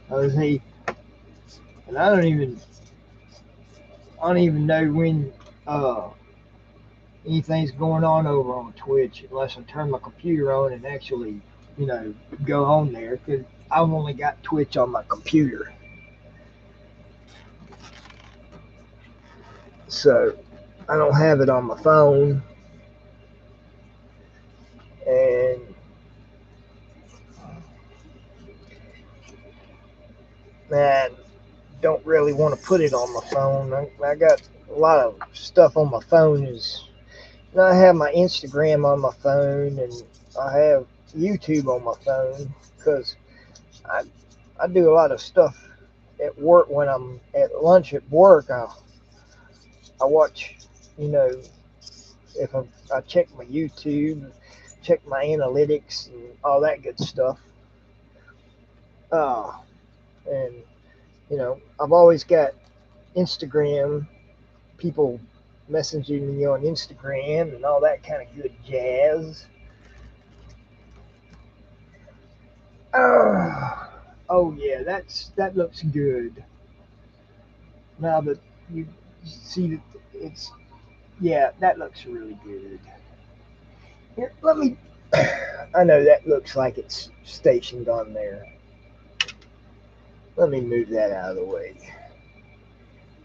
I was hey, and I don't even know when anything's going on over on Twitch unless I turn my computer on and actually, go on there because I've only got Twitch on my computer. So I don't have it on my phone. And man, don't really want to put it on my phone. I got a lot of stuff on my phone. I have my Instagram on my phone and I have YouTube on my phone because I, I do a lot of stuff at work when I'm at lunch at work. I watch, you know, if I check my YouTube, check my analytics and all that good stuff. Uh, and, I've always got Instagram, people messaging me on Instagram and all that kind of good jazz. Oh yeah, that looks good. Now that you see that it's yeah, that looks really good. Here, let me. I know that looks like it's stationed on there. Let me move that out of the way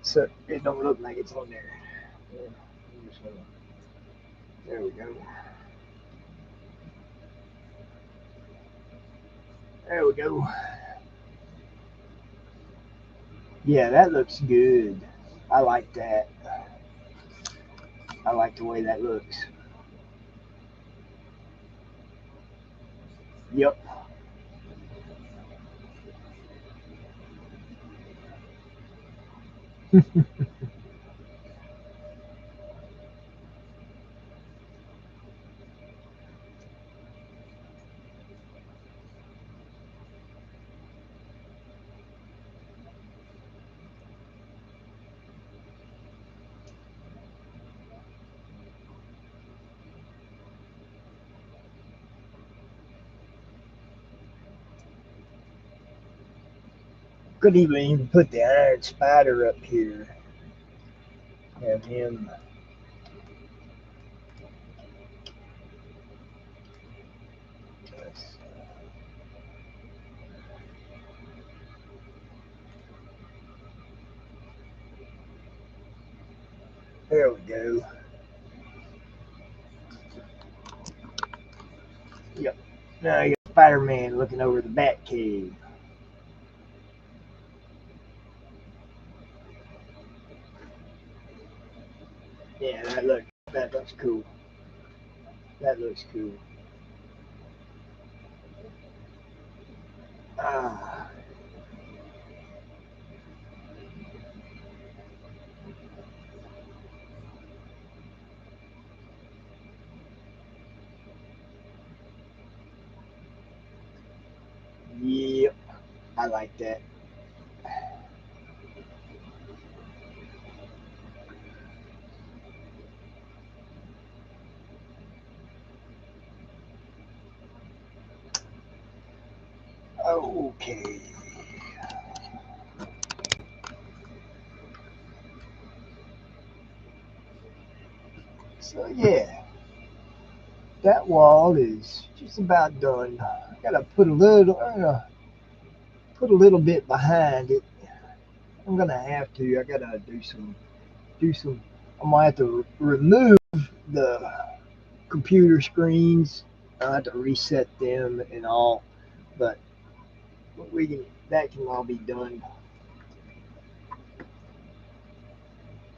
so it don't look like it's on there. Yeah, there we go. There we go. Yeah, that looks good. I like that. I like the way that looks. Yep. could even put the Iron Spider up here. Have him. There we go. Yep. Now you got Spider-Man looking over the Batcave. Yeah, that looks cool. That looks cool. Ah, yep. I like that. Okay. So yeah, that wall is just about done. I gotta put a little bit behind it. I'm gonna have to. I gotta do some. I'm gonna have to remove the computer screens. I have to reset them and all, but we can. That can all be done.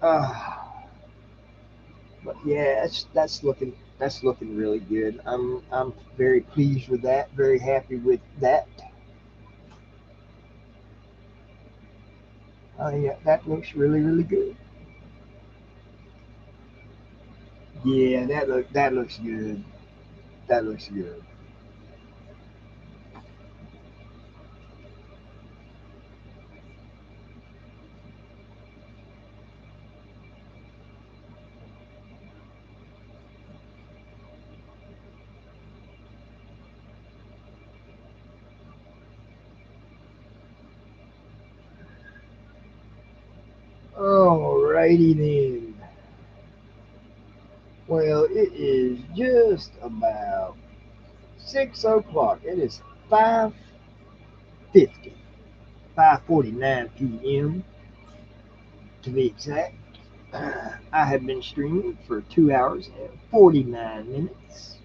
Uh, but yeah, that's looking really good. I'm very pleased with that. Very happy with that. Yeah, that looks really good. Yeah, that looks good. That looks good. Alrighty then. Well, it is just about 6 o'clock. It is 5:50, 5:49 p.m. to be exact. I have been streaming for 2 hours and 49 minutes.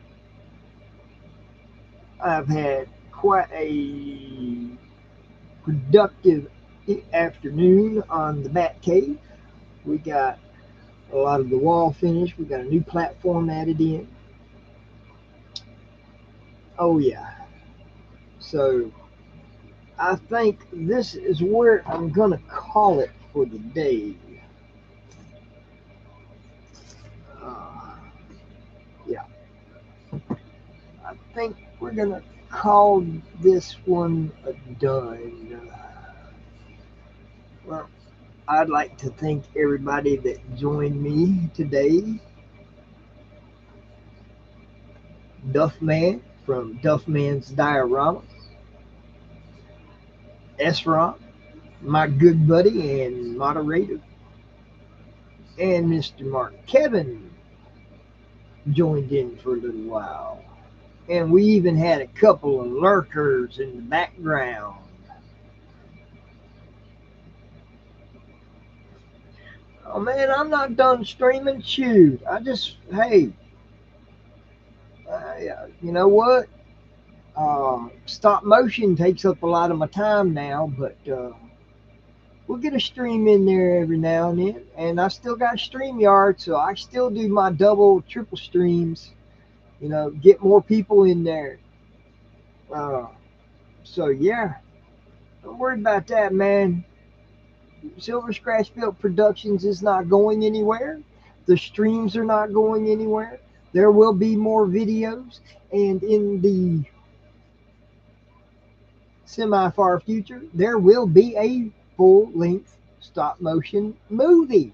I've had quite a productive afternoon on the Batcave. We got a lot of the wall finished. We got a new platform added in. Oh yeah. So I think this is where I'm gonna call it for the day. Uh, yeah, I think we're gonna call this one done. Well, I'd like to thank everybody that joined me today. Duffman from Duffman's Dioramas, Esron, my good buddy and moderator, and Mr. Mark Kevin joined in for a little while. And we even had a couple of lurkers in the background. Oh man, I'm not done streaming. Shoot, hey, you know what? Stop motion takes up a lot of my time now, but we'll get a stream in there every now and then. And I still got StreamYard, so I still do my double, triple streams. Get more people in there. Uh, so yeah, don't worry about that, man. Silver Scratch Built Productions is not going anywhere. The streams are not going anywhere. There will be more videos, and in the semi far future, there will be a full length stop motion movie.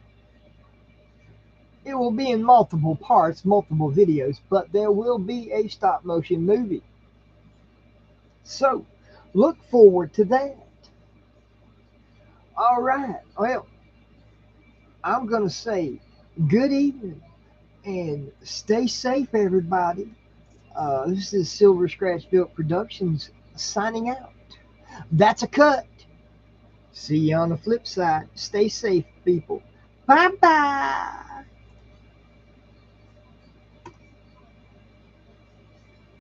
It will be in multiple parts, multiple videos, but there will be a stop motion movie. So look forward to that. All right. Well, I'm going to say good evening and stay safe, everybody. This is Silver Scratch Built Productions signing out. That's a cut. See you on the flip side. Stay safe, people. Bye bye.